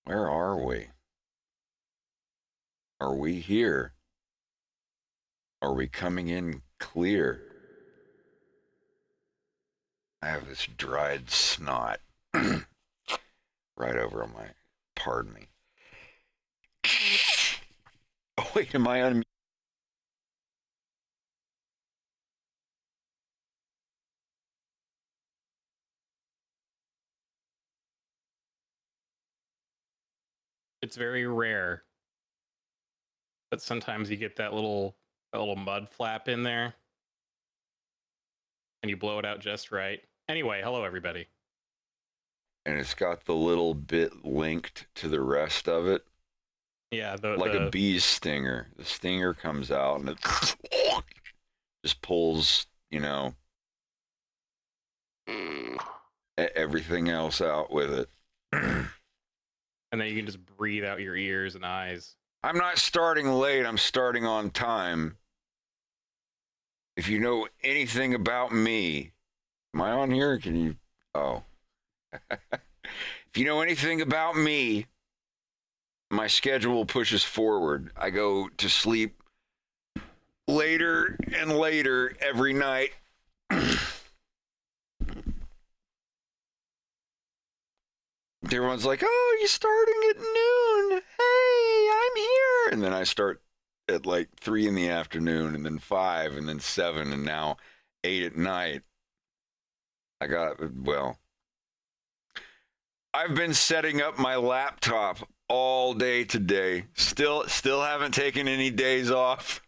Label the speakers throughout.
Speaker 1: Where are we? Are we here? Are we coming in clear? I have this dried snot right over my. Pardon me. Oh, wait, am I on?
Speaker 2: It's very rare, but sometimes you get that little mud flap in there, and you blow it out just right. Anyway, hello everybody.
Speaker 1: And it's got the little bit linked to the rest of it,
Speaker 2: Yeah,
Speaker 1: like a
Speaker 2: the
Speaker 1: bee's stinger. The stinger comes out and it just pulls, everything else out with it.
Speaker 2: and then you can just breathe out your ears and eyes.
Speaker 1: I'm not starting late, I'm starting on time. If you know anything about me, am I on here? Can you? Oh. If you know anything about me, my schedule pushes forward. I go to sleep later and later every night. Everyone's like, "Oh, you're starting at noon. Hey, I'm here." And then I start at like 3 in the afternoon, and then 5, and then 7, and now 8 at night. I've been setting up my laptop all day today. Still haven't taken any days off.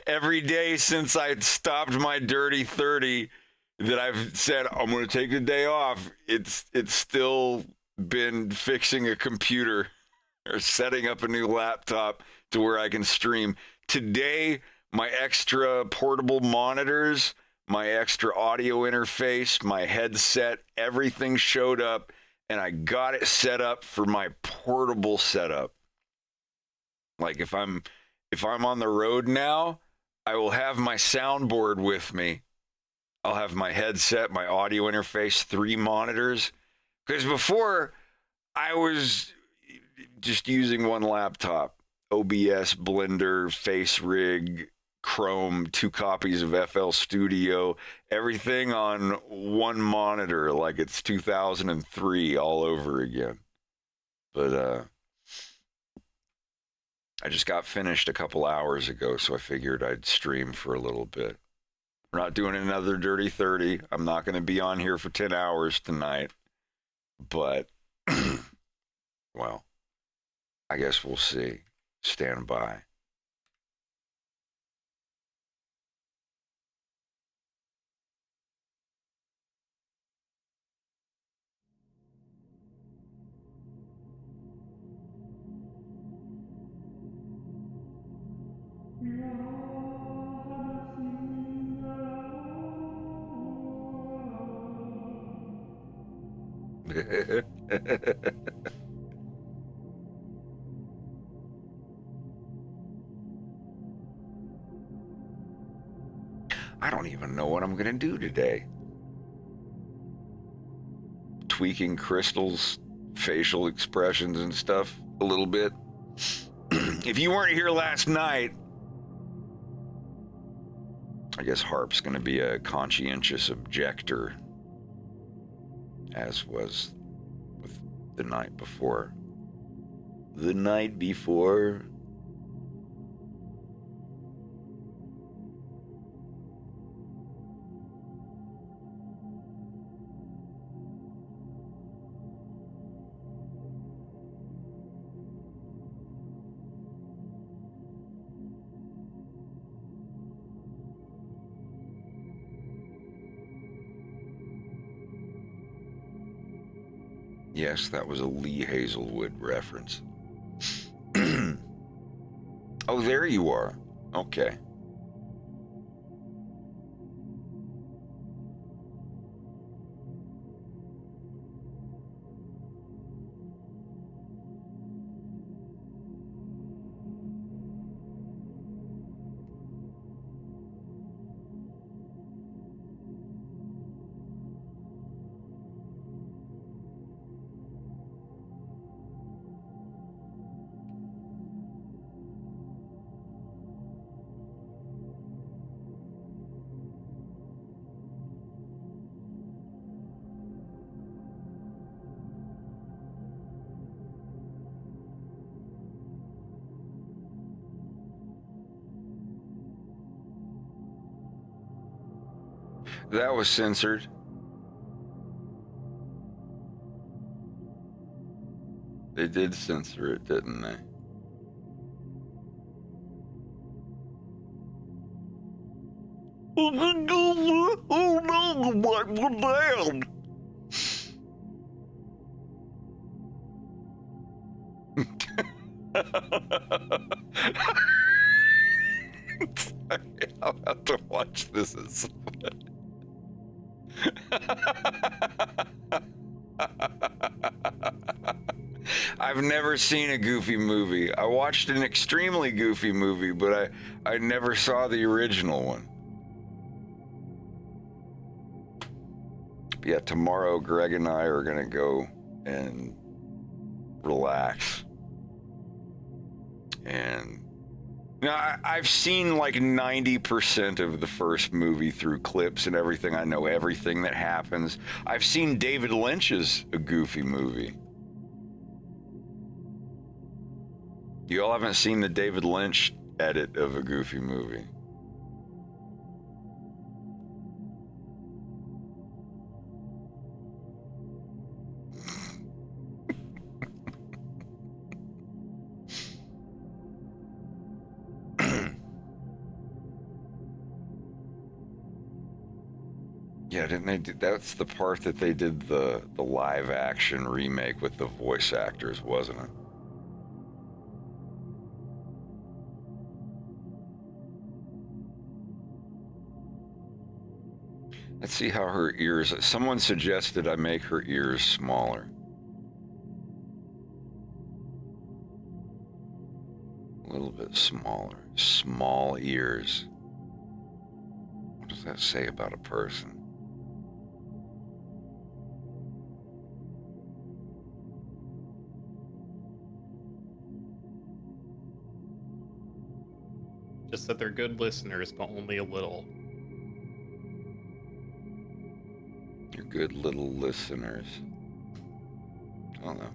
Speaker 1: Every day since I stopped my dirty 30 that I've said I'm going to take the day off, it's still been fixing a computer or setting up a new laptop to where I can stream. Today, my extra portable monitors, my extra audio interface, my headset, everything showed up, and I got it set up for my portable setup. Like if I'm on the road now, I will have my soundboard with me. I'll have my headset, my audio interface, 3 monitors. Because before I was just using one laptop, OBS, Blender, Face Rig, Chrome, 2 copies of FL Studio, everything on one monitor like it's 2003 all over again. But I just got finished a couple hours ago, so I figured I'd stream for a little bit. We're not doing another Dirty 30. I'm not going to be on here for 10 hours tonight. But, well, I guess we'll see. Stand by. I don't even know what I'm going to do today. Tweaking Crystal's facial expressions and stuff a little bit. If you weren't here last night, I guess Harp's going to be a conscientious objector, as was with the night before. The night before. Yes, that was a Lee Hazelwood reference. Oh, there you are. Okay. That was censored. They did censor it, didn't they? Oh no, what down? I'll have to watch this at some point. I've never seen a Goofy movie. I watched an extremely Goofy movie, but I never saw the original one. But yeah, tomorrow Greg and I are gonna go and relax. And now I've seen like 90% of the first movie through clips and everything. I know everything that happens. I've seen David Lynch's A Goofy Movie. You all haven't seen the David Lynch edit of A Goofy Movie. Yeah, didn't they do, that's the part that they did the live action remake with the voice actors, wasn't it? Let's see how her ears, someone suggested I make her ears smaller. A little bit smaller. Small ears. What does that say about a person?
Speaker 2: Just that they're good listeners, but only a little.
Speaker 1: You're good little listeners. I don't know.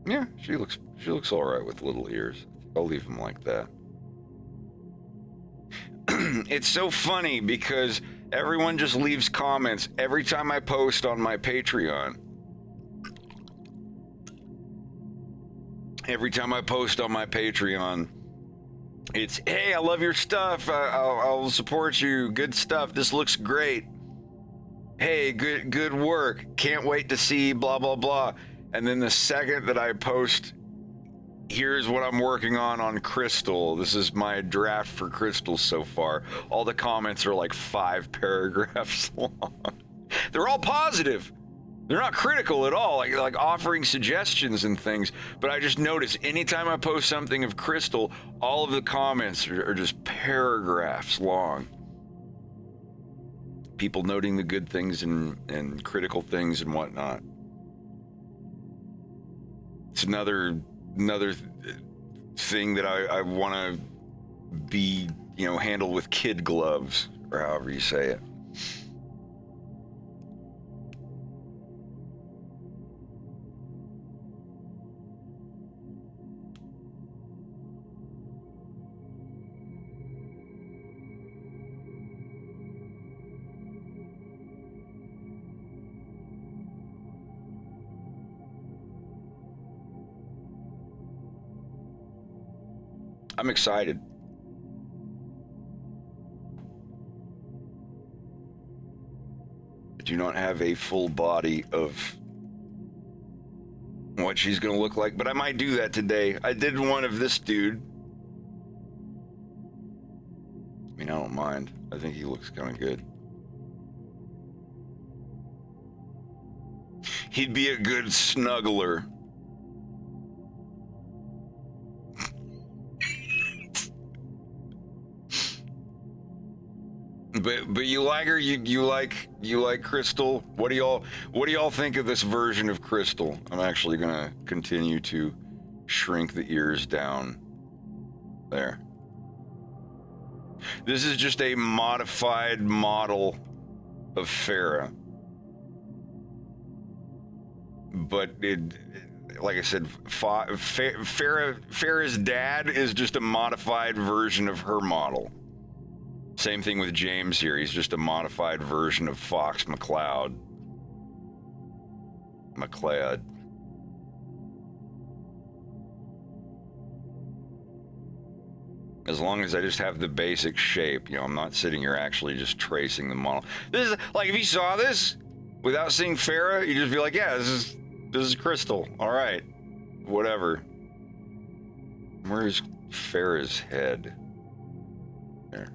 Speaker 1: Yeah, she looks all right with little ears. I'll leave them like that. It's so funny because everyone just leaves comments every time I post on my Patreon. Every time I post on my Patreon, it's, hey, I love your stuff. I'll support you. Good stuff. This looks great. Hey, good work. Can't wait to see blah, blah, blah. And then the second that I post, here's what I'm working on Crystal. This is my draft for Crystal so far. All the comments are like 5 paragraphs long. They're all positive. They're not critical at all, like offering suggestions and things. But I just notice anytime I post something of Crystal, all of the comments are just paragraphs long. People noting the good things and critical things and whatnot. It's another thing that I want to be, handled with kid gloves, or however you say it. I'm excited. I do not have a full body of what she's going to look like, but I might do that today. I did one of this dude. I mean, I don't mind. I think he looks kind of good. He'd be a good snuggler. But you like her? You like Crystal? What do y'all think of this version of Crystal? I'm actually gonna continue to shrink the ears down. There. This is just a modified model of Farrah. But like I said, Farrah's dad is just a modified version of her model. Same thing with James here. He's just a modified version of Fox McCloud. As long as I just have the basic shape, you know, I'm not sitting here actually just tracing the model. This is like, if you saw this without seeing Farrah, you'd just be like, yeah, this is Crystal. All right, whatever. Where's Farrah's head? There.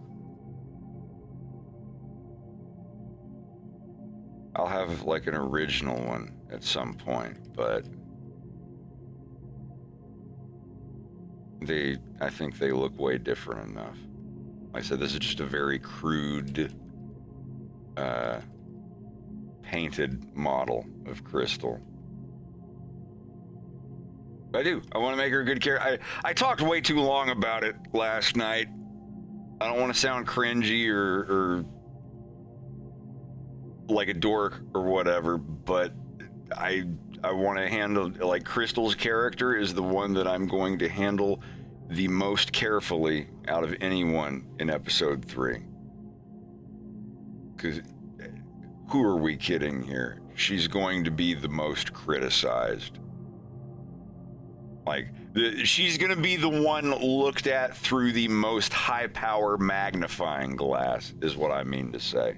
Speaker 1: I'll have like an original one at some point, but I think they look way different enough. Like I said, this is just a very crude, painted model of Crystal. I want to make her a good character. I talked way too long about it last night. I don't want to sound cringy or like a dork or whatever, but I want to handle, like, Crystal's character is the one that I'm going to handle the most carefully out of anyone in episode 3. Because who are we kidding here? She's going to be the most criticized. Like, she's going to be the one looked at through the most high power magnifying glass, is what I mean to say.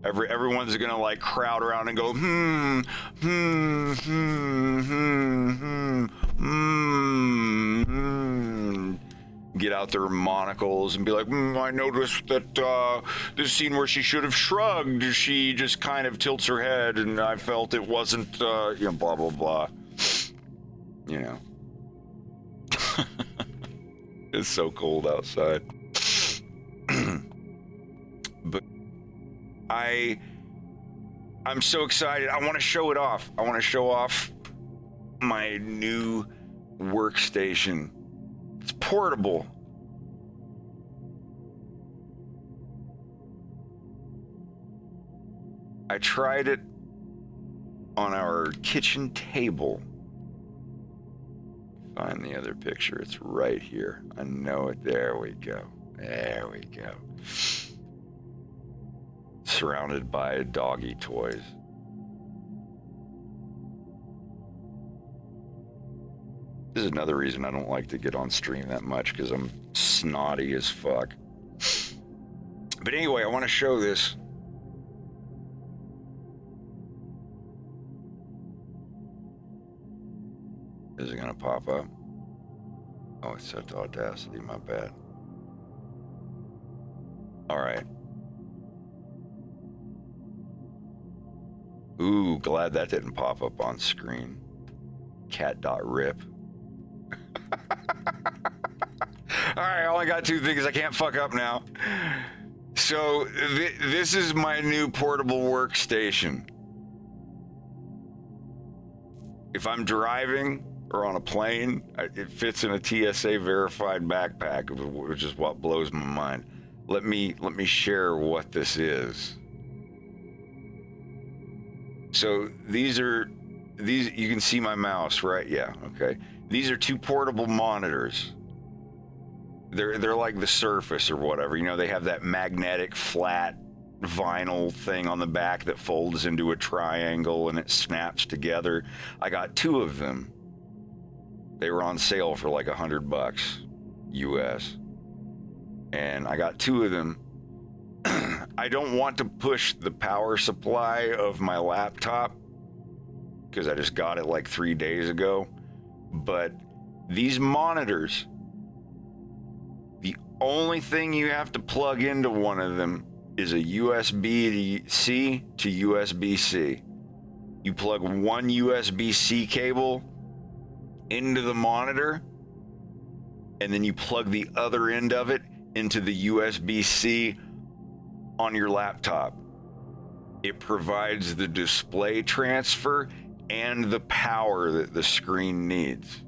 Speaker 1: Everyone's gonna like crowd around and go, get out their monocles and be like, I noticed that this scene where she should have shrugged, she just kind of tilts her head, and I felt it wasn't, you know, blah blah blah. You know, it's so cold outside. But I'm so excited. I want to show it off. I want to show off my new workstation. It's portable. I tried it on our kitchen table. Find the other picture. It's right here. I know it. There we go. There we go. Surrounded by doggy toys. This is another reason I don't like to get on stream that much, because I'm snotty as fuck. But anyway, I want to show this. Is it gonna pop up? Oh, it's set to Audacity, my bad. All right. Ooh, glad that didn't pop up on screen. Cat.rip. All right, I only got 2 things. I can't fuck up now. So this is my new portable workstation. If I'm driving or on a plane, it fits in a TSA verified backpack, which is what blows my mind. Let me share what this is. So these you can see my mouse, right? Yeah, okay. These are 2 portable monitors. They're like the Surface or whatever. You know, they have that magnetic flat vinyl thing on the back that folds into a triangle and it snaps together. I got 2 of them. They were on sale for like $100 US. And I got 2 of them. I don't want to push the power supply of my laptop because I just got it like 3 days ago. But these monitors, the only thing you have to plug into one of them is a USB-C to USB-C. You plug one USB-C cable into the monitor, and then you plug the other end of it into the USB-C on your laptop. It provides the display transfer and the power that the screen needs.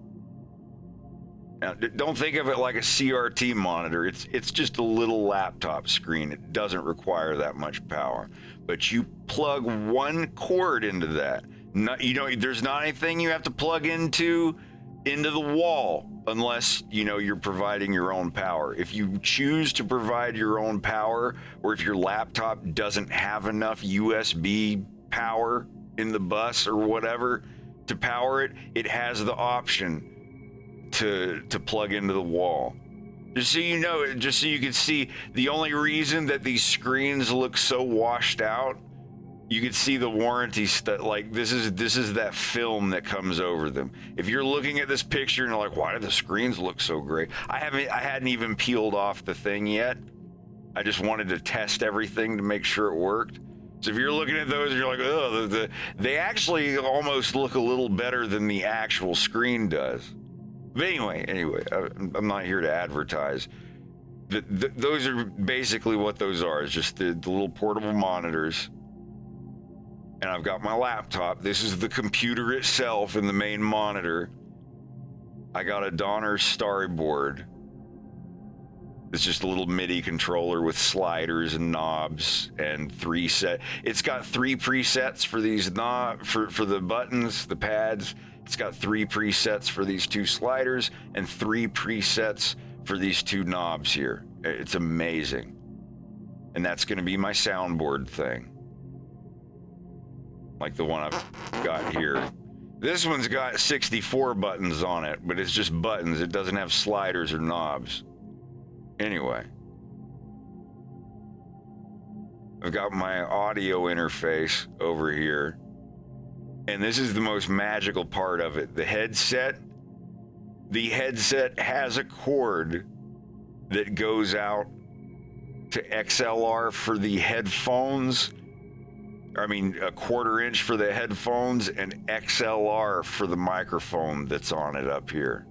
Speaker 1: Now, don't think of it like a CRT monitor. It's just a little laptop screen. It doesn't require that much power. But you plug one cord into that. Not, there's not anything you have to plug into the wall unless, you're providing your own power. If you choose to provide your own power, or if your laptop doesn't have enough USB power in the bus or whatever to power it, it has the option to plug into the wall. Just so you know, just so you can see, the only reason that these screens look so washed out, you can see the warranty stuff. Like, this is that film that comes over them. If you're looking at this picture and you're like, why do the screens look so great? I hadn't even peeled off the thing yet. I just wanted to test everything to make sure it worked. So if you're looking at those and you're like, oh, they actually almost look a little better than the actual screen does. But anyway, I'm not here to advertise. Those are basically what those are. It's just the little portable monitors. And I've got my laptop. This is the computer itself and the main monitor. I got a Donner storyboard. It's just a little MIDI controller with sliders and knobs and it's got 3 presets for these for the buttons, the pads. It's got 3 presets for these 2 sliders and 3 presets for these 2 knobs here. It's amazing. And that's going to be my soundboard thing. Like the one I've got here. This one's got 64 buttons on it, but it's just buttons. It doesn't have sliders or knobs. Anyway. I've got my audio interface over here. And this is the most magical part of it. The headset has a cord that goes out to XLR for the headphones. I mean, a 1/4 inch for the headphones and XLR for the microphone that's on it up here.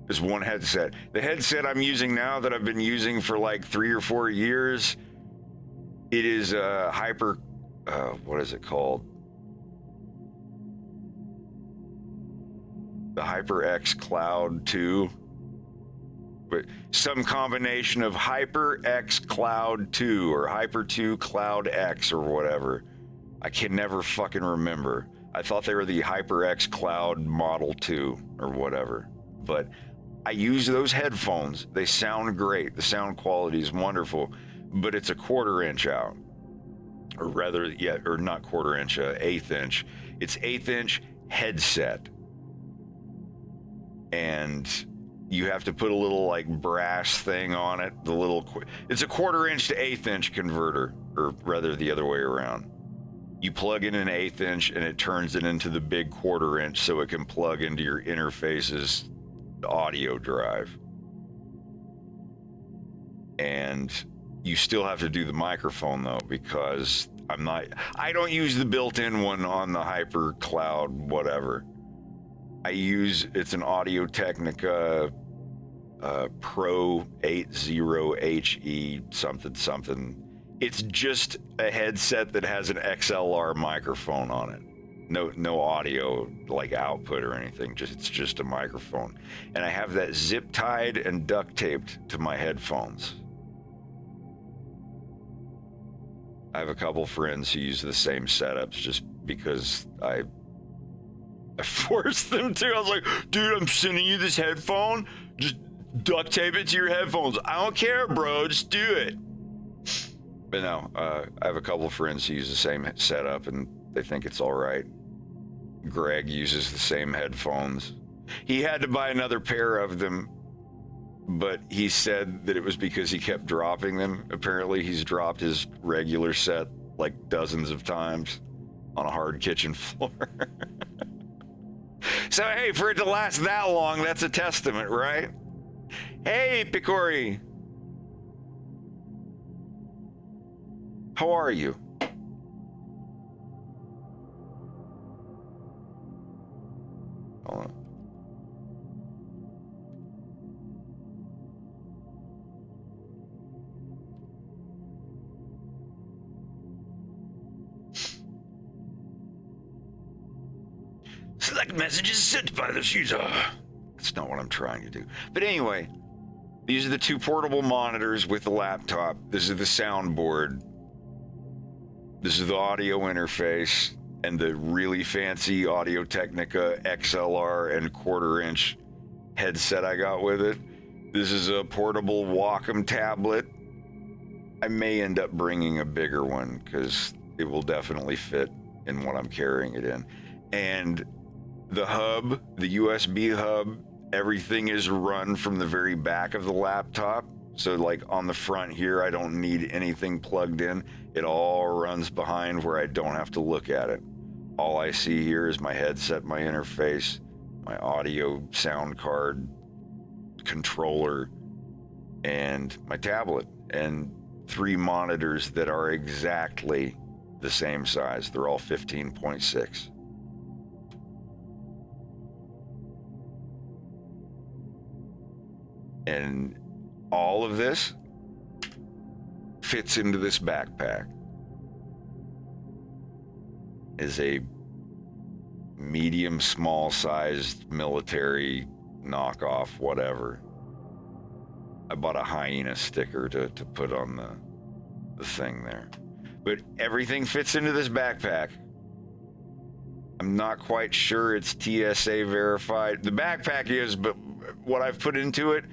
Speaker 1: There's one headset. The headset I'm using now that I've been using for like 3 or 4 years, it is a what is it called? The HyperX Cloud 2. But some combination of HyperX Cloud 2 or Hyper 2 Cloud X or whatever. I can never fucking remember. I thought they were the HyperX Cloud Model 2 or whatever. But I use those headphones. They sound great. The sound quality is wonderful. But it's a 1/4 inch out. Or rather, or not 1/4 inch, 1/8 inch. It's 1/8 inch headset. And you have to put a little like brass thing on it. It's a 1/4 inch to 1/8 inch converter, or rather the other way around. You plug in an 1/8 inch and it turns it into the big 1/4 inch so it can plug into your interface's audio drive. And you still have to do the microphone though, because I don't use the built-in one on the Hyper Cloud whatever. It's an Audio-Technica Pro 80HE something. It's just a headset that has an XLR microphone on it. No audio like output or anything. It's just a microphone. And I have that zip tied and duct taped to my headphones. I have a couple friends who use the same setups just because I forced them to. I was like, dude, I'm sending you this headphone. Just duct tape it to your headphones. I don't care, bro. Just do it. But no, I have a couple of friends who use the same setup and they think it's all right. Greg uses the same headphones. He had to buy another pair of them, but he said that it was because he kept dropping them. Apparently, he's dropped his regular set like dozens of times on a hard kitchen floor. So, hey, for it to last that long, that's a testament, right? Hey, Picori. How are you? Hold on. Select messages sent by this user. That's not what I'm trying to do. But anyway, these are the 2 portable monitors with the laptop. This is the soundboard. This is the audio interface. and the really fancy Audio-Technica XLR and 1/4-inch headset I got with it. This is a portable Wacom tablet. I may end up bringing a bigger one because it will definitely fit in what I'm carrying it in. And the hub, the USB hub, everything is run from the very back of the laptop. So like on the front here, I don't need anything plugged in. It all runs behind where I don't have to look at it. All I see here is my headset, my interface, my audio sound card, controller, and my tablet, and 3 monitors that are exactly the same size. They're all 15.6. And all of this fits into this backpack. Is a medium, small sized military knockoff, whatever. I bought a hyena sticker to put on the thing there. But everything fits into this backpack. I'm not quite sure it's TSA verified. The backpack is, but what I've put into it,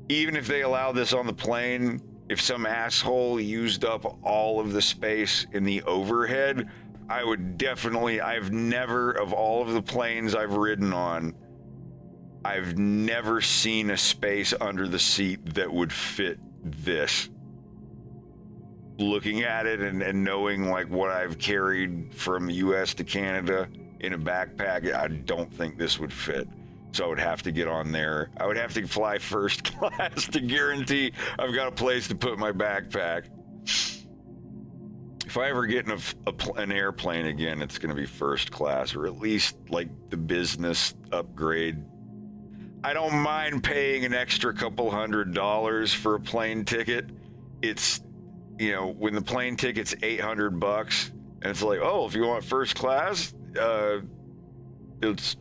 Speaker 1: even if they allow this on the plane, if some asshole used up all of the space in the overhead, I would definitely, I've never, of all of the planes I've ridden on, I've never seen a space under the seat that would fit this. Looking at it and knowing like what I've carried from US to Canada in a backpack, I don't think this would fit. So I would have to get on there. I would have to fly first class to guarantee I've got a place to put my backpack. If I ever get in an airplane again, it's going to be first class, or at least like the business upgrade. I don't mind paying an extra couple $100 for a plane ticket. It's, you know, when the plane ticket's $800 and it's like, oh, if you want first class, it's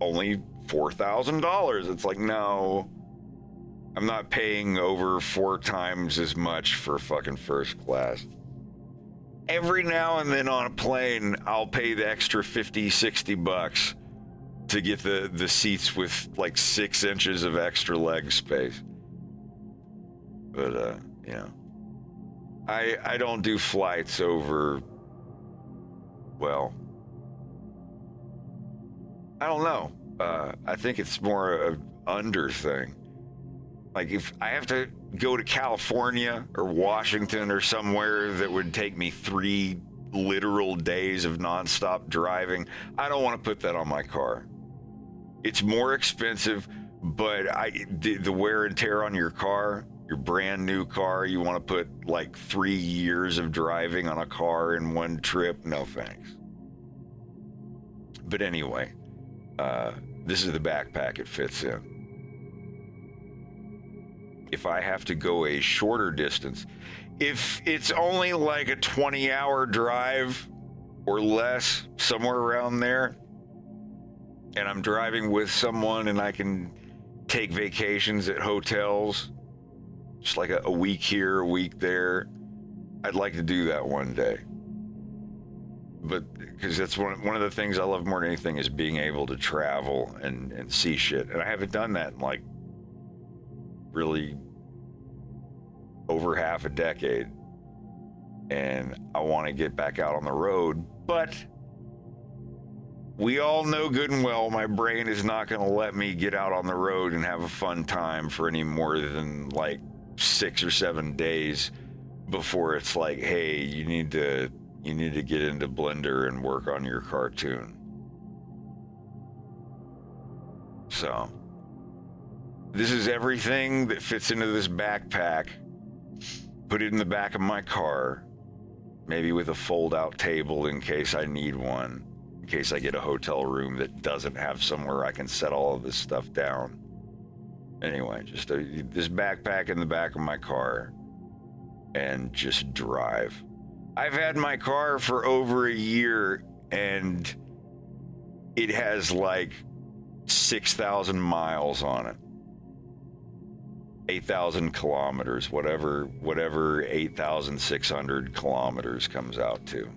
Speaker 1: only $4,000. It's like, no, I'm not paying over 4 times as much for fucking first class. Every now and then on a plane, I'll pay the extra $50-$60 to get the seats with like 6 inches of extra leg space. But you know, I don't do flights over, well, I don't know. I think it's more an under thing. Like if I have to go to California or Washington or somewhere that would take me 3 literal days of nonstop driving, I don't want to put that on my car. It's more expensive, but the wear and tear on your car, your brand new car, you want to put like 3 years of driving on a car in one trip? No thanks. But anyway, this is the backpack it fits in. If I have to go a shorter distance, if it's only like a 20-hour drive or less, somewhere around there, and I'm driving with someone and I can take vacations at hotels, just like a week here, a week there, I'd like to do that one day. But because that's one of the things I love more than anything is being able to travel and see shit. And I haven't done that in like really over half a decade. And I want to get back out on the road, but we all know good and well my brain is not going to let me get out on the road and have a fun time for any more than like 6 or 7 days before it's like, hey, you need to get into Blender and work on your cartoon. So this is everything that fits into this backpack. Put it in the back of my car, maybe with a fold-out table in case I need one, in case I get a hotel room that doesn't have somewhere I can set all of this stuff down. Anyway, just this backpack in the back of my car and just drive. I've had my car for over a year and it has like 6,000 miles on it. 8,000 kilometers, whatever 8,600 kilometers comes out to.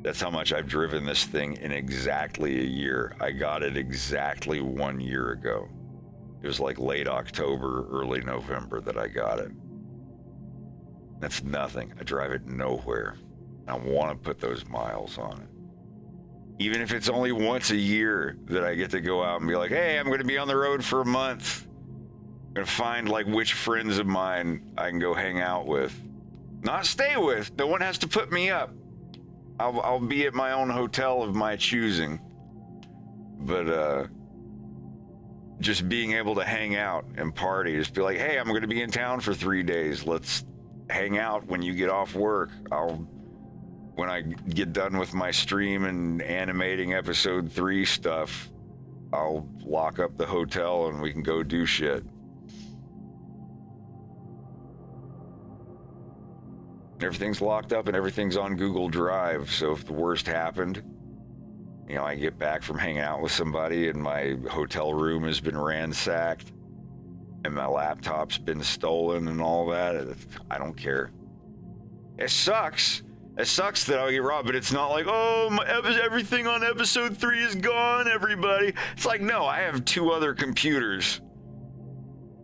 Speaker 1: That's how much I've driven this thing in exactly a year. I got it exactly 1 year ago. It was like late October, early November that I got it. That's nothing. I drive it nowhere. I want to put those miles on it. Even if it's only once a year that I get to go out and be like, hey, I'm going to be on the road for a month. I'm going to find like which friends of mine I can go hang out with. Not stay with. No one has to put me up. I'll be at my own hotel of my choosing. But just being able to hang out and party, just be like, hey, I'm going to be in town for 3 days. Let's hang out when you get off work. When I get done with my stream and animating episode 3 stuff, I'll lock up the hotel and we can go do shit. Everything's locked up and everything's on Google Drive. So if the worst happened, you know, I get back from hanging out with somebody and my hotel room has been ransacked and my laptop's been stolen and all that, I don't care. It sucks. It sucks that I'll get robbed, but it's not like, oh, everything on episode 3 is gone, everybody. It's like, no, I have 2 other computers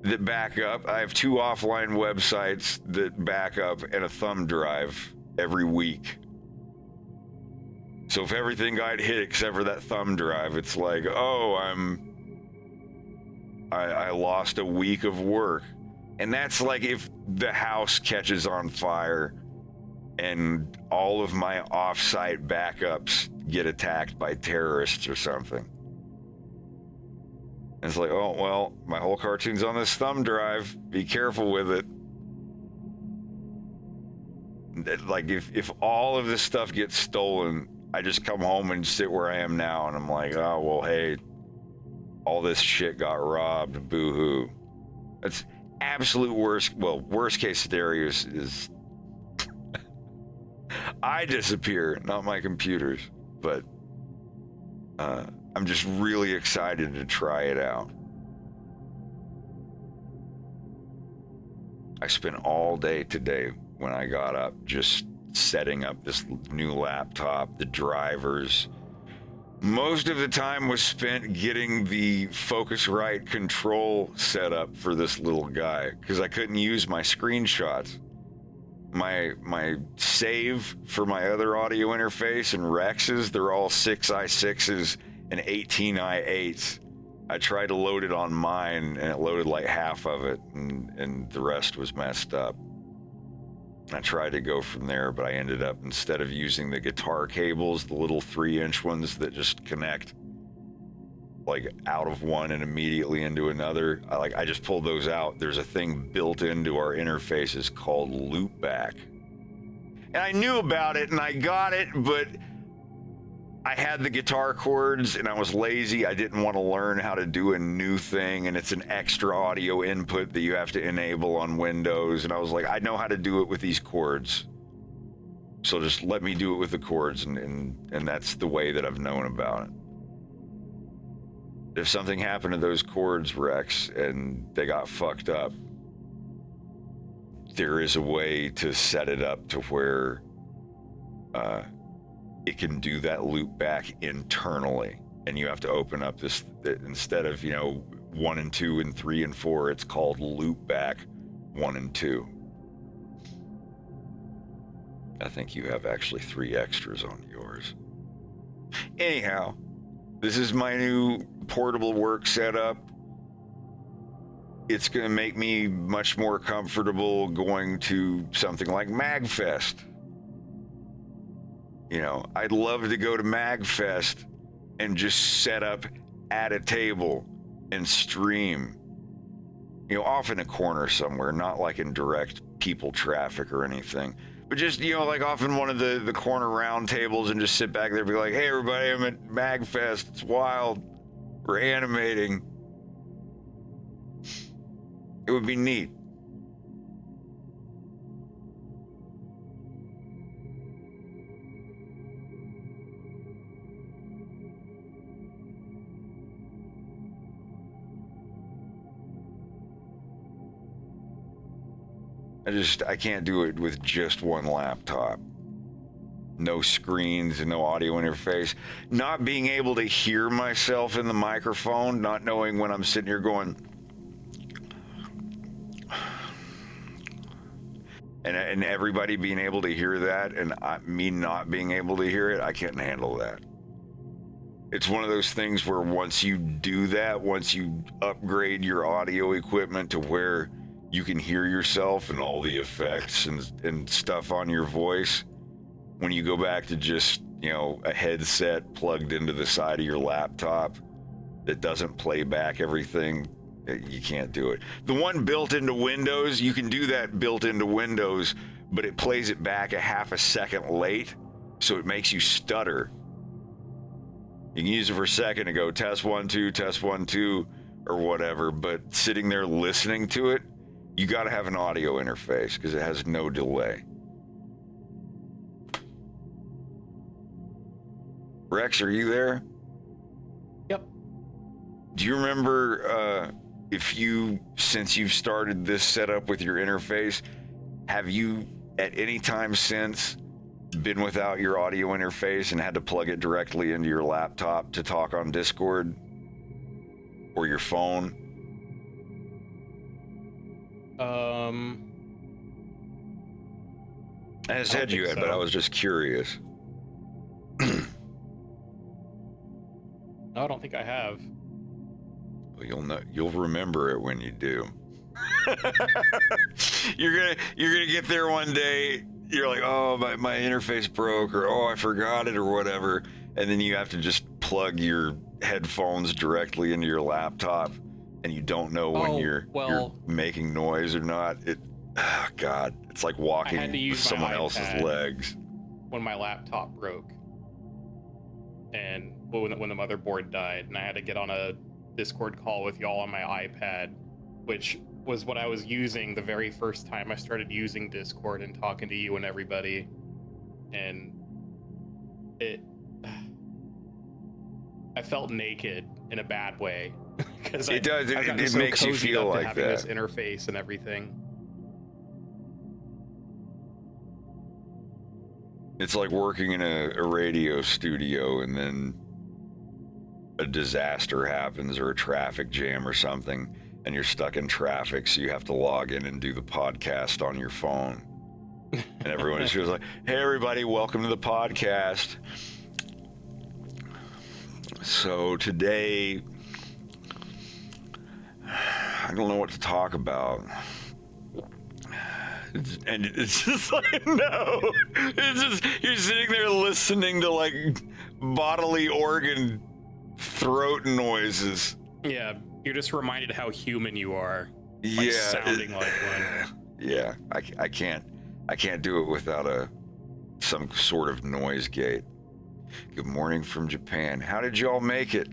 Speaker 1: that back up. I have 2 offline websites that back up and a thumb drive every week. So if everything got hit except for that thumb drive, it's like, oh, I lost a week of work. And that's like if the house catches on fire and all of my off-site backups get attacked by terrorists or something. And it's like, oh, well, my whole cartoon's on this thumb drive. Be careful with it. Like, if all of this stuff gets stolen, I just come home and sit where I am now, and I'm like, oh, well, hey, all this shit got robbed. Boo-hoo. That's absolute worst case scenario is I disappear, not my computers. But I'm just really excited to try it out. I spent all day today when I got up just setting up this new laptop, the drivers. Most of the time was spent getting the Focusrite control set up for this little guy because I couldn't use my screenshots. My save for my other audio interface and Rexes, they're all 6i6s and 18i8s. I tried to load it on mine and it loaded like half of it and the rest was messed up. I tried to go from there, but I ended up, instead of using the guitar cables, the little 3-inch ones that just connect like out of one and immediately into another, I just pulled those out. There's a thing built into our interfaces called loopback. And I knew about it and I got it, but I had the guitar chords and I was lazy. I didn't want to learn how to do a new thing, and it's an extra audio input that you have to enable on Windows. And I was like, I know how to do it with these chords. So just let me do it with the chords, and that's the way that I've known about it. If something happened to those chords, Rex, and they got fucked up, there is a way to set it up to where it can do that loop back internally, and you have to open up this, instead of 1 and 2 and 3 and 4, it's called loop back 1 and 2. I think you have actually 3 extras on yours. Anyhow, this is my new portable work setup. It's going to make me much more comfortable going to something like MagFest. I'd love to go to MagFest and just set up at a table and stream, off in a corner somewhere, not like in direct people traffic or anything, but just, like off in one of the corner round tables and just sit back there and be like, hey, everybody, I'm at MagFest. It's wild. We're animating. It would be neat. I can't do it with just one laptop. no screens and no audio interface. Not being able to hear myself in the microphone, not knowing when I'm sitting here going, and everybody being able to hear that, and me not being able to hear it, I can't handle that. It's one of those things where once you do that, once you upgrade your audio equipment to where you can hear yourself and all the effects and stuff on your voice, when you go back to just, a headset plugged into the side of your laptop that doesn't play back everything, you can't do it. The one built into Windows, you can do that built into Windows, but it plays it back a half a second late, so it makes you stutter. You can use it for a second to go test 1 2 test 1 2 or whatever, but sitting there listening to it, you got to have an audio interface because it has no delay. Rex, are you there?
Speaker 2: Yep.
Speaker 1: Do you remember since you've started this setup with your interface, have you at any time since been without your audio interface and had to plug it directly into your laptop to talk on Discord or your phone? I said you had, but I was just curious.
Speaker 2: No, I don't think I have.
Speaker 1: Well, you'll remember it when you do. You're gonna get there one day. You're like, oh, my interface broke, or oh, I forgot it, or whatever, and then you have to just plug your headphones directly into your laptop, and you don't know when you're making noise or not. God, it's like walking with someone else's legs.
Speaker 2: When my laptop broke, and when the motherboard died, and I had to get on a Discord call with y'all on my iPad, which was what I was using the very first time I started using Discord and talking to you and everybody. And I felt naked in a bad way because
Speaker 1: it does. It makes you feel like
Speaker 2: having
Speaker 1: that.
Speaker 2: This interface and everything.
Speaker 1: It's like working in a radio studio and then a disaster happens or a traffic jam or something, and you're stuck in traffic, so you have to log in and do the podcast on your phone. And everyone just goes like, hey, everybody, welcome to the podcast. So today, I don't know what to talk about. And it's just like, no. It's just, you're sitting there listening to like bodily organ throat noises.
Speaker 2: Yeah, you're just reminded how human you are.
Speaker 1: Yeah,
Speaker 2: sounding like one.
Speaker 1: Yeah, I can't do it without some sort of noise gate. Good morning from Japan. How did y'all make it?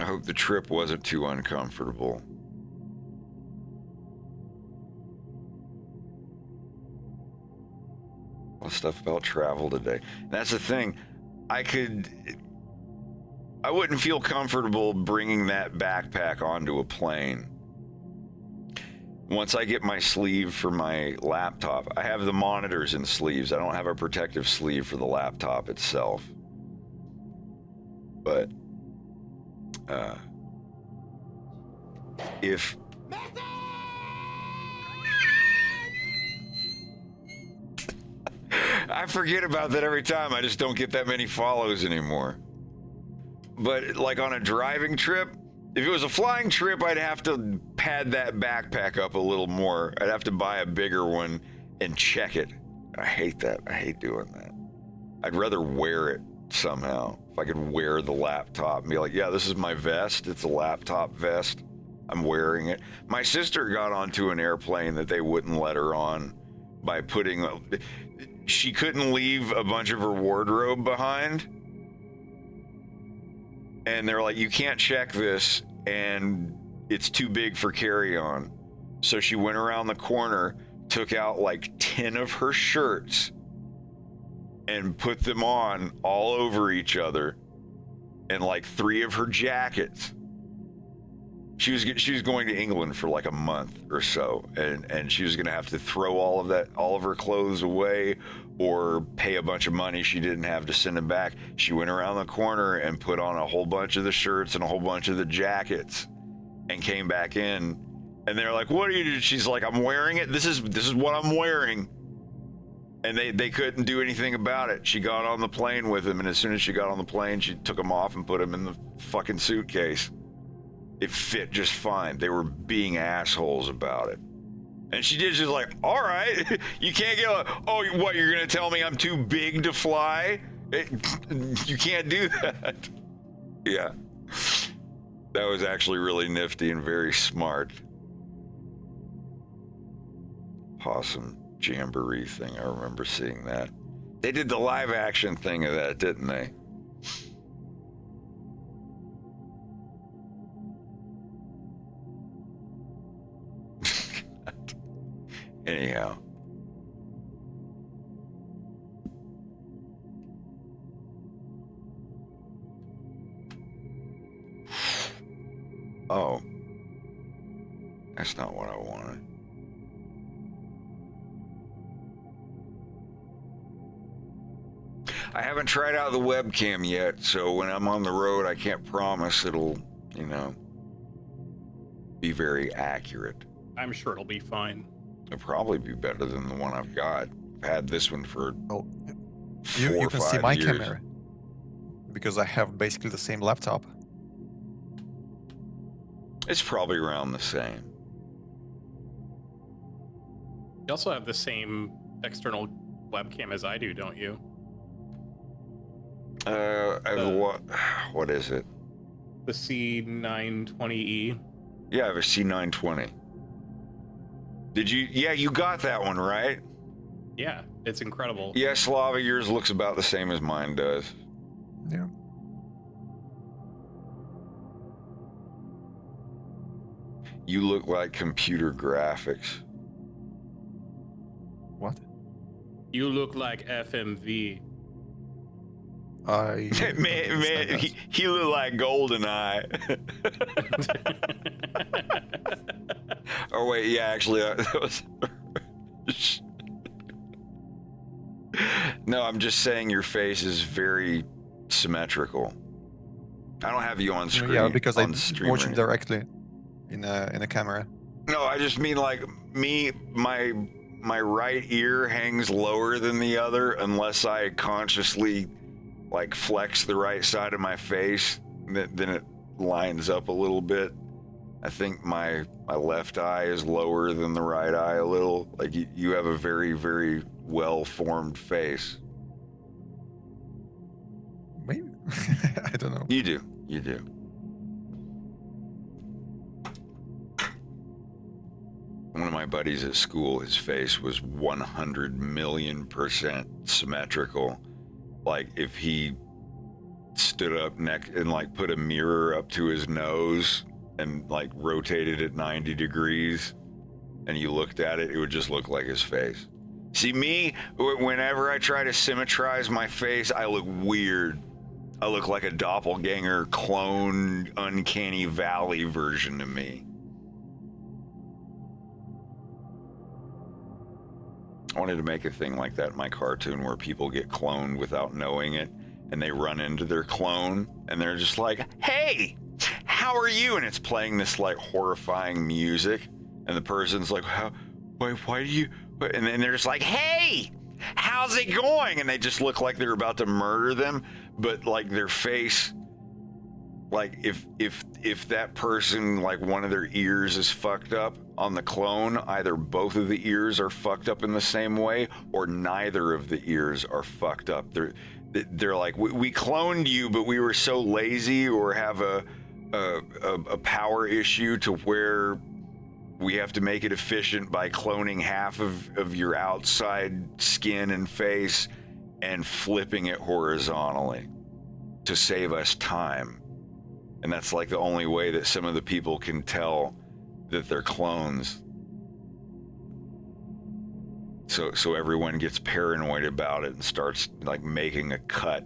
Speaker 1: I hope the trip wasn't too uncomfortable. A lot of stuff about travel today. And that's the thing. I wouldn't feel comfortable bringing that backpack onto a plane. Once I get my sleeve for my laptop, I have the monitors in sleeves. I don't have a protective sleeve for the laptop itself. But if I forget about that every time. I just don't get that many follows anymore. But like on a driving trip, if it was a flying trip, I'd have to pad that backpack up a little more. I'd have to buy a bigger one and check it. I hate that. I hate doing that. I'd rather wear it somehow. If I could wear the laptop and be like, yeah, this is my vest. It's a laptop vest. I'm wearing it. My sister got onto an airplane that they wouldn't let her on by she couldn't leave a bunch of her wardrobe behind. And they're like, you can't check this, and it's too big for carry-on. So she went around the corner, took out like 10 of her shirts, and put them on all over each other, and like 3 of her jackets. She was going to England for like a month or so, and she was going to have to throw all of her clothes away, or pay a bunch of money she didn't have to send them back. She went around the corner and put on a whole bunch of the shirts and a whole bunch of the jackets, and came back in, and they're like, "What are you doing?" She's like, "I'm wearing it. This is what I'm wearing." And they couldn't do anything about it. She got on the plane with him, and as soon as she got on the plane, she took them off and put them in the fucking suitcase. It fit just fine. They were being assholes about it. And she did just like, all right, you can't get like, oh, what, you're going to tell me I'm too big to fly? You can't do that. Yeah. That was actually really nifty and very smart. Possum jamboree thing. I remember seeing that. They did the live action thing of that, didn't they? Anyhow. Oh. That's not what I wanted. I haven't tried out the webcam yet, so when I'm on the road, I can't promise it'll, be very accurate.
Speaker 2: I'm sure it'll be fine.
Speaker 1: It'll probably be better than the one I've got. I've had this one for
Speaker 3: You can see my
Speaker 1: years.
Speaker 3: camera because I have basically the same laptop.
Speaker 1: It's probably around the same.
Speaker 2: You also have the same external webcam as I do, don't you?
Speaker 1: What is it?
Speaker 2: The C920E.
Speaker 1: Yeah, I have a C920. Did you? Yeah, you got that one, right?
Speaker 2: Yeah, it's incredible.
Speaker 1: Yeah, Slava, yours looks about the same as mine does.
Speaker 3: Yeah.
Speaker 1: You look like computer graphics.
Speaker 3: What?
Speaker 2: You look like FMV.
Speaker 3: I
Speaker 1: man, he looked like GoldenEye. Oh wait, yeah, actually, that was. No, I'm just saying your face is very symmetrical. I don't have you on screen.
Speaker 3: Yeah, because I
Speaker 1: stream
Speaker 3: watch
Speaker 1: or
Speaker 3: it
Speaker 1: anything.
Speaker 3: directly in a camera.
Speaker 1: No, I just mean like my right ear hangs lower than the other unless I consciously like flex the right side of my face, then it lines up a little bit. I think my left eye is lower than the right eye a little. Like you have a very, very well-formed face.
Speaker 3: Maybe. I don't know.
Speaker 1: You do. One of my buddies at school, his face was 100 million% symmetrical. Like if he stood up and like put a mirror up to his nose and like rotated it 90 degrees and you looked at it, it would just look like his face. See me, whenever I try to symmetrize my face, I look weird. I look like a doppelganger clone, uncanny valley version of me. I wanted to make a thing like that in my cartoon where people get cloned without knowing it, and they run into their clone and they're just like, "Hey, how are you?" And it's playing this like horrifying music, and the person's like, why do you? And then they're just like, "Hey, how's it going?" And they just look like they're about to murder them, but like their face, like if that person, like one of their ears is fucked up on the clone, either both of the ears are fucked up in the same way or neither of the ears are fucked up. They're like, we cloned you, but we were so lazy or have a power issue to where we have to make it efficient by cloning half of your outside skin and face and flipping it horizontally to save us time. And that's like the only way that some of the people can tell that they're clones. So everyone gets paranoid about it and starts like making a cut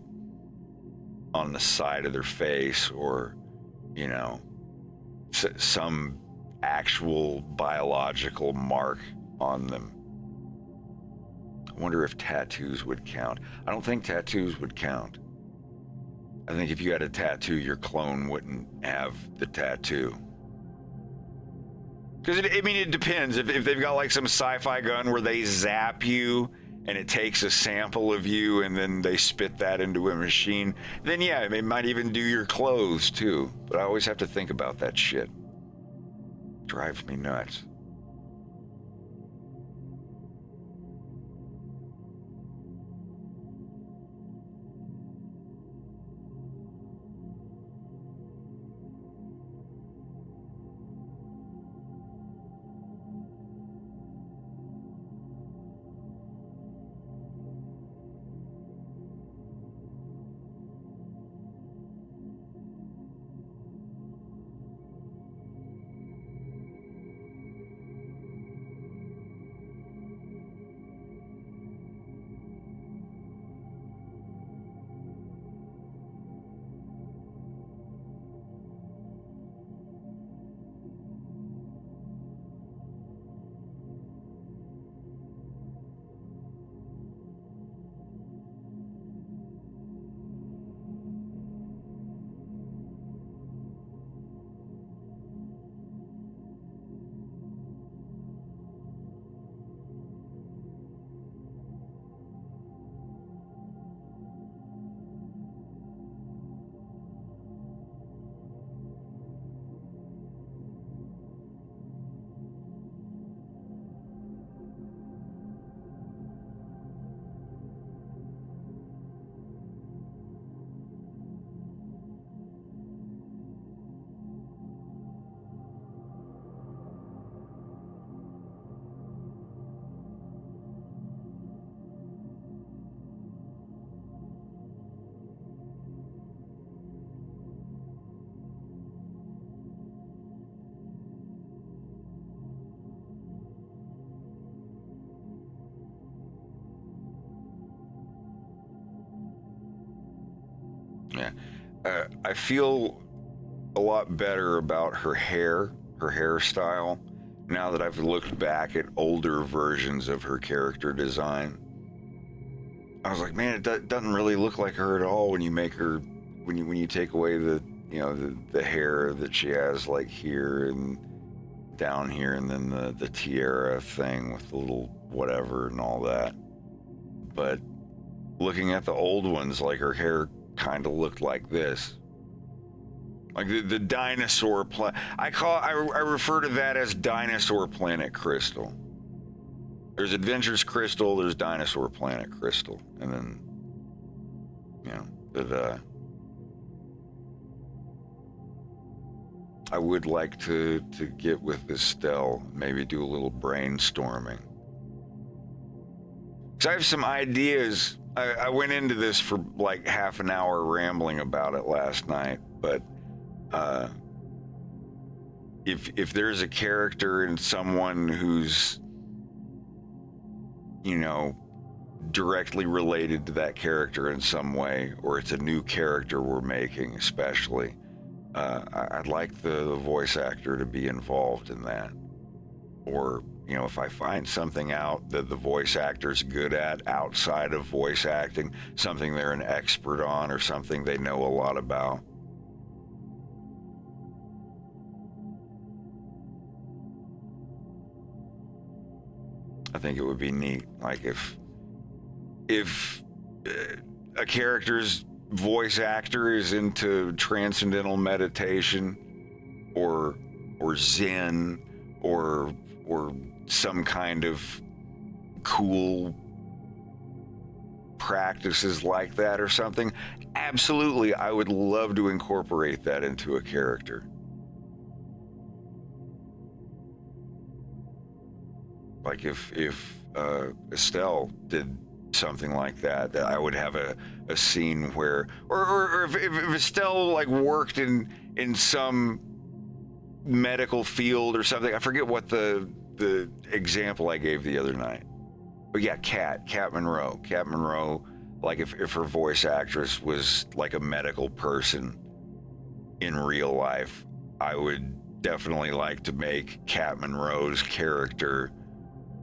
Speaker 1: on the side of their face or, some actual biological mark on them. I wonder if tattoos would count. I don't think tattoos would count. I think if you had a tattoo, your clone wouldn't have the tattoo. Because it depends. If they've got like some sci-fi gun where they zap you and it takes a sample of you and then they spit that into a machine, then yeah, it might even do your clothes too. But I always have to think about that shit. Drives me nuts. Yeah. I feel a lot better about her hairstyle, now that I've looked back at older versions of her character design. I was like, man, it doesn't really look like her at all when you make her, when you take away the hair that she has like here and down here, and then the tiara thing with the little whatever and all that. But looking at the old ones, like her hair kind of looked like this, like the dinosaur planet. I refer to that as dinosaur planet crystal. There's Adventures Crystal, there's Dinosaur Planet Crystal, and then I would like to get with Estelle, maybe do a little brainstorming. Because I have some ideas. I went into this for like half an hour rambling about it last night, but if there's a character and someone who's, directly related to that character in some way, or it's a new character we're making especially, I'd like the voice actor to be involved in that. Or, if I find something out that the voice actor's good at outside of voice acting, something they're an expert on or something they know a lot about. I think it would be neat, like if a character's voice actor is into transcendental meditation or Zen or some kind of cool practices like that or something, absolutely, I would love to incorporate that into a character. Like if Estelle did something like that, I would have a scene where, or if Estelle like worked in some medical field or something. I forget what the example I gave the other night. But yeah, Kat Monroe. Kat Monroe, like if her voice actress was like a medical person in real life, I would definitely like to make Cat Monroe's character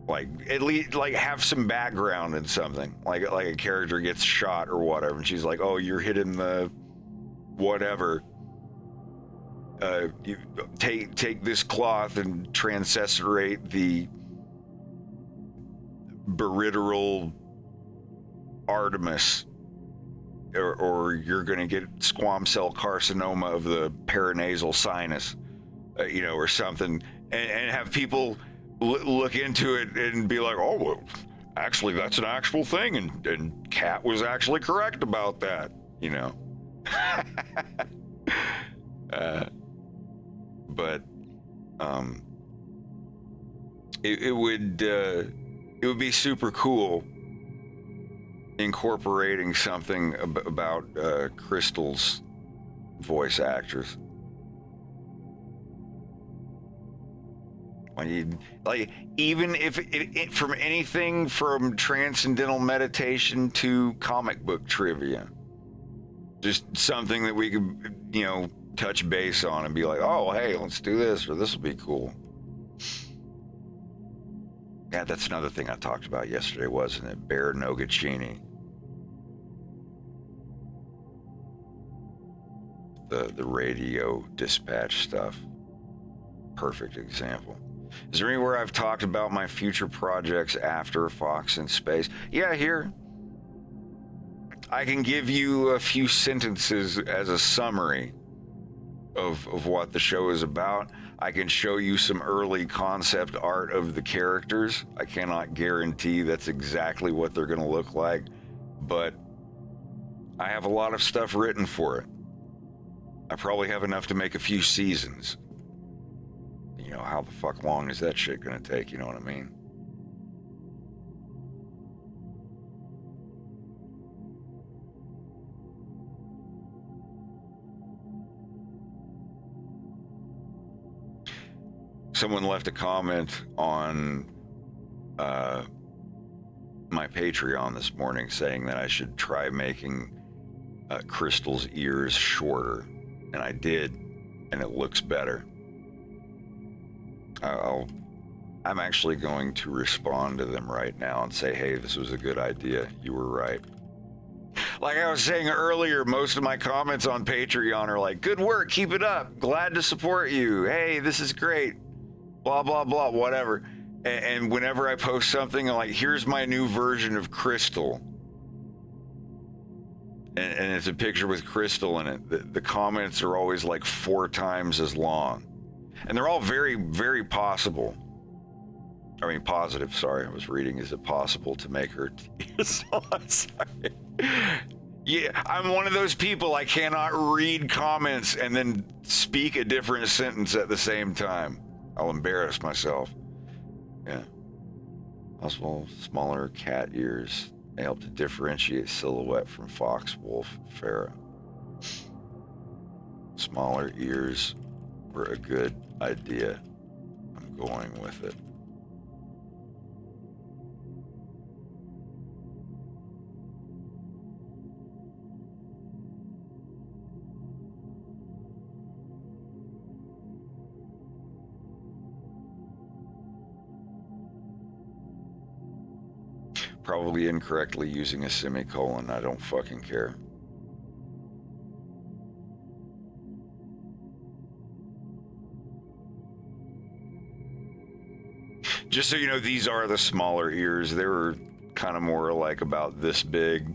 Speaker 1: like at least like have some background in something, like a character gets shot or whatever, and she's like, "Oh, you're hitting the whatever. You take this cloth and transesserate the bariteral Artemis, or you're going to get squam cell carcinoma of the paranasal sinus, or something," and have people look into it and be like, "Oh, well, actually, that's an actual thing, and Kat was actually correct about that," but it would be super cool incorporating something about Crystal's voice actors. Like even if it from anything from transcendental meditation to comic book trivia, just something that we could touch base on and be like, "Oh, hey, let's do this," or "This will be cool." Yeah, that's another thing I talked about yesterday, wasn't it? Bear Noguchini. The radio dispatch stuff. Perfect example. Is there anywhere I've talked about my future projects after Fox in Space? Yeah, here. I can give you a few sentences as a summary of what the show is about. I can show you some early concept art of the characters. I cannot guarantee that's exactly what they're going to look like, but I have a lot of stuff written for it. I probably have enough to make a few seasons. How the fuck long is that shit gonna take? You know what I mean? Someone left a comment on my Patreon this morning saying that I should try making Crystal's ears shorter, and I did, and it looks better. I'm actually going to respond to them right now and say, "Hey, this was a good idea. You were right." Like I was saying earlier, most of my comments on Patreon are like, "Good work, keep it up. Glad to support you. Hey, this is great. Blah, blah, blah, whatever." And whenever I post something, I'm like, "Here's my new version of Crystal." And it's a picture with Crystal in it. The comments are always like 4 times as long. And they're all very, very possible. I mean, positive, sorry. I was reading, is it possible to make her... Sorry. Yeah, I'm one of those people, I cannot read comments and then speak a different sentence at the same time. I'll embarrass myself. Yeah. Possible smaller cat ears may help to differentiate silhouette from fox, wolf, Farah. Smaller ears were a good idea. I'm going with it. Probably incorrectly using a semicolon. I don't fucking care. Just so you know, these are the smaller ears. They were kind of more like about this big.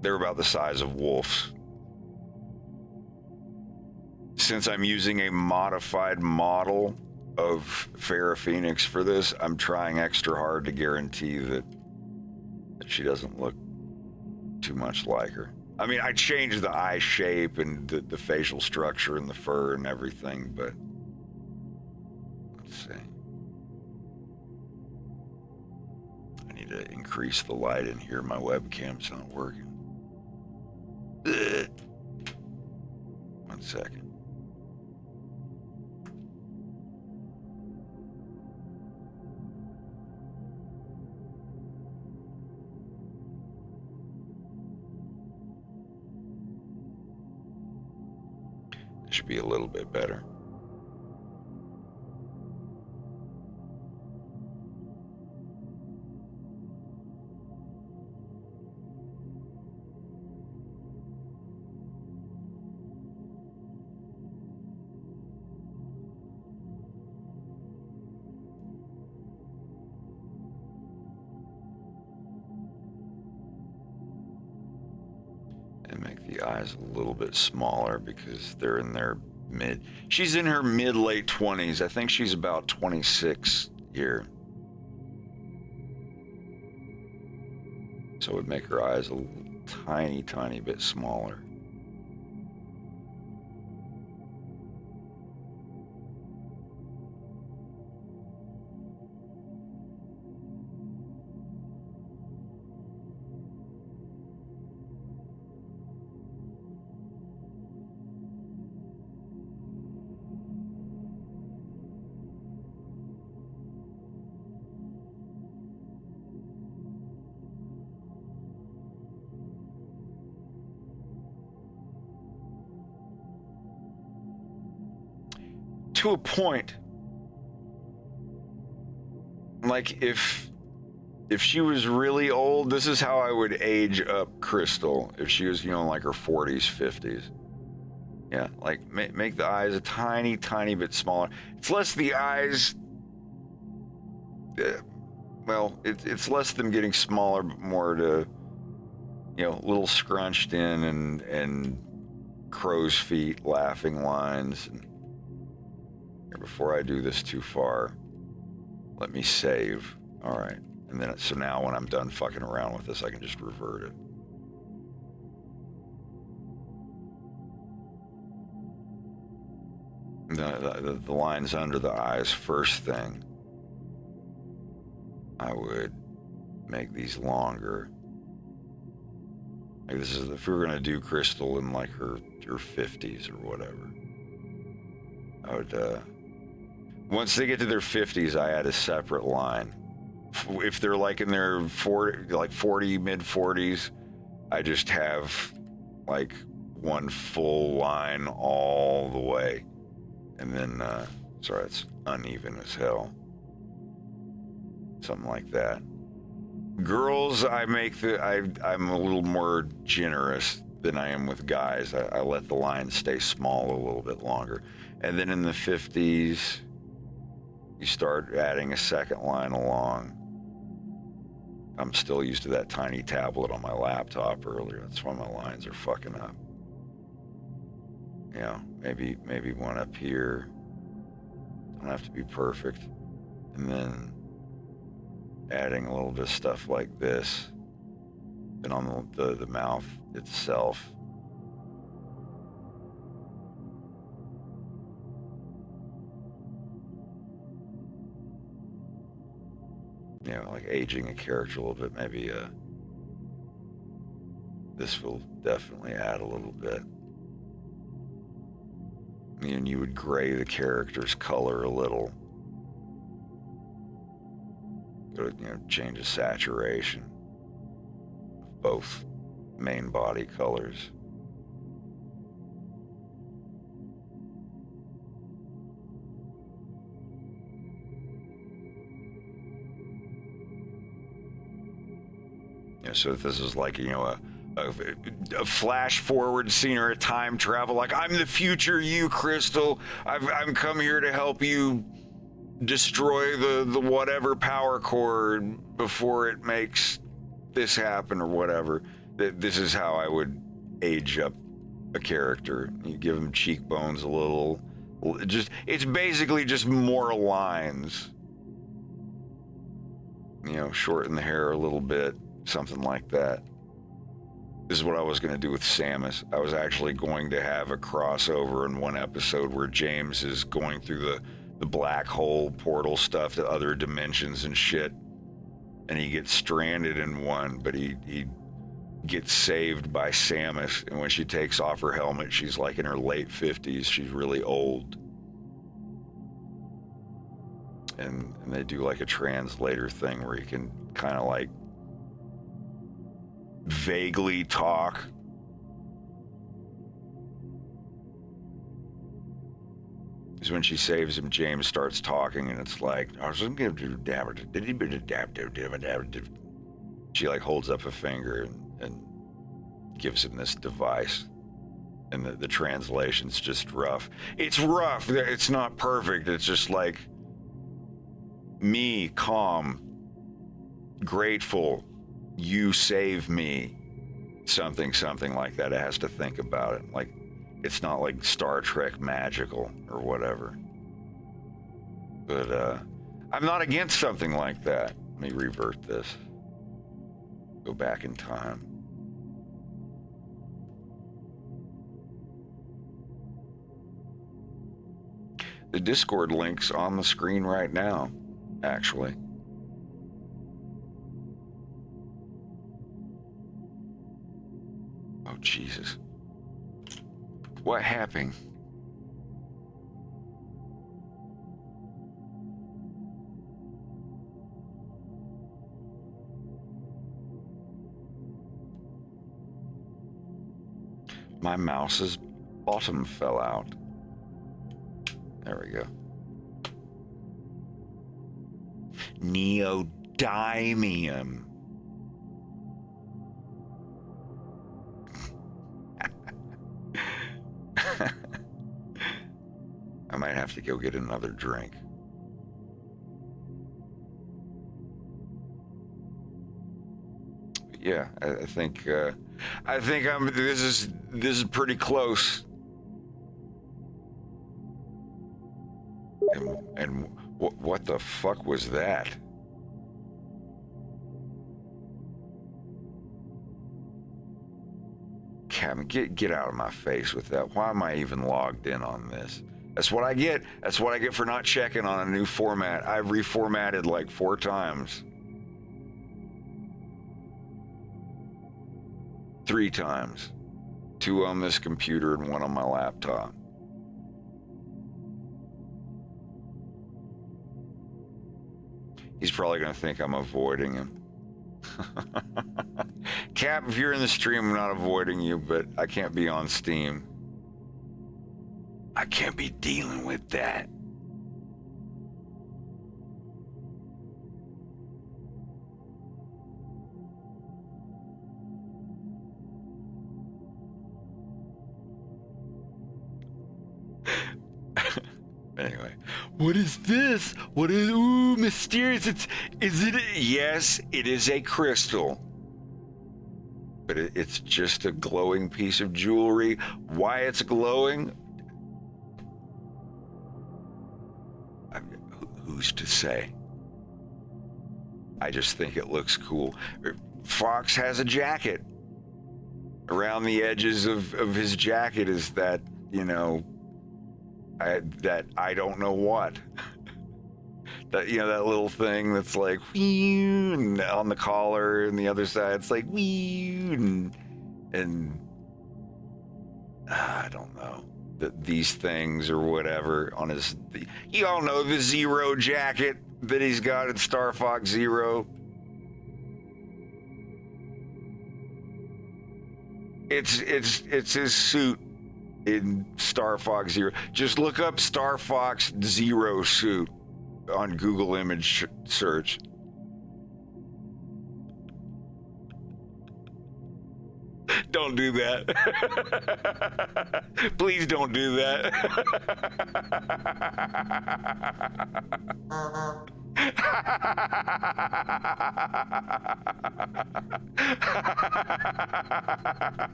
Speaker 1: They're about the size of wolves. Since I'm using a modified model of Farah Phoenix for this, I'm trying extra hard to guarantee that she doesn't look too much like her. I mean, I changed the eye shape and the facial structure and the fur and everything, but let's see. I need to increase the light in here. My webcam's not working. Ugh. 1 second. Should be a little bit better. And make the eyes a little bit smaller because they're in their she's in her mid-late 20s. I think she's about 26 here. So it would make her eyes a tiny bit smaller. To a point, like if she was really old, this is how I would age up Crystal. If she was, like her 40s, 50s. Yeah, like make the eyes a tiny bit smaller. It's less the eyes, well, it's less them getting smaller, but more to, a little scrunched in and crow's feet, laughing lines. And before I do this too far, let me save. All right. And then, so now when I'm done fucking around with this, I can just revert it. The lines under the eyes, first thing, I would make these longer. Like this is, if we were gonna do Crystal in like her 50s or whatever, I would, once they get to their 50s, I add a separate line. If they're like in their 40, mid 40s, I just have like one full line all the way. And then, sorry, it's uneven as hell. Something like that. Girls, I'm a little more generous than I am with guys. I let the lines stay small a little bit longer. And then in the 50s, you start adding a second line along. I'm still used to that tiny tablet on my laptop earlier. That's why my lines are fucking up. Maybe one up here. Don't have to be perfect. And then adding a little bit of stuff like this. Then on the mouth itself. Like aging a character a little bit, maybe this will definitely add a little bit. And you would gray the character's color a little. Change the saturation of both main body colors. So if this is like, a flash forward scene or a time travel, like I'm the future you, Crystal. I'm come here to help you destroy the whatever power cord before it makes this happen or whatever. This is how I would age up a character. You give them cheekbones a little, it's basically just more lines. Shorten the hair a little bit. Something like that. This is what I was going to do with Samus. I was actually going to have a crossover in one episode where James is going through the black hole portal stuff to other dimensions and shit. And he gets stranded in one, but he gets saved by Samus. And when she takes off her helmet, she's like in her late 50s. She's really old. And they do like a translator thing where you can kind of like vaguely talk. is when she saves him, James starts talking, and it's like, she like holds up a finger and gives him this device. And the translation's just rough. It's rough. It's not perfect. It's just like me, calm, grateful, you save me. Something like that. It has to think about it. Like, it's not like Star Trek magical or whatever. But I'm not against something like that. Let me revert this. Go back in time. The Discord link's on the screen right now, actually. Oh, Jesus. What happened? My mouse's bottom fell out. There we go. Neodymium. I might have to go get another drink. Yeah, I think I'm. This is pretty close. And what the fuck was that? Captain, get out of my face with that. Why am I even logged in on this? That's what I get. That's what I get for not checking on a new format. I've reformatted like 4 times. 3 times. 2 on this computer and 1 on my laptop. He's probably going to think I'm avoiding him. Cap, if you're in the stream, I'm not avoiding you, but I can't be on Steam. I can't be dealing with that. Anyway, what is this? What is, ooh, mysterious. Is it? Yes, it is a crystal. But it's just a glowing piece of jewelry. Why it's glowing? Who's to say? I just think it looks cool. Fox has a jacket. Around the edges of his jacket is that, you know, that I don't know what. That, you know, that little thing that's like, and on the collar, and the other side it's like, and I don't know. These things or whatever on his, you all know the Zero jacket that he's got at Star Fox Zero. It's his suit in Star Fox Zero. Just look up Star Fox Zero suit on Google image search. Don't do that. Please don't do that.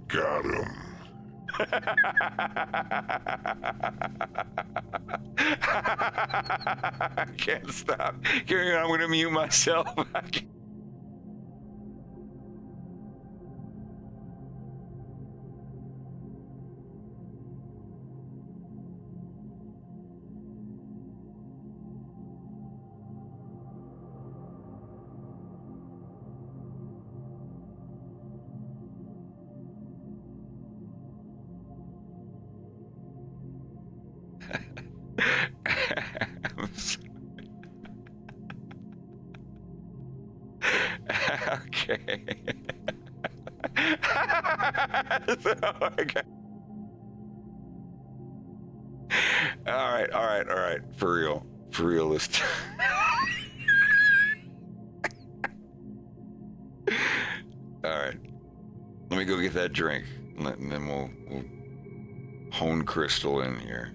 Speaker 1: Got him. I can't stop. I'm going to mute myself. Okay. So, okay. All right, all right, all right. For real this time. All right. Let me go get that drink, and then we'll hone Crystal in here.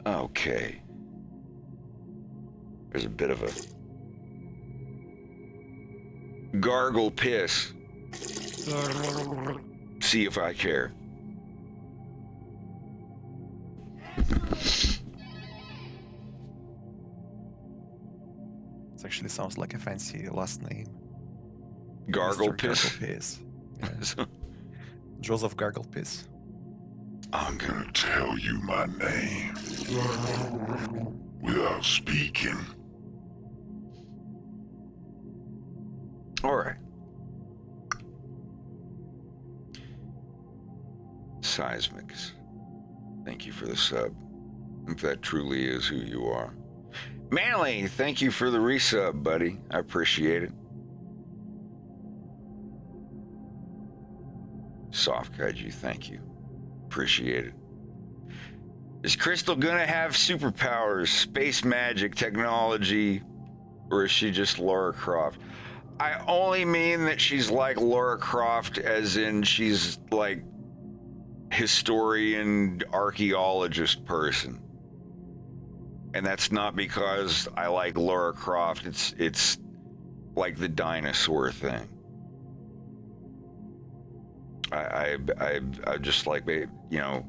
Speaker 1: Okay. There's a bit of a gargle piss. See if I care.
Speaker 3: It actually sounds like a fancy last name.
Speaker 1: Gargle
Speaker 3: Mr.
Speaker 1: piss.
Speaker 3: Gargle Piss. Yeah. Joseph Gargle Piss.
Speaker 4: I'm gonna tell you my name without speaking.
Speaker 1: All right. Seismics. Thank you for the sub. If that truly is who you are. Manly, thank you for the resub, buddy. I appreciate it. Soft Kaiju, thank you. Appreciate it. Is Crystal gonna have superpowers, space magic, technology, or is she just Lara Croft? I only mean that she's like Lara Croft, as in she's like historian, archaeologist person. And that's not because I like Lara Croft. It's like the dinosaur thing. I just like, you know,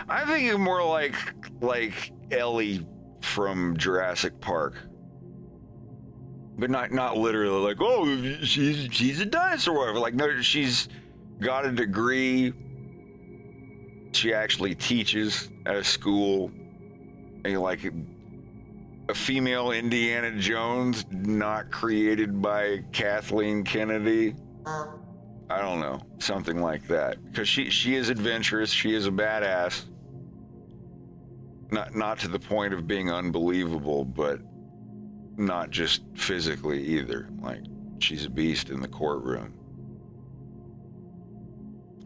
Speaker 1: I'm thinking more like Ellie from Jurassic Park, but not literally like, oh, she's a dinosaur or whatever. Like, no, she's got a degree. She actually teaches at a school. And like a female Indiana Jones, not created by Kathleen Kennedy. I don't know, something like that. Because she is adventurous, she is a badass. Not to the point of being unbelievable, but not just physically either. Like, she's a beast in the courtroom.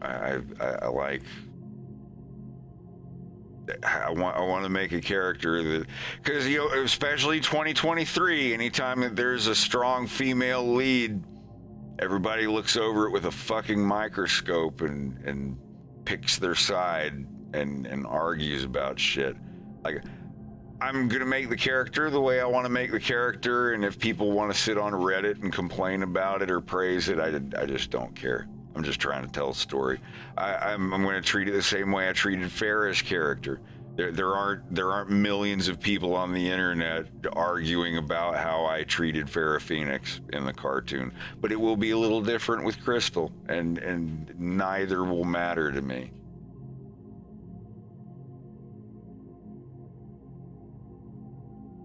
Speaker 1: I like. I want to make a character that, because, you know, especially 2023, anytime that there's a strong female lead, everybody looks over it with a fucking microscope and picks their side and argues about shit. Like, I'm gonna make the character the way I want to make the character, and if people want to sit on Reddit and complain about it or praise it, I just don't care. I'm just trying to tell a story. I'm going to treat it the same way I treated Farrah's character. There aren't millions of people on the internet arguing about how I treated Farrah Phoenix in the cartoon, but it will be a little different with Crystal, and neither will matter to me.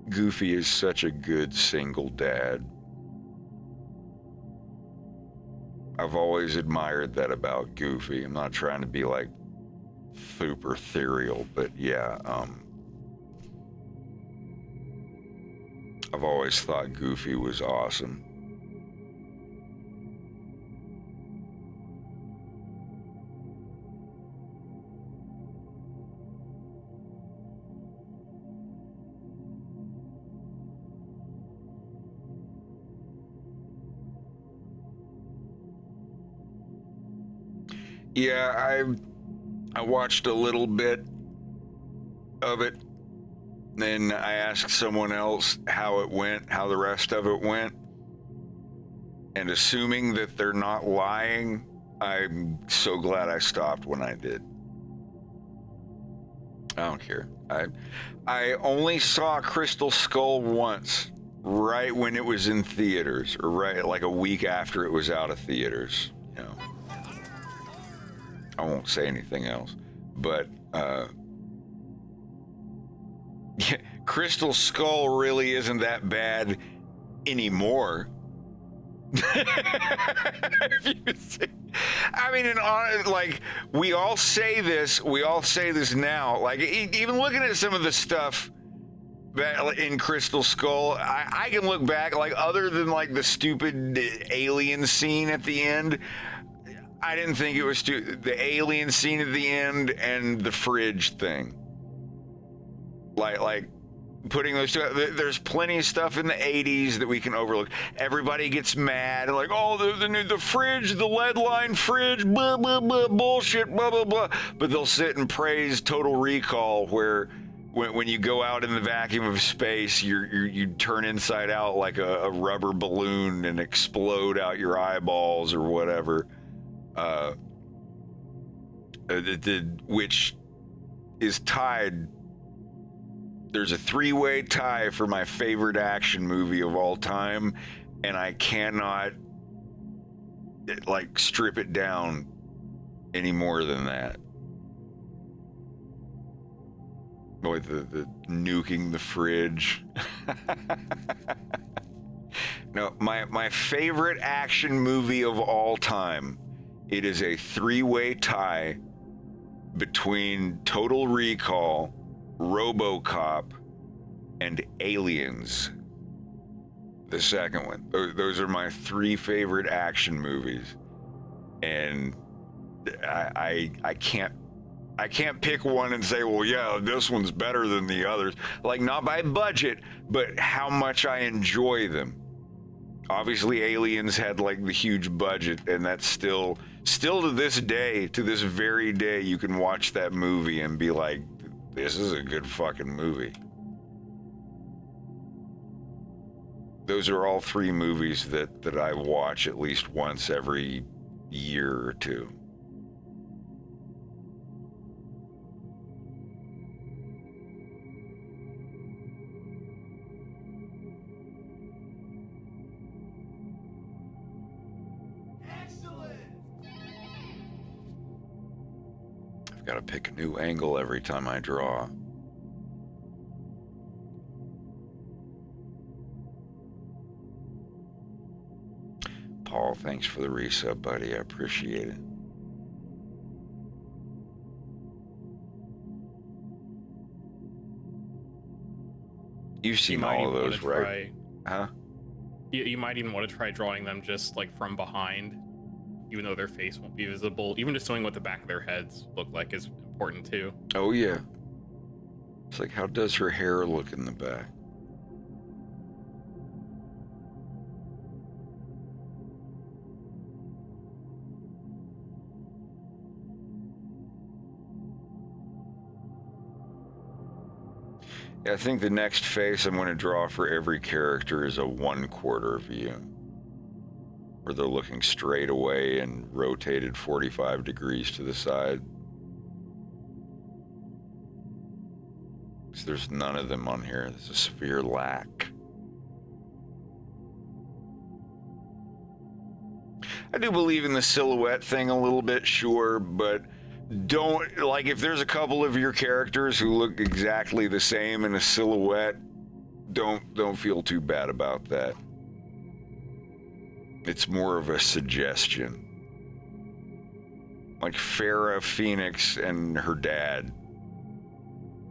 Speaker 1: Goofy is such a good single dad. I've always admired that about Goofy. I'm not trying to be like super ethereal, but yeah, I've always thought Goofy was awesome. Yeah, I watched a little bit of it, then I asked someone else how it went, how the rest of it went, and assuming that they're not lying, I'm so glad I stopped when I did. I don't care. I only saw Crystal Skull once, right when it was in theaters, or right like a week after it was out of theaters, you know. I won't say anything else, but yeah, Crystal Skull really isn't that bad anymore. I mean, like, we all say this now. Like, even looking at some of the stuff that in Crystal Skull, I can look back, like, other than like the stupid alien scene at the end. I didn't think it was the alien scene at the end and the fridge thing. Like putting those two, there's plenty of stuff in the 80s that we can overlook. Everybody gets mad and like, oh, the fridge, the lead line fridge, blah, blah, blah, bullshit, blah, blah, blah. But they'll sit and praise Total Recall, where when you go out in the vacuum of space, you turn inside out like a rubber balloon and explode out your eyeballs or whatever. Which is tied. There's a 3-way tie for my favorite action movie of all time, and I cannot like strip it down any more than that. With the nuking the fridge. No, my favorite action movie of all time. It is a 3-way tie between Total Recall, RoboCop, and Aliens. The second one. Those are my 3 favorite action movies, and I can't pick one and say, well, yeah, this one's better than the others. Like, not by budget, but how much I enjoy them. Obviously, Aliens had like the huge budget, and that's still to this day, to this very day, you can watch that movie and be like, this is a good fucking movie. Those are all 3 movies that I watch at least once every year or 2. Got to pick a new angle every time I draw. Paul, thanks for the resub, buddy. I appreciate it. You've seen all of those, right? Huh?
Speaker 2: You might even want to try drawing them just like from behind, even though their face won't be visible. Even just knowing what the back of their heads look like is important too.
Speaker 1: Oh yeah. It's like, how does her hair look in the back? Yeah, I think the next face I'm going to draw for every character is a 1/4 view, where they're looking straight away and rotated 45 degrees to the side. So there's none of them on here. There's a severe lack. I do believe in the silhouette thing a little bit, sure, but don't, like, if there's a couple of your characters who look exactly the same in a silhouette, don't feel too bad about that. It's more of a suggestion. Like Farrah Phoenix and her dad,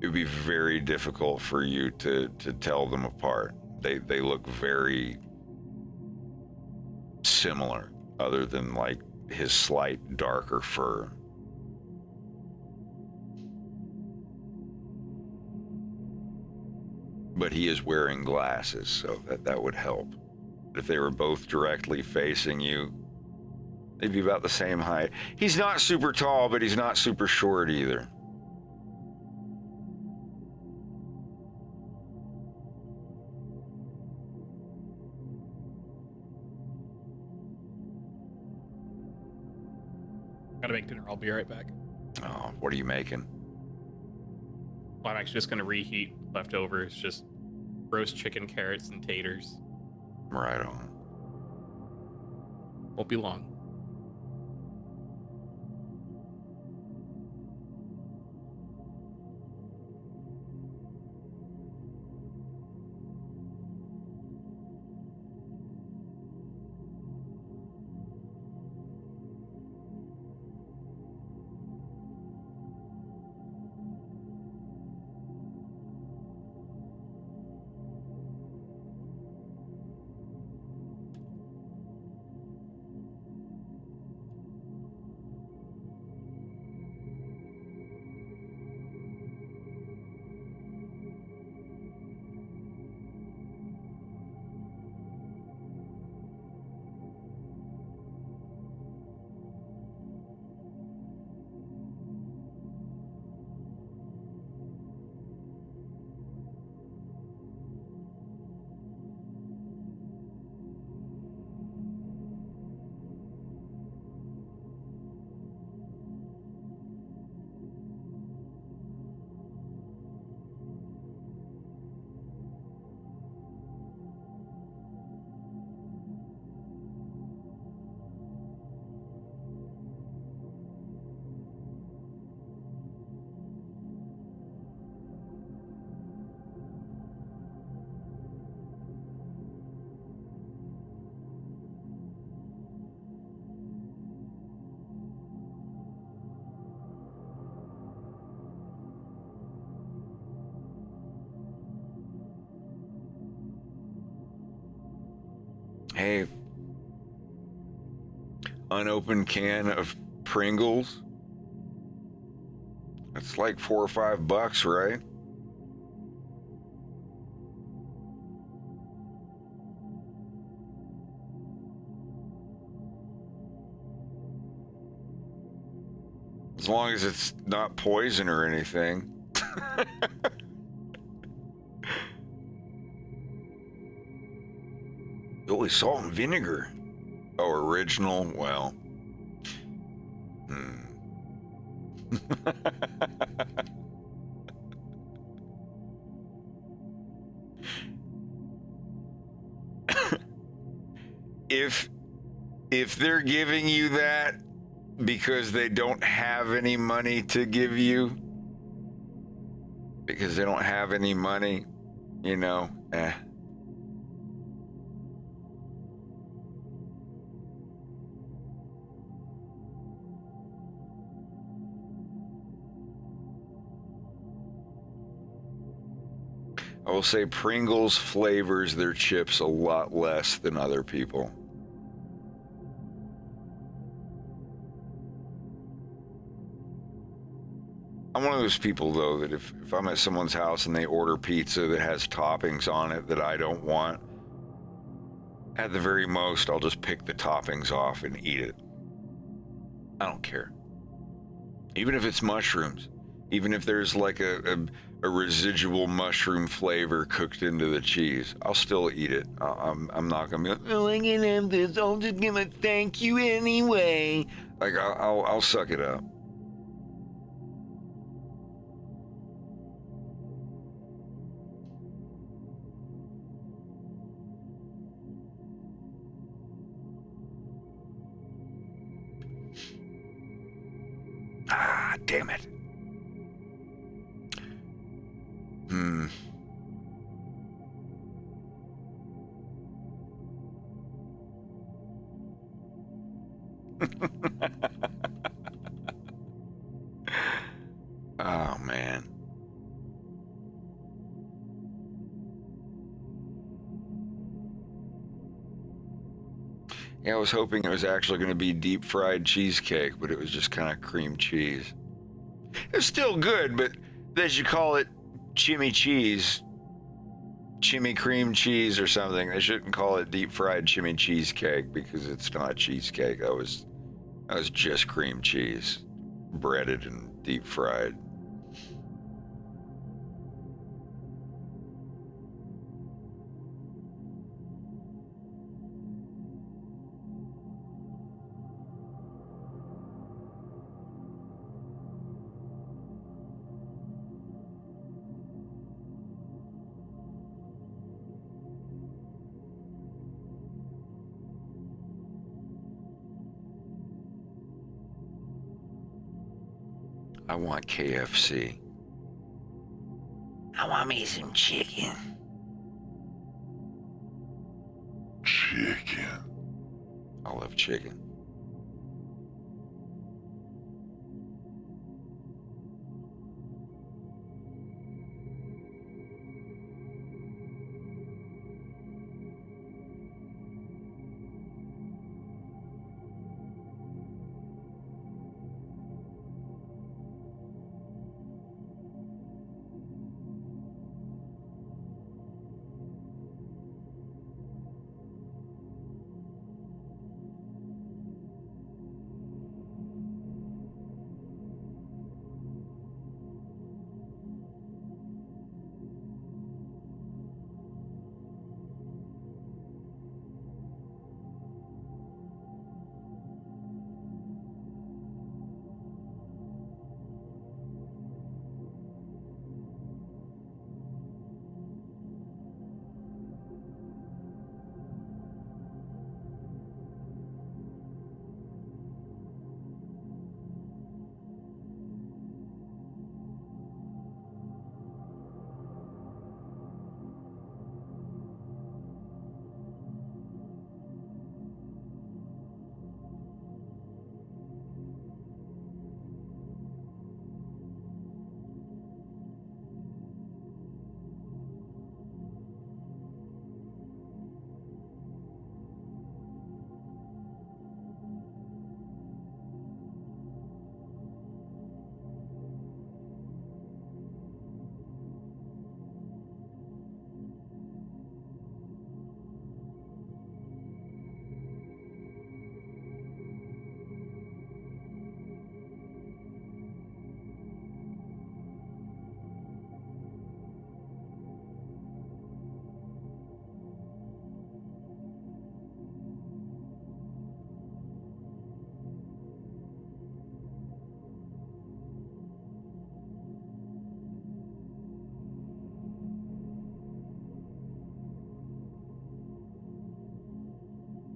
Speaker 1: it would be very difficult for you to tell them apart. They look very similar, other than like his slight darker fur. But he is wearing glasses, so that would help. If they were both directly facing you, they'd be about the same height. He's not super tall, but he's not super short either.
Speaker 2: Gotta make dinner. I'll be right back.
Speaker 1: Oh, what are you making?
Speaker 2: Well, I'm actually just gonna reheat leftovers, just roast chicken, carrots, and taters.
Speaker 1: Right on.
Speaker 2: Won't be long.
Speaker 1: Hey, unopened can of Pringles. That's like $4 or $5, right? As long as it's not poison or anything. Holy salt and vinegar. Oh, original? Well. If they're giving you that because they don't have any money to give you, because they don't have any money, you know, I will say Pringles flavors their chips a lot less than other people. I'm one of those people, though, that if I'm at someone's house and they order pizza that has toppings on it that I don't want, at the very most, I'll just pick the toppings off and eat it. I don't care. Even if it's mushrooms, even if there's like a residual mushroom flavor cooked into the cheese, I'll still eat it. I'm not gonna be like, oh, I can have this. I'll just give a thank you anyway. Like I'll suck it up. Ah, damn it. Oh, man. Yeah, I was hoping it was actually going to be deep fried cheesecake, but it was just kind of cream cheese. It's still good, but they should call it chimmy cheese, chimmy cream cheese or something. They shouldn't call it deep fried chimmy cheesecake because it's not cheesecake. That was just cream cheese, breaded and deep fried. I want KFC. I want me some chicken.
Speaker 4: Chicken.
Speaker 1: I love chicken.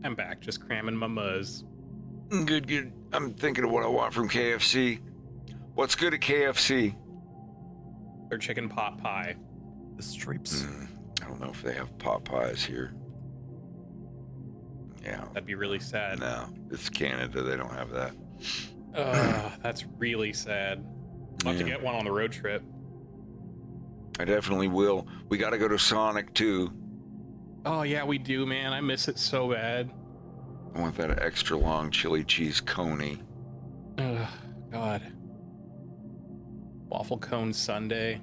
Speaker 2: I'm back, just cramming my muzz.
Speaker 1: Good, good. I'm thinking of what I want from KFC. What's good at KFC?
Speaker 2: Their chicken pot pie.
Speaker 3: The strips.
Speaker 1: I don't know if they have pot pies here. Yeah.
Speaker 2: That'd be really sad.
Speaker 1: No, it's Canada. They don't have that.
Speaker 2: That's really sad. I'll have to
Speaker 1: Yeah.
Speaker 2: get one on the road trip.
Speaker 1: I definitely will. We got to go to Sonic too.
Speaker 2: Oh yeah, we do, man. I miss it so bad.
Speaker 1: I want that extra long chili cheese coney.
Speaker 2: Ugh, God. Waffle cone sundae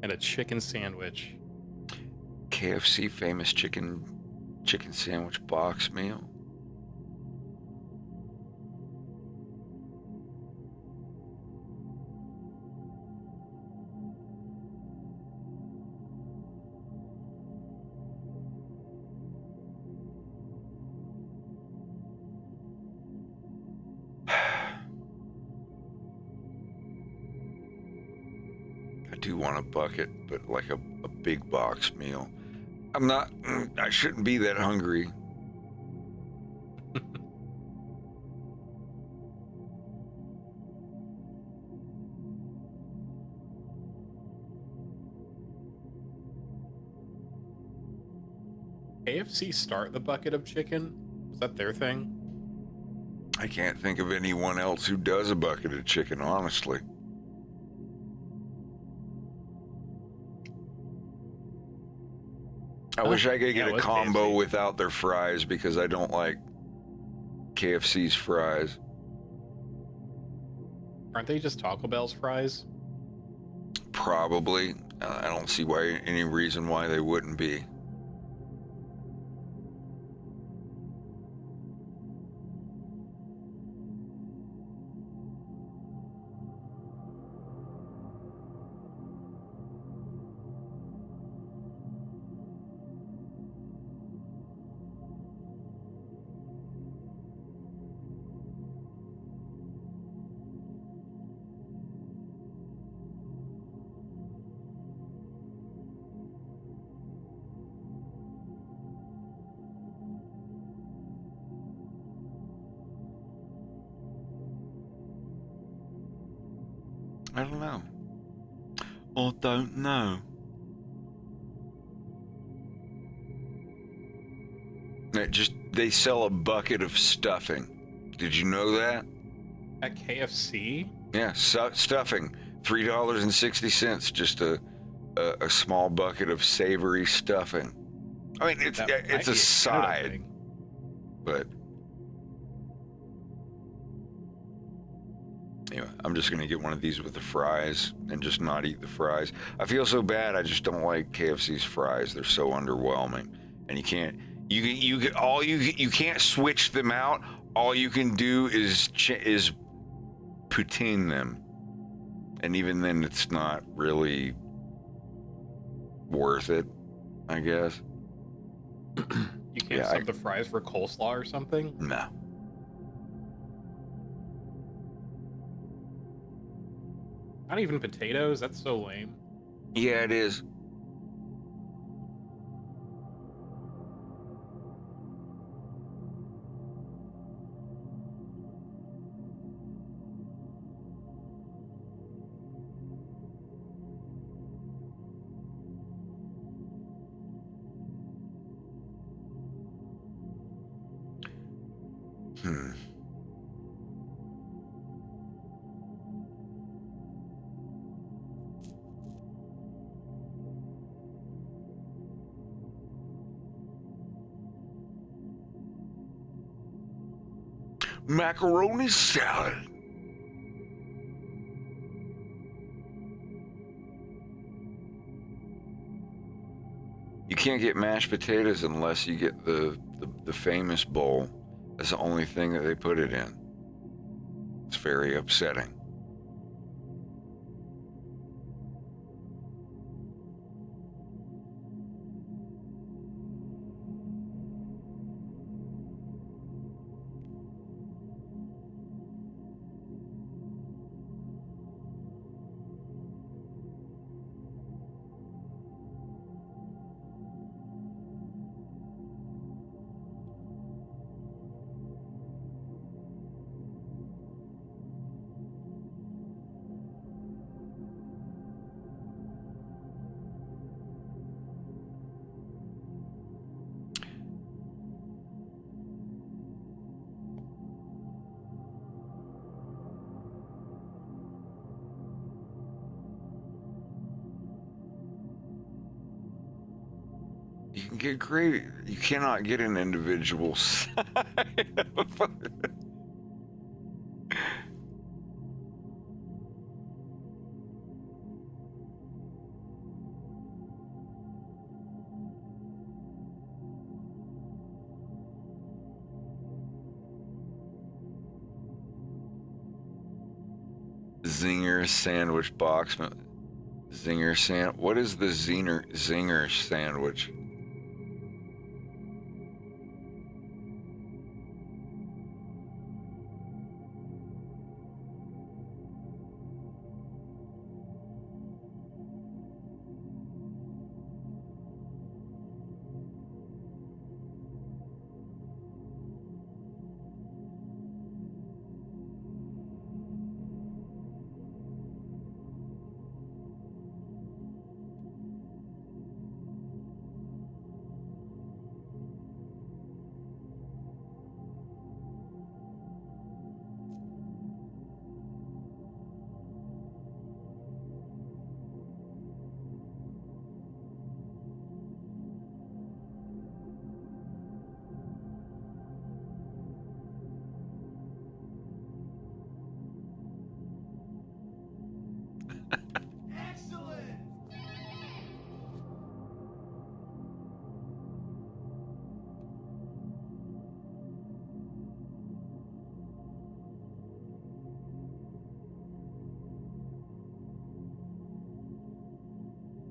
Speaker 2: and a chicken sandwich.
Speaker 1: KFC famous chicken sandwich box meal. I do want a bucket, but like a big box meal. I shouldn't be that hungry.
Speaker 2: KFC start the bucket of chicken? Was that their thing?
Speaker 1: I can't think of anyone else who does a bucket of chicken, honestly. I wish I could
Speaker 2: yeah,
Speaker 1: get
Speaker 2: it
Speaker 1: a
Speaker 2: was
Speaker 1: combo
Speaker 2: KFC.
Speaker 1: without their fries because I don't like KFC's fries.
Speaker 2: Aren't they just Taco Bell's fries?
Speaker 1: Probably. I don't see any reason why they wouldn't be. I don't know. I don't know. They sell a bucket of stuffing. Did you know that?
Speaker 2: At KFC?
Speaker 1: Yeah, stuffing. $3.60. Just a small bucket of savory stuffing. I mean, it's
Speaker 2: That might
Speaker 1: a
Speaker 2: be Canada
Speaker 1: side,
Speaker 2: thing.
Speaker 1: but anyway, I'm just gonna get one of these with the fries and just not eat the fries. I feel so bad. I just don't like KFC's fries. They're so underwhelming, and you can't switch them out. All you can do is poutine them, and even then, it's not really worth it, I guess.
Speaker 2: You can't
Speaker 1: Yeah,
Speaker 2: sub the fries for coleslaw or something?
Speaker 1: No.
Speaker 2: Not even potatoes? That's so lame.
Speaker 1: Yeah, it is. Macaroni salad. You can't get mashed potatoes unless you get the famous bowl. That's the only thing that they put it in. It's very upsetting. can get gravy. You cannot get an individual side of Zinger sandwich box. Zinger sand. What is the Zinger sandwich?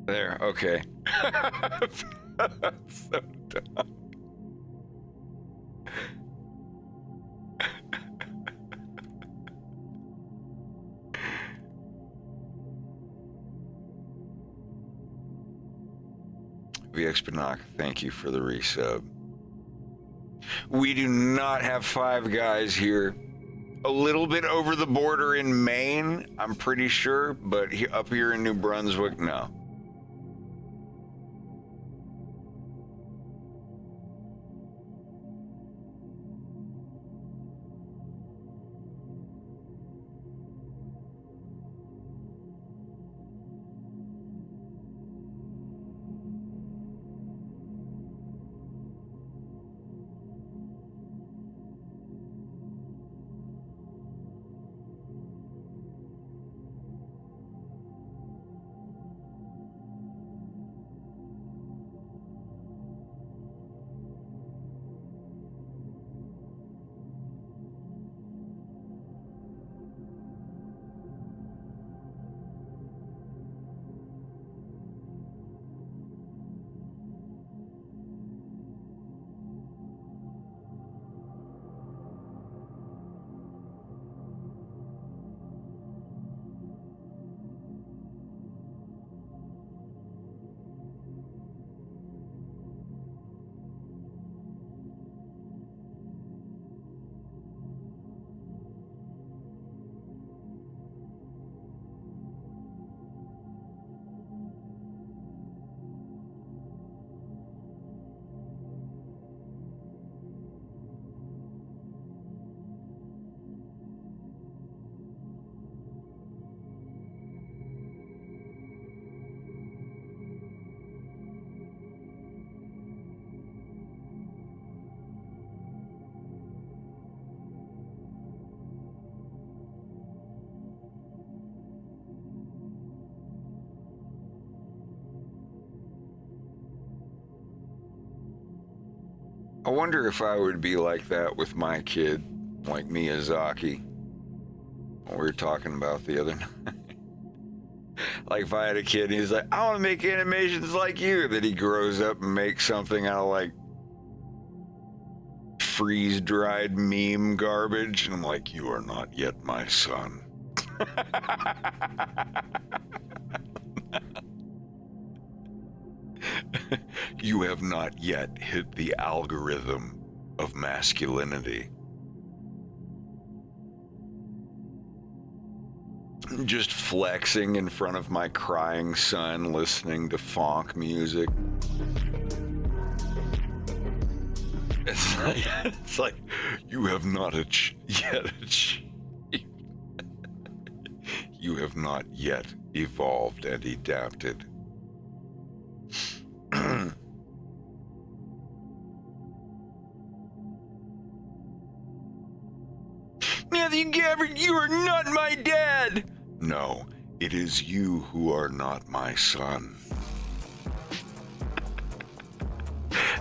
Speaker 1: There, okay. So dumb. VX Binoc, thank you for the resub. We do not have Five Guys here. A little bit over the border in Maine, I'm pretty sure, but up here in New Brunswick, no. I wonder if I would be like that with my kid, like Miyazaki. What we were talking about the other night. Like if I had a kid and he's like, I want to make animations like you, that he grows up and makes something out of like freeze-dried meme garbage, and I'm like, you are not yet my son. You have not yet hit the algorithm of masculinity. Just flexing in front of my crying son, listening to funk music. It's like you have not yet achieved. You have not yet evolved and adapted. Matthew Gabbard, you are not my dad! No, it is you who are not my son.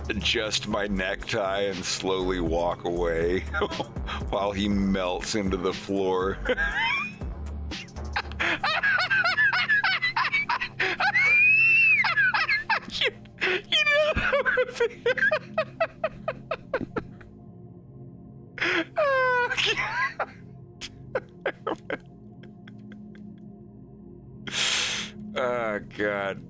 Speaker 1: Adjust my necktie and slowly walk away while he melts into the floor. you know. Oh, God. Oh, God.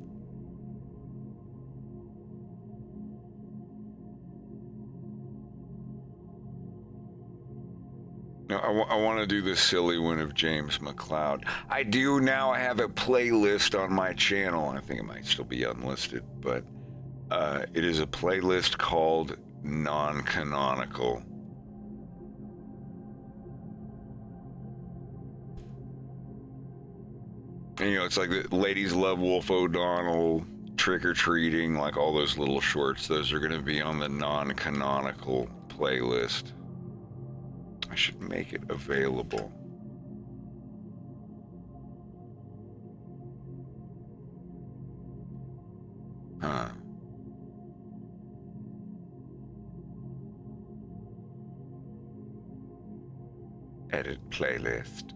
Speaker 1: No, I want to do the silly one of James McLeod. I do now. I have a playlist on my channel. I think it might still be unlisted, but it is a playlist called Non-Canonical. And, you know, it's like the Ladies Love Wolf O'Donnell, Trick or Treating, like all those little shorts. Those are going to be on the Non-Canonical playlist. I should make it available. Huh. Edit playlist.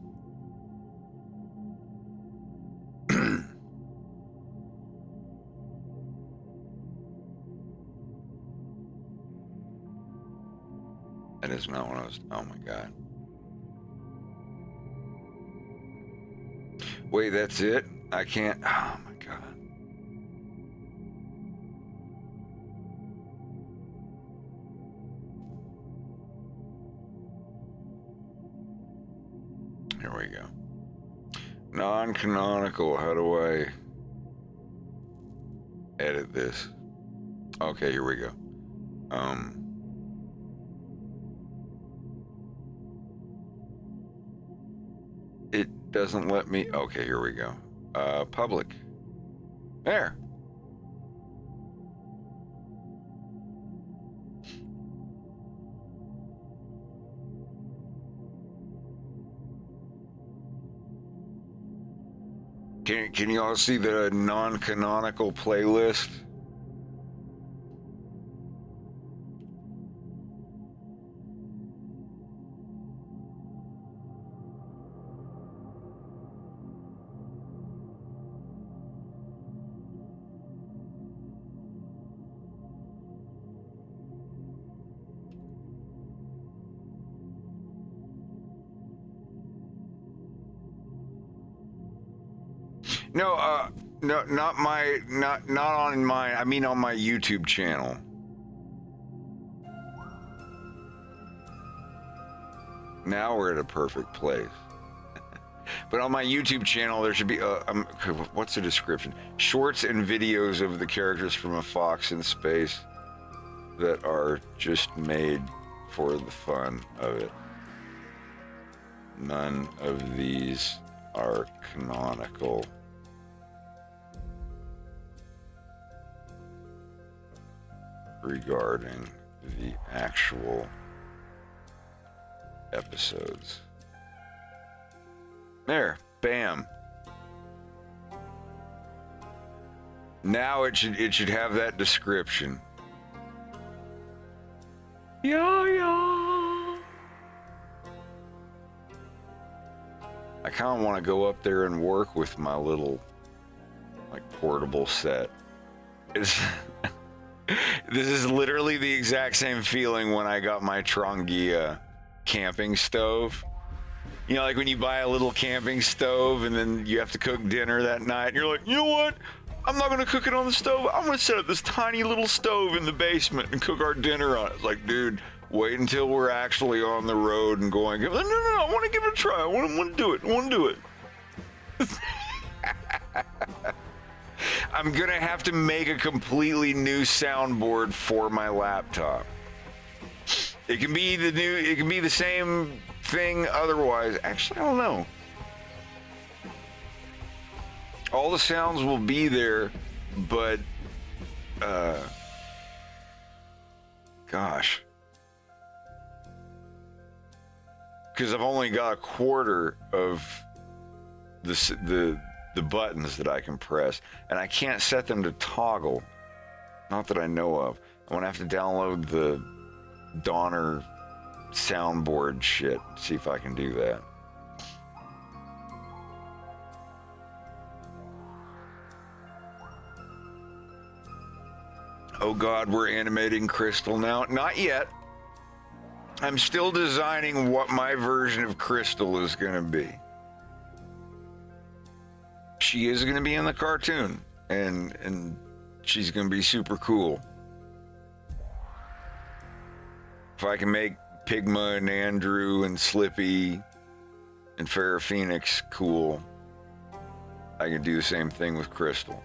Speaker 1: That is not what I was. Oh my God. Wait, that's it? I can't. Oh my God. Here we go. Non-canonical. How do I edit this? Okay, here we go. It doesn't let me. Okay, here we go. Public. There. Can you all see the non-canonical playlist? No, no, not on mine. I mean on my YouTube channel. Now we're at a perfect place. But on my YouTube channel, there should be what's the description? Shorts and videos of the characters from A Fox in Space that are just made for the fun of it. None of these are canonical. Regarding the actual episodes. There, bam. Now it should have that description. Yeah. I kind of want to go up there and work with my little like portable set. It's This is literally the exact same feeling when I got my Trongia camping stove. You know, like when you buy a little camping stove and then you have to cook dinner that night. And you're like, you know what? I'm not going to cook it on the stove. I'm going to set up this tiny little stove in the basement and cook our dinner on it. It's like, dude, wait until we're actually on the road and going, no, I want to give it a try. I want to do it. I want to do it. I'm going to have to make a completely new soundboard for my laptop. It can be the same thing otherwise. Actually, I don't know. All the sounds will be there, but gosh. because I've only got a quarter of the buttons that I can press, and I can't set them to toggle. Not that I know of. I'm gonna have to download the Donner soundboard shit, see if I can do that. Oh God, we're animating Crystal now. Not yet. I'm still designing what my version of Crystal is gonna be. She is gonna be in the cartoon, and she's gonna be super cool. If I can make Pigma and Andrew and Slippy and Farrah Phoenix cool, I can do the same thing with Crystal.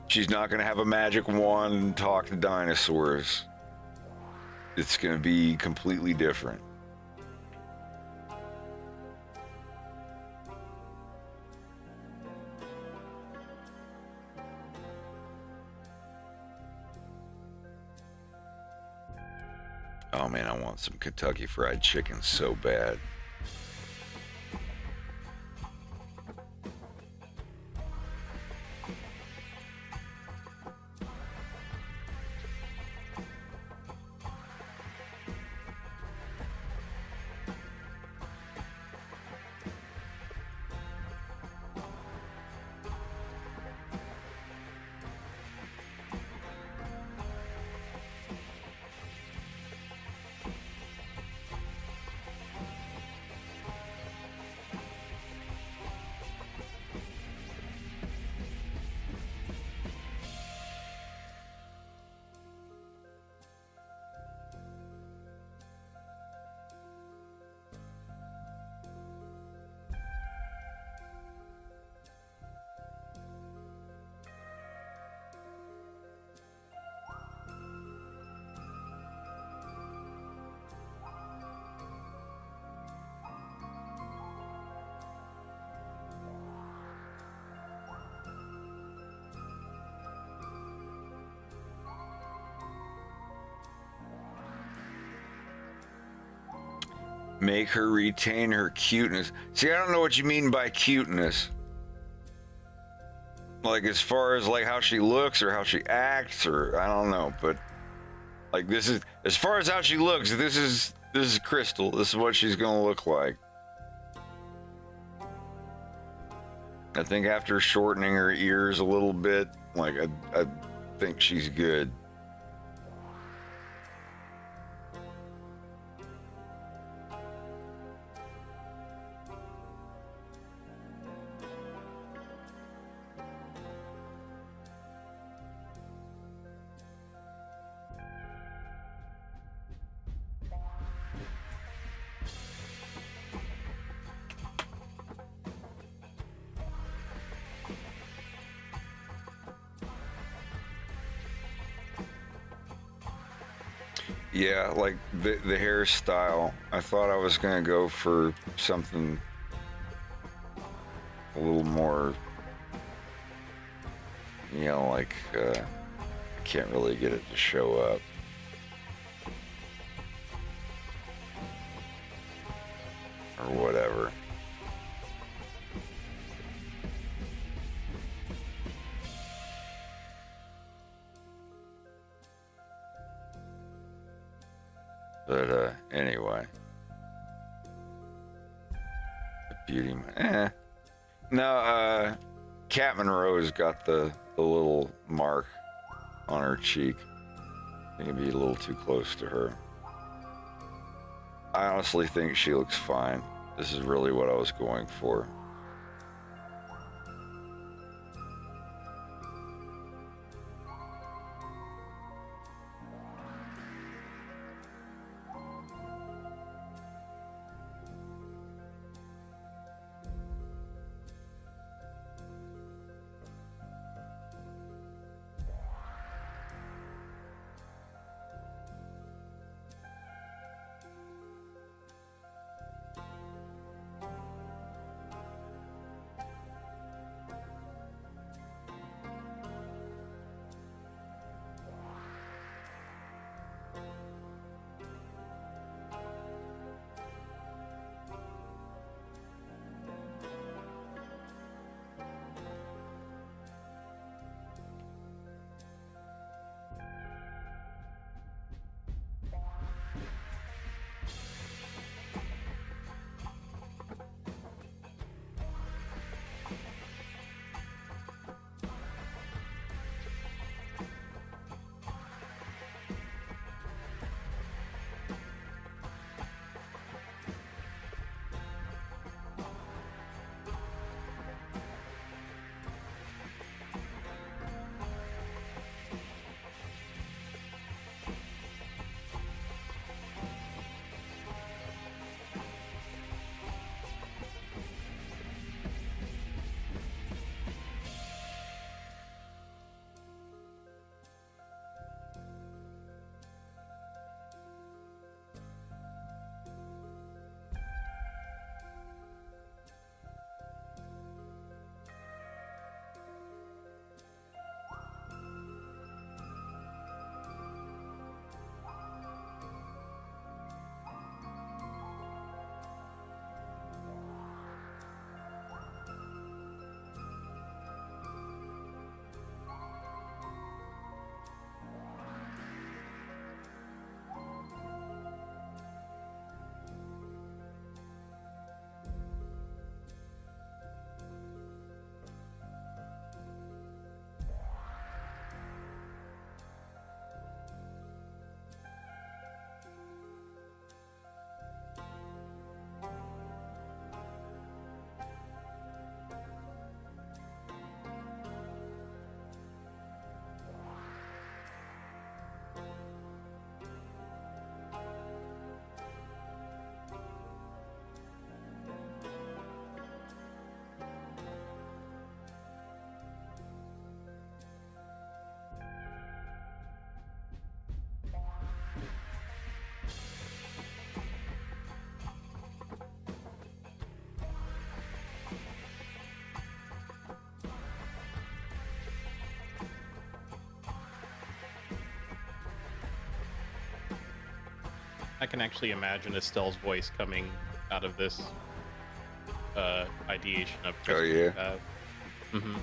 Speaker 1: She's not gonna have a magic wand and talk to dinosaurs. It's gonna be completely different. Oh man, I want some Kentucky Fried Chicken so bad. Make her retain her cuteness. See, I don't know what you mean by cuteness. Like as far as like how she looks or how she acts, or I don't know, but like this is as far as how she looks, this is Crystal. This is what she's gonna look like. I think after shortening her ears a little bit, like I think she's good. Yeah, like the hairstyle. I thought I was gonna go for something a little more, you know, like I can't really get it to show up. Or whatever. But anyway, the beauty. No, Cat Monroe's got the little mark on her cheek. I think it'd be a little too close to her. I honestly think she looks fine. This is really what I was going for.
Speaker 2: I can actually imagine Estelle's voice coming out of this ideation of.
Speaker 1: Oh yeah.
Speaker 2: Mm-hmm.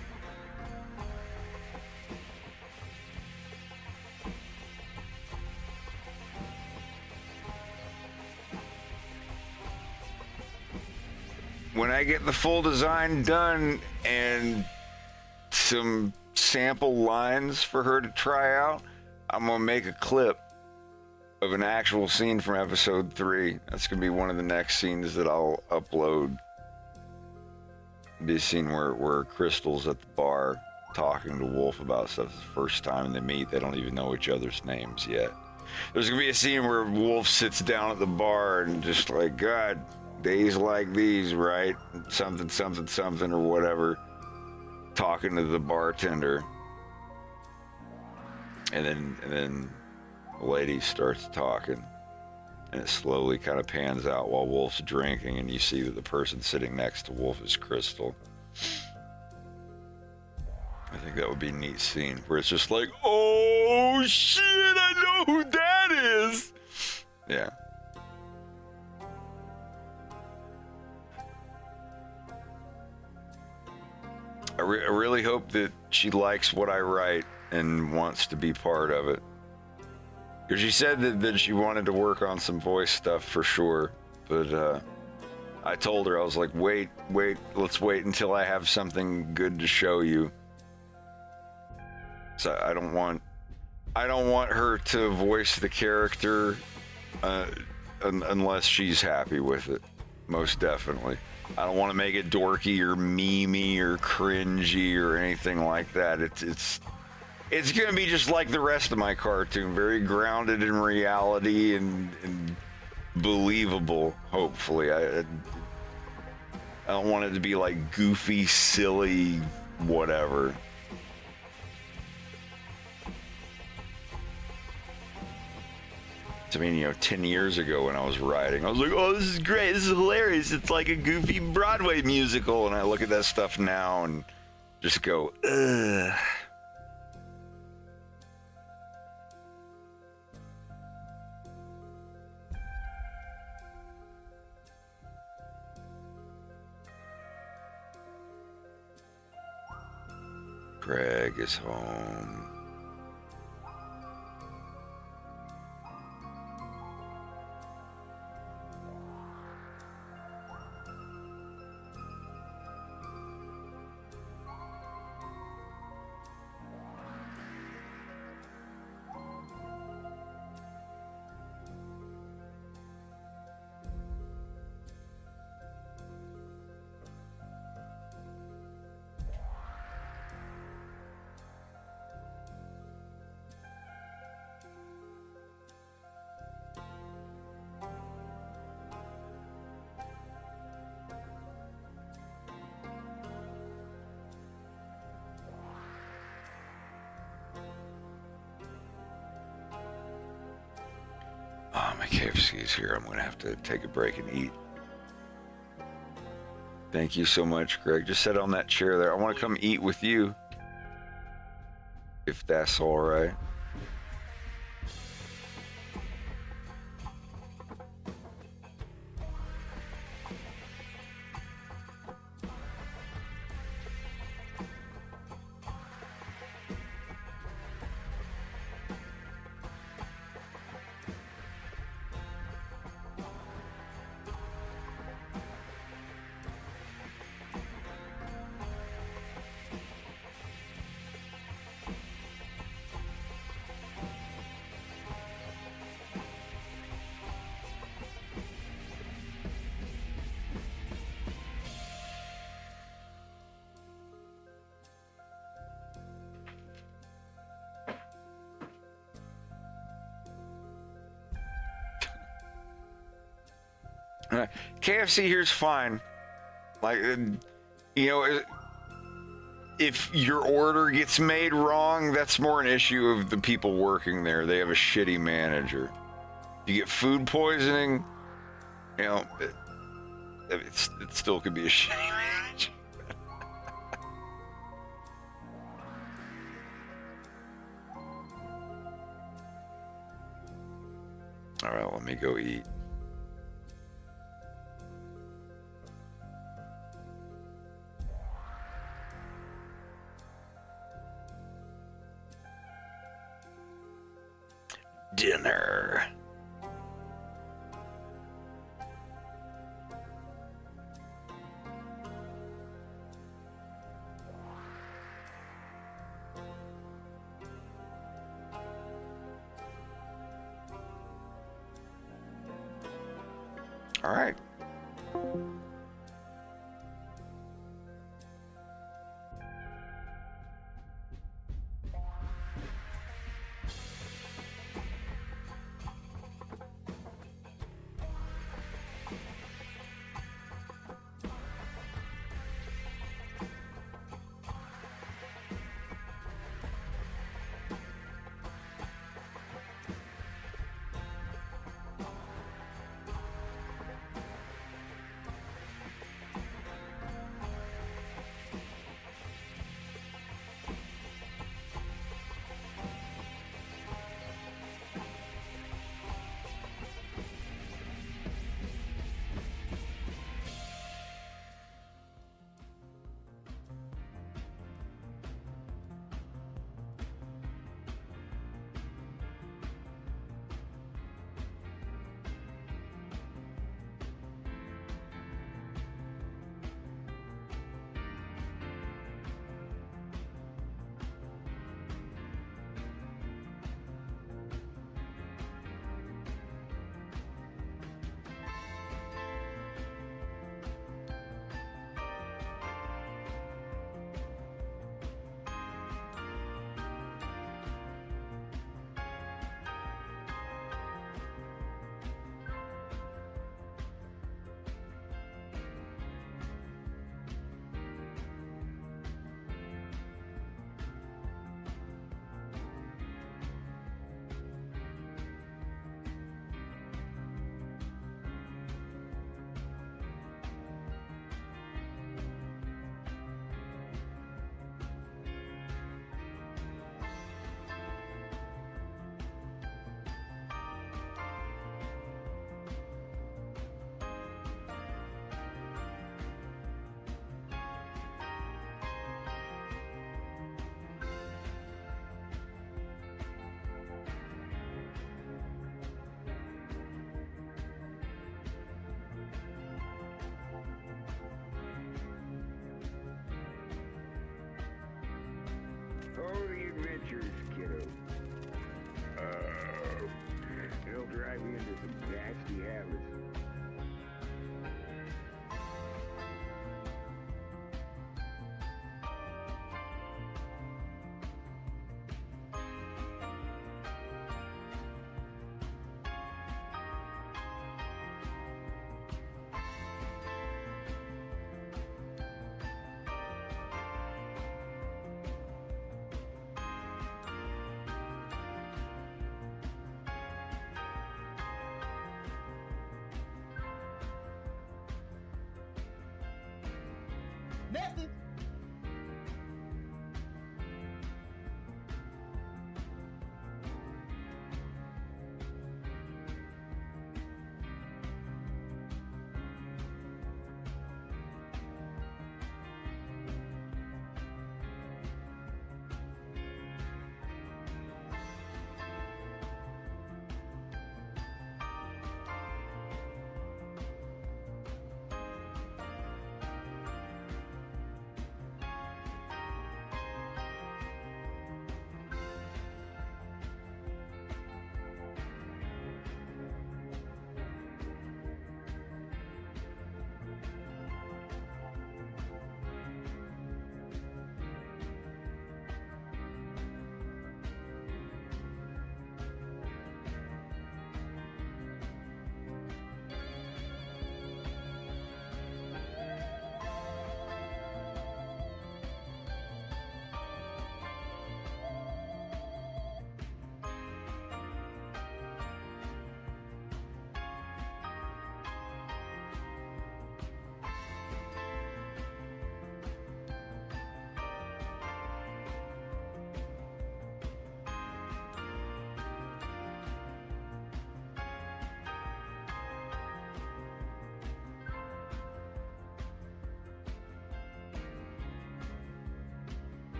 Speaker 1: When I get the full design done and some sample lines for her to try out, I'm gonna make a clip of an actual scene from episode 3. That's gonna be one of the next scenes that I'll upload. Be a scene where Crystal's at the bar talking to Wolf about stuff. It's the first time they meet. They don't even know each other's names yet. There's gonna be a scene where Wolf sits down at the bar and just like, God, days like these, right? Something, something, something, or whatever. Talking to the bartender. And then the lady starts talking. And it slowly kind of pans out while Wolf's drinking, and you see that the person sitting next to Wolf is Crystal. I think that would be a neat scene where it's just like, oh shit, I know who that is. Yeah. I really hope that she likes what I write and wants to be part of it. Because she said that she wanted to work on some voice stuff for sure. But I told her, I was like, wait, let's wait until I have something good to show you. So I don't want her to voice the character unless she's happy with it. Most definitely. I don't want to make it dorky or memey or cringy or anything like that. It's gonna be just like the rest of my cartoon, very grounded in reality and believable. Hopefully, I don't want it to be like goofy, silly, whatever. I mean, 10 years ago when I was writing, I was like, oh, this is great, this is hilarious, it's like a goofy Broadway musical, and I look at that stuff now and just go, ugh. Greg is home. Oh, my KFC is here. I'm going to have to take a break and eat. Thank you so much, Greg. Just sit on that chair there. I want to come eat with you. If that's all right. KFC here's fine. Like, if your order gets made wrong, that's more an issue of the people working there. They have a shitty manager. You get food poisoning, it still could be a shitty manager. All right, let me go eat. Dinner. All right.
Speaker 5: Oh, the adventures, kiddo. They'll drive me into some nasty habits.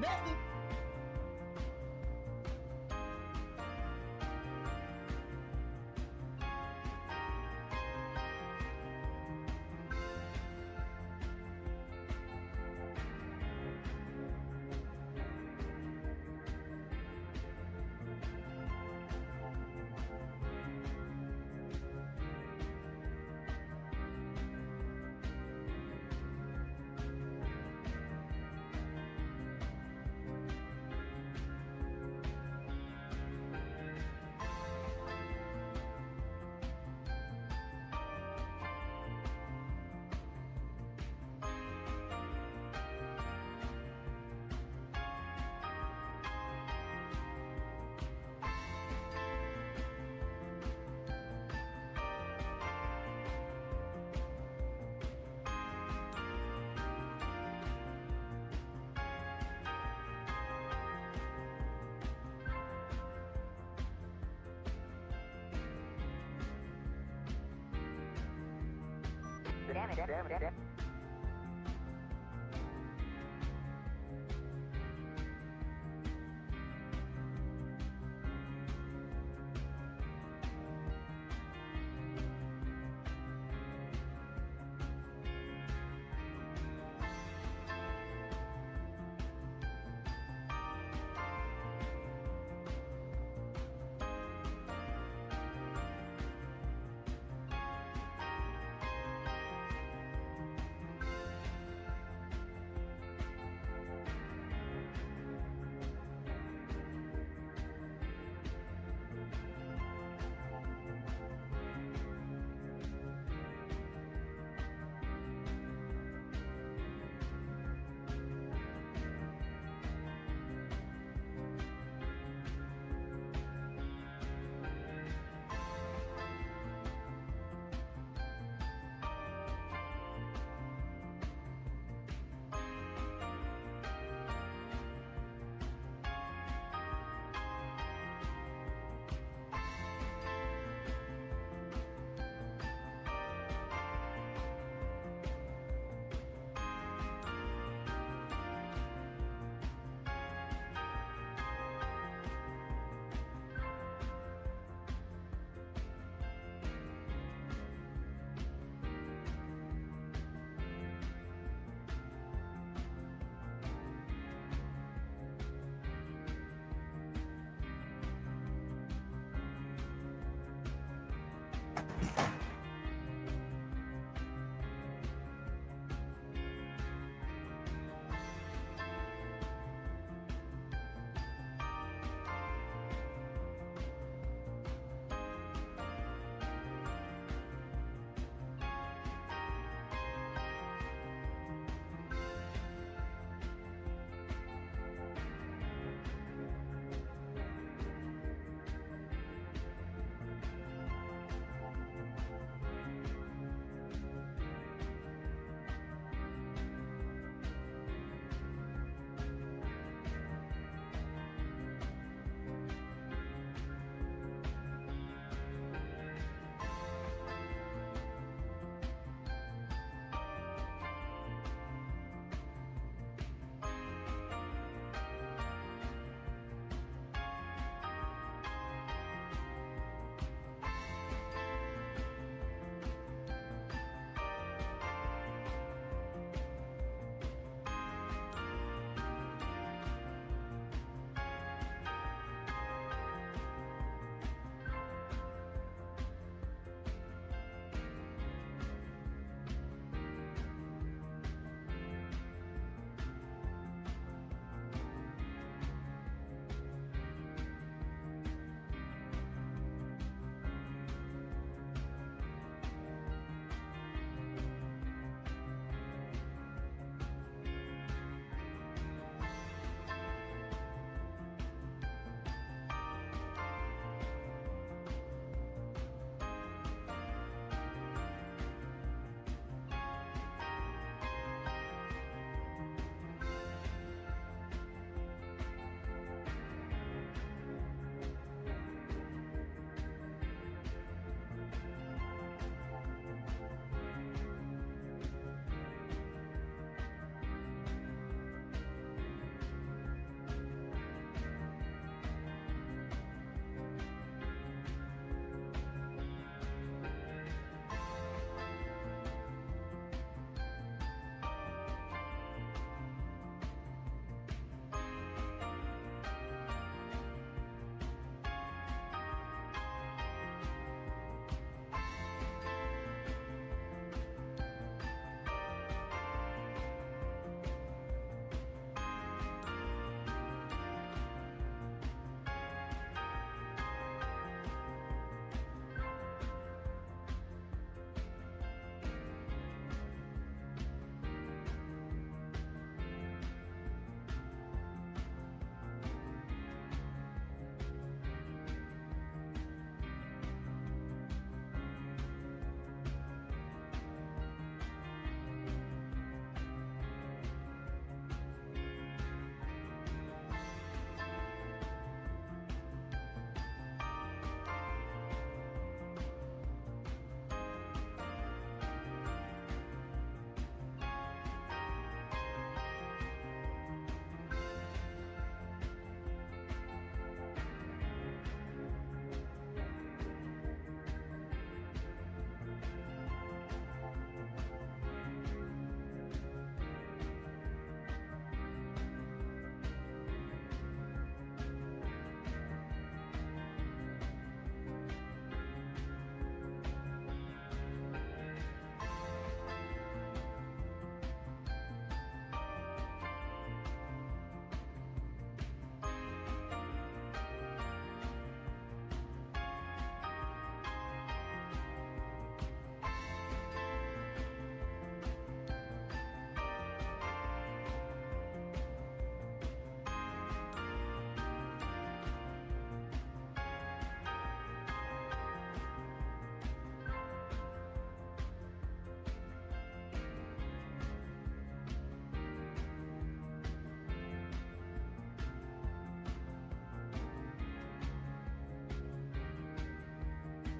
Speaker 6: Messy. Damn it.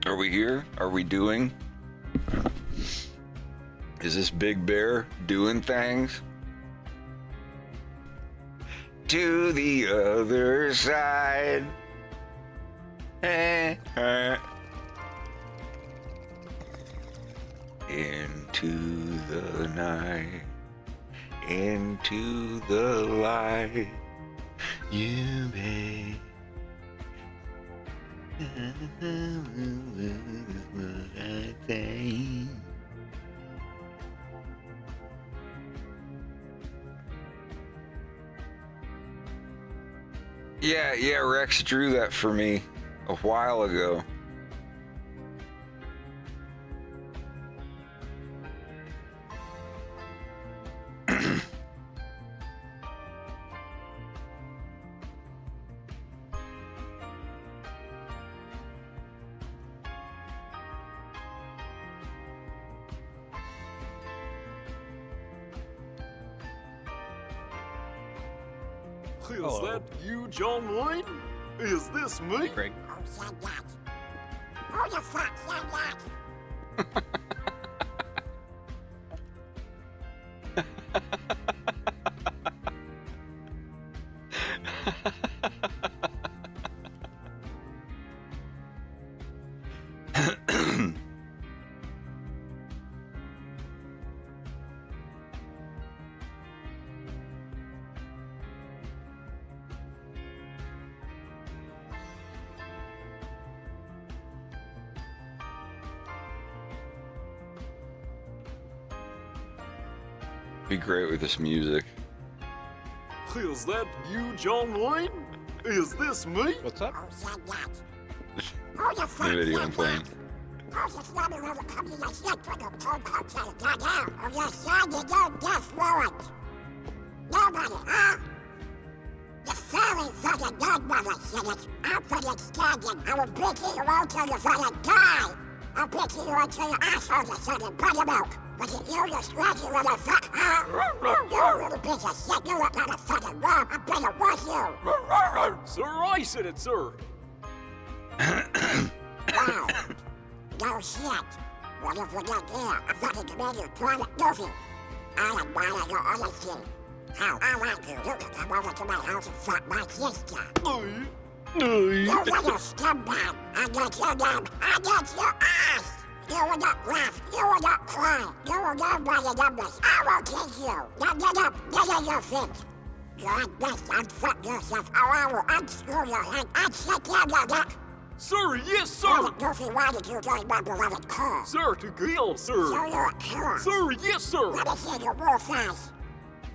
Speaker 1: Are we here? Are we doing? Is this Big Bear doing things? To the other side. Into the night. Into the light. You may. Yeah, Rex drew that for me a while ago.
Speaker 6: Is that you, John Wayne? Is this me?
Speaker 3: Greg.
Speaker 7: Oh, said that. Who the fuck said that?
Speaker 1: Be great with this music.
Speaker 6: Is that you, John Wayne? Is this me?
Speaker 2: What's up?
Speaker 7: Who said that? Who the fuck
Speaker 1: The video
Speaker 7: said
Speaker 1: I'm playing.
Speaker 7: that? Who's the slumber of the company that said for the cold outside got out? On your side, you don't death warrant. Nobody, huh? The fairy fucking godmother said it. I'm fucking standing. I will beat you until you fucking die. I'll beat you until your asshole is fucking buttermilk. Was it you, you scratchy little fuck, huh? You little piece of shit, you look like a fucking worm. I better wash you.
Speaker 6: Sir, I said it, sir.
Speaker 7: Wow. No shit. Well, you forget there. I'm fucking commander Private Goofy. I am one of your honesty. How I like you. You can come over to my house and fuck my sister. You little scumbag. I got your name. I got your ass. You will not laugh. You will not cry. You will not buy the numbers. I will kill you. Now get up. Get on your feet. God bless. Unfuck yourself or I will unscrew your head and shut down your neck.
Speaker 6: Sir, yes, sir.
Speaker 7: Private Goofy, why did you join my beloved corps?
Speaker 6: Sir, to kill,
Speaker 7: So
Speaker 6: sir.
Speaker 7: you're a killer.
Speaker 6: Sir, yes, sir.
Speaker 7: Let me see your wolf eyes.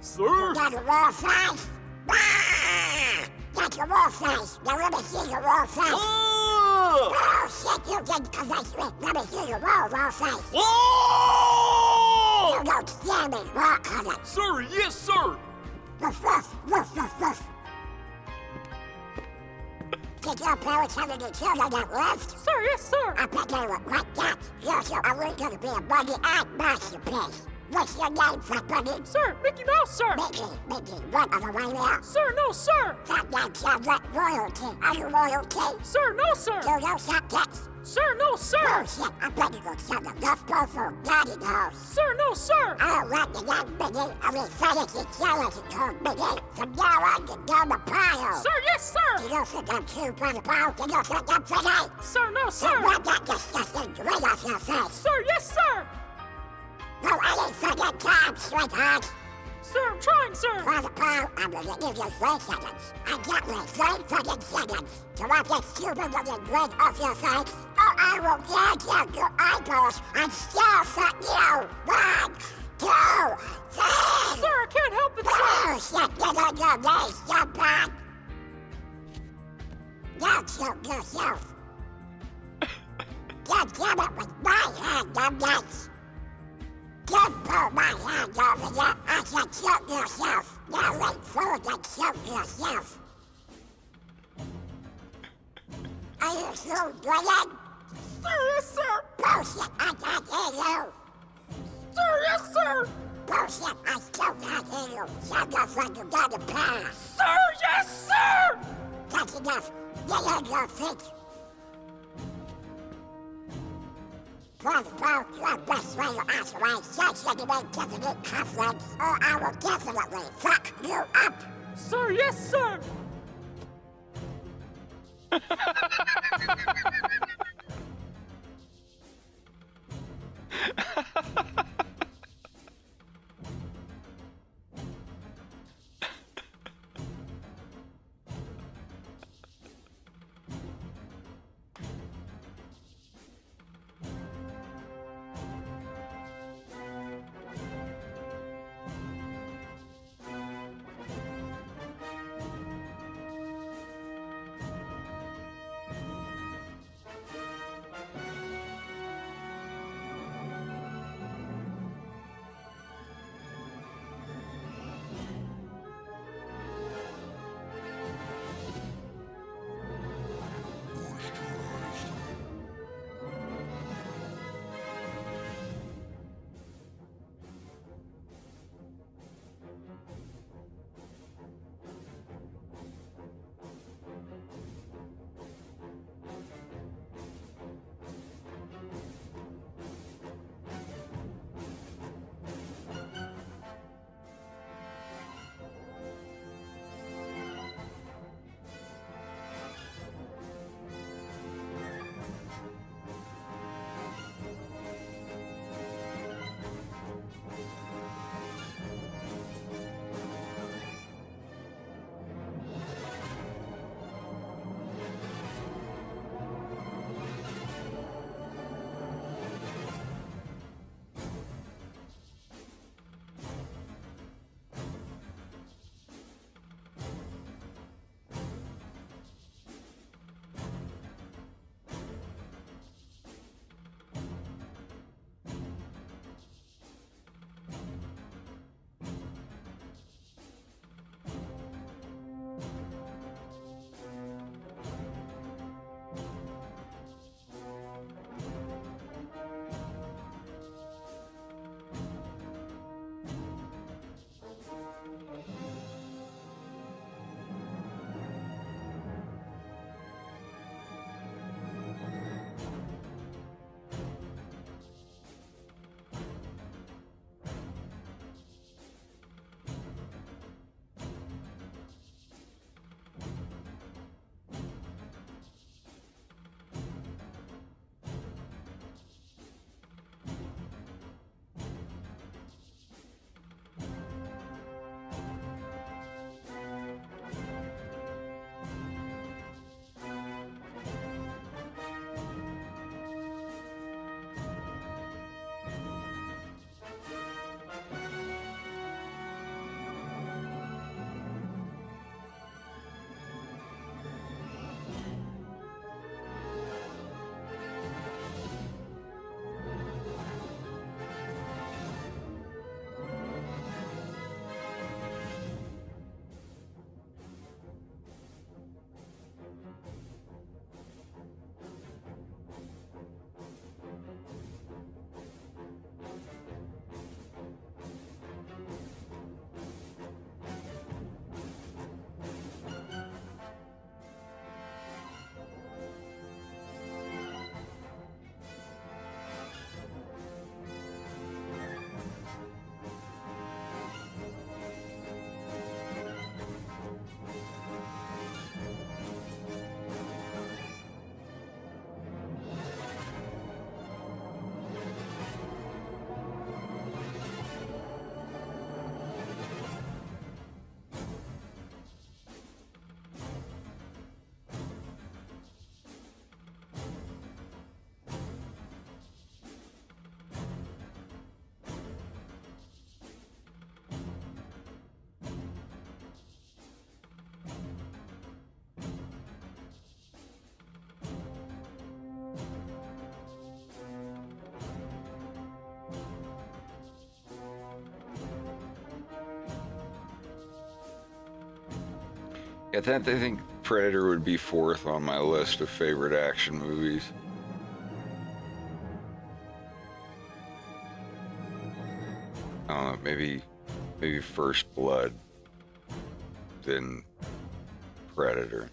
Speaker 6: Sir.
Speaker 7: You got a wolf eyes? Ah! That's your wolf eyes. Now let me see your wolf eyes.
Speaker 6: Ah!
Speaker 7: Oh shit, you didn't convince me. Let me see your wolf eyes.
Speaker 6: Ah!
Speaker 7: You don't scare me, walk on it.
Speaker 6: Sir, yes, sir.
Speaker 7: Woof, woof, woof, woof, woof. Did your parents have any children that lived?
Speaker 8: Sir, yes, sir.
Speaker 7: I bet they were like that. You're so only gonna be a bunny and masterpiece. What's your name, fat bunny?
Speaker 8: Sir, Mickey Mouse, sir.
Speaker 7: Mickey, what on the way there?
Speaker 8: Sir, no, sir.
Speaker 7: That name sounds like royalty. Are you royalty?
Speaker 8: Sir, no, sir.
Speaker 7: Do you subjects?
Speaker 8: Sir, no, sir.
Speaker 7: Bullshit, I bet you could send a Gulf for Daddy House.
Speaker 8: Sir, no, sir.
Speaker 7: I don't want the young Biggie. I mean, fantasy jealous called Biggie. From now on, you go to pile.
Speaker 8: Sir, yes,
Speaker 7: Do
Speaker 8: sir.
Speaker 7: you think I'm too by the pile? Do you think I'm pretty?
Speaker 8: Sir, no,
Speaker 7: So
Speaker 8: sir.
Speaker 7: wipe that disgusting grin off your face.
Speaker 8: Sir, yes, sir.
Speaker 7: No, any fucking time, sweetheart.
Speaker 8: Sir, I'm trying, sir.
Speaker 7: By the pile, I'm gonna give you 3 seconds. Exactly 3 fucking seconds. To wipe that stupid looking grin off your face. Or I will yank out your eyeballs and still fuck you. 1, 2, 3.
Speaker 8: Sir, I can't help it, sir.
Speaker 7: Oh shit, get on your knees, scumbag. Don't choke yourself. God damn it, with my hand, numbnuts. Don't pull my hand over you. I said choke yourself. Now lean forward and choke yourself. Are you still doing?
Speaker 8: Sir, yes, sir.
Speaker 7: Bullshit, I can't hear you.
Speaker 8: Sir, yes, sir.
Speaker 7: Bullshit, I still can't hear you. Sound off like you got a pass.
Speaker 8: Sir, yes, sir.
Speaker 7: That's enough. Get on your feet. Play, bro, your best way to ask away, such that you may definite confidence, or I will definitely fuck you up.
Speaker 8: Sir, yes, sir.
Speaker 1: I think Predator would be fourth on my list of favorite action movies. I don't know, maybe First Blood, then Predator.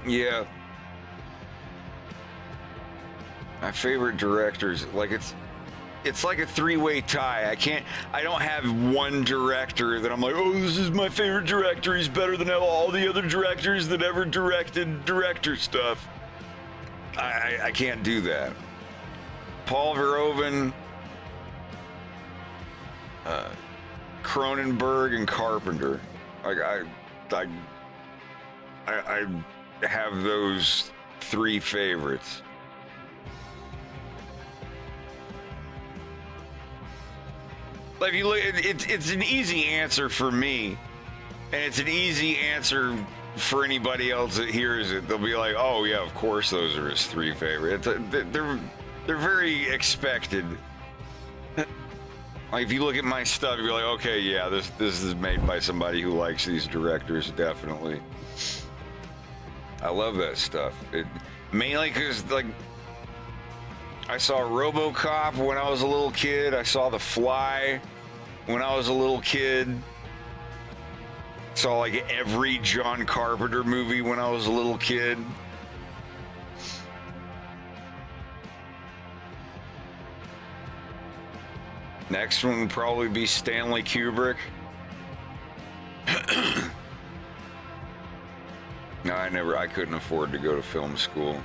Speaker 1: Yeah. My favorite directors, like it's like a three-way tie. I don't have one director that I'm like, oh, this is my favorite director. He's better than all the other directors that ever directed director stuff. I can't do that. Paul Verhoeven, Cronenberg, and Carpenter. Like I have those three favorites. Like if you look, it's an easy answer for me, and it's an easy answer for anybody else that hears it. They'll be like, "Oh yeah, of course those are his three favorites." They're very expected. Like if you look at my stuff, you'll be like, "Okay, yeah, this is made by somebody who likes these directors, definitely." I love that stuff. Mainly because like I saw RoboCop when I was a little kid. I saw The Fly when I was a little kid. Saw like every John Carpenter movie when I was a little kid. Next one would probably be Stanley Kubrick. No, I couldn't afford to go to film school.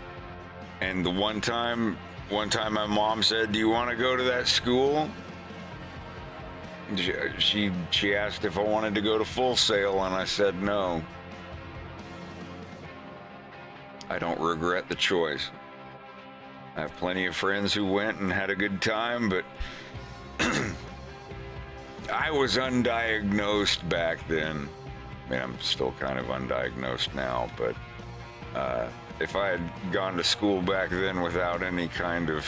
Speaker 1: And the one time my mom said, "Do you want to go to that school?" She asked if I wanted to go to Full Sail, and I said no. I don't regret the choice. I have plenty of friends who went and had a good time, but I was undiagnosed back then. I mean, I'm still kind of undiagnosed now, but if I had gone to school back then without any kind of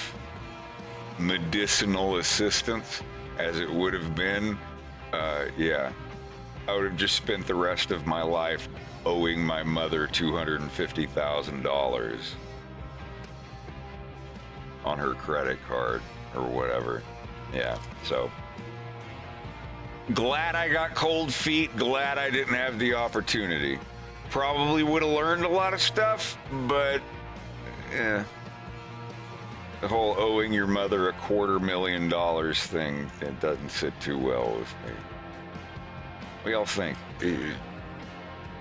Speaker 1: medicinal assistance, as it would have been, yeah, I would have just spent the rest of my life owing my mother $250,000 on her credit card or whatever. Yeah, so glad I got cold feet, glad I didn't have the opportunity. Probably would have learned a lot of stuff, but yeah, the whole owing your mother $250,000 thing, it doesn't sit too well with me. What y'all think?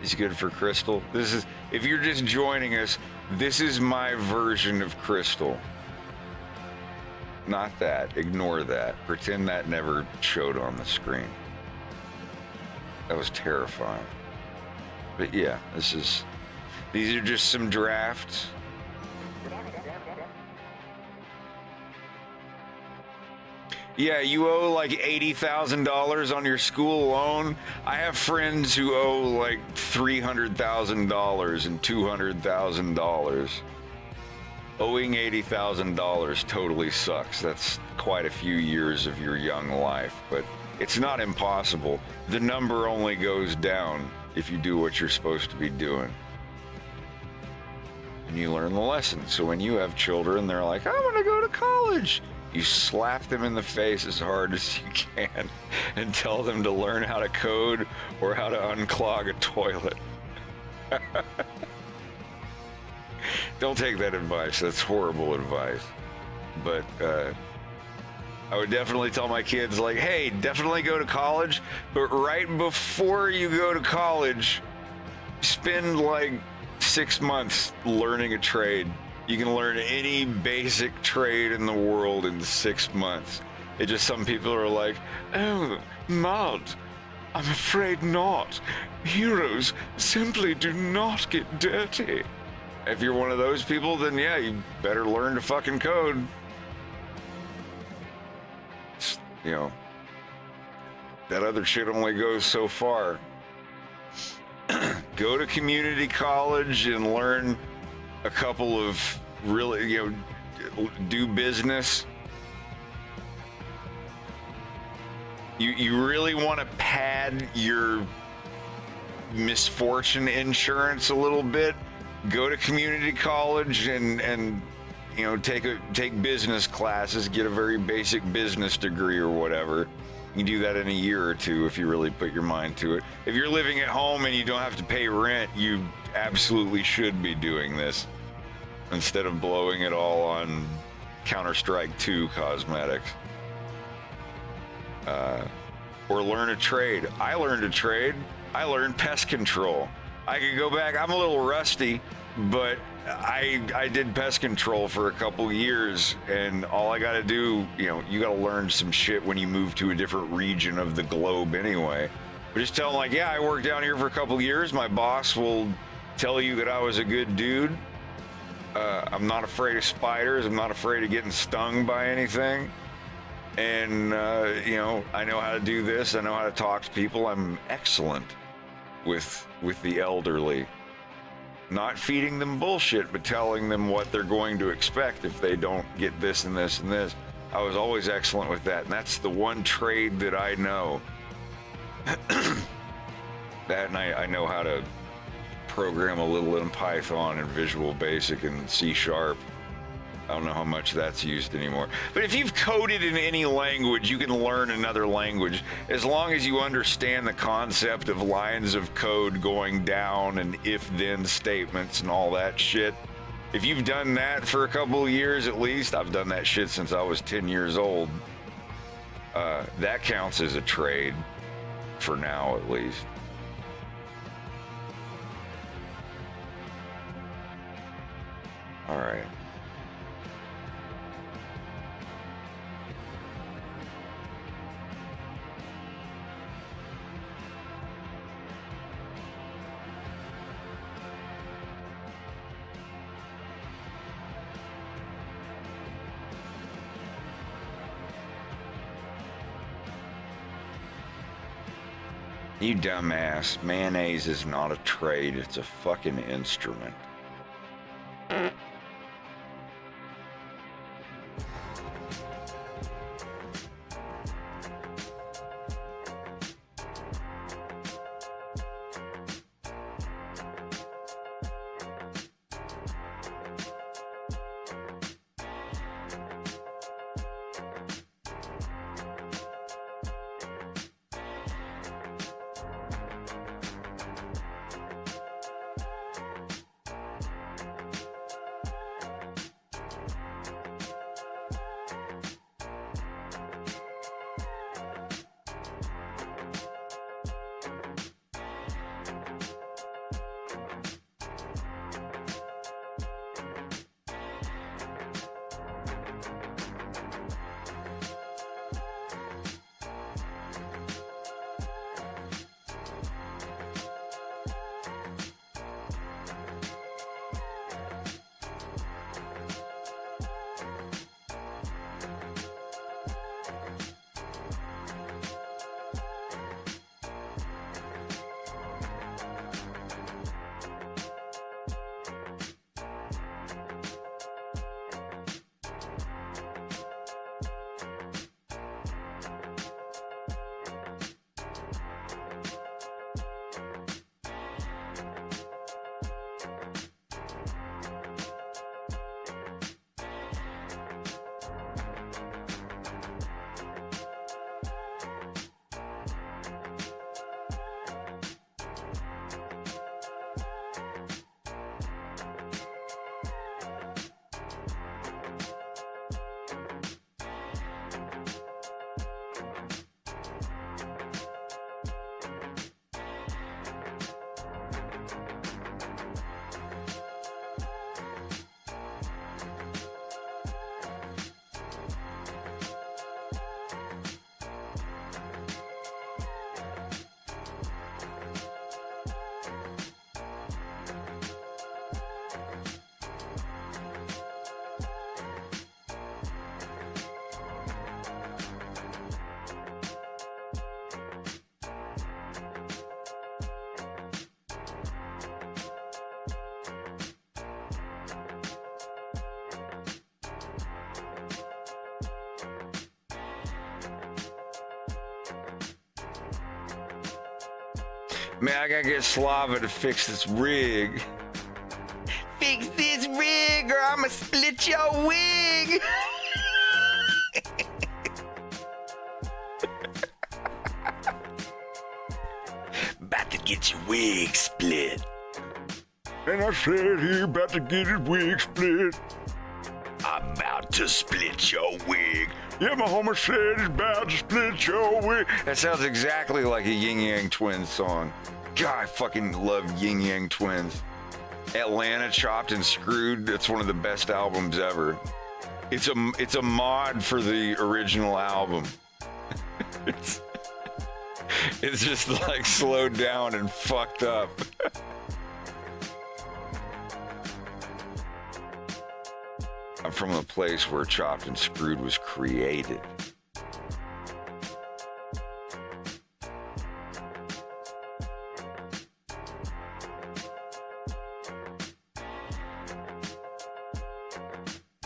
Speaker 1: Is good for Crystal? This is, if you're just joining us, this is my version of Crystal. Not that. Ignore that. Pretend that never showed on the screen. That was terrifying. But yeah, these are just some drafts. Yeah, you owe like $80,000 on your school loan. I have friends who owe like $300,000 and $200,000. Owing $80,000 totally sucks. That's quite a few years of your young life, but it's not impossible. The number only goes down if you do what you're supposed to be doing. And you learn the lesson. So when you have children, they're like, I want to go to college. You slap them in the face as hard as you can and tell them to learn how to code or how to unclog a toilet. Don't take that advice. That's horrible advice. But I would definitely tell my kids, like, hey, definitely go to college, but right before you go to college, spend like 6 months learning a trade. You can learn any basic trade in the world in 6 months. It just, some people are like, oh, mud. I'm afraid not. Heroes simply do not get dirty. If you're one of those people, then yeah, you better learn to fucking code. You know, that other shit only goes so far. Go to community college and learn a couple of really, you know, do business. You really want to pad your misfortune insurance a little bit. Go to community college and you know, take business classes, get a very basic business degree or whatever. You can do that in a year or two if you really put your mind to it. If you're living at home and you don't have to pay rent, you absolutely should be doing this instead of blowing it all on Counter-Strike 2 cosmetics. Or learn a trade. I learned a trade. I learned pest control. I could go back. I'm a little rusty, but I did pest control for a couple years, and all I got to do, you know, you got to learn some shit when you move to a different region of the globe anyway. But just tell them, like, yeah, I worked down here for a couple years. My boss will tell you that I was a good dude. I'm not afraid of spiders. I'm not afraid of getting stung by anything. And, you know, I know how to do this. I know how to talk to people. I'm excellent with the elderly. Not feeding them bullshit, but telling them what they're going to expect if they don't get this and this and this. I was always excellent with that. And that's the one trade that I know. That, and I know how to program a little in Python and Visual Basic and C#. I don't know how much that's used anymore. But if you've coded in any language, you can learn another language as long as you understand the concept of lines of code going down and if-then statements and all that shit. If you've done that for a couple of years at least, I've done that shit since I was 10 years old. That counts as a trade for now, at least. All right. You dumbass. Mayonnaise is not a trade. It's a fucking instrument. Man, I gotta get Slava to fix this rig. Fix this rig or I'ma split your wig. About to get your wig split.
Speaker 4: And I said he about to get his wig split.
Speaker 1: I'm about to split your wig.
Speaker 4: Yeah, my homie said he's about to split your wig.
Speaker 1: That sounds exactly like a Yin Yang Twins song. God, I fucking love Yin Yang Twins. Atlanta Chopped and Screwed, that's one of the best albums ever. It's a mod for the original album. it's just like slowed down and fucked up. I'm from a place where Chopped and Screwed was created.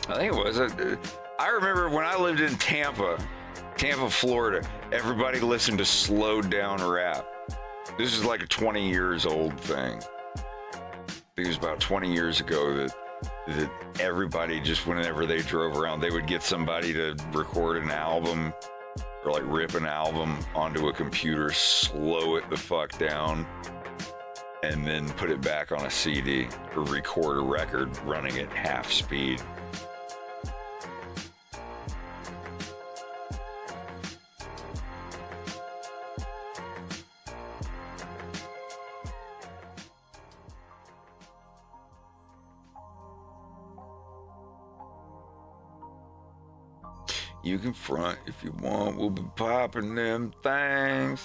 Speaker 1: I think it was. I remember when I lived in Tampa, Florida, everybody listened to slowed down rap. This is like a 20 years old thing. I think it was about 20 years ago that everybody just, whenever they drove around, they would get somebody to record an album or like rip an album onto a computer, slow it the fuck down, and then put it back on a CD or record a record running at half speed. You can front if you want, we'll be popping them things.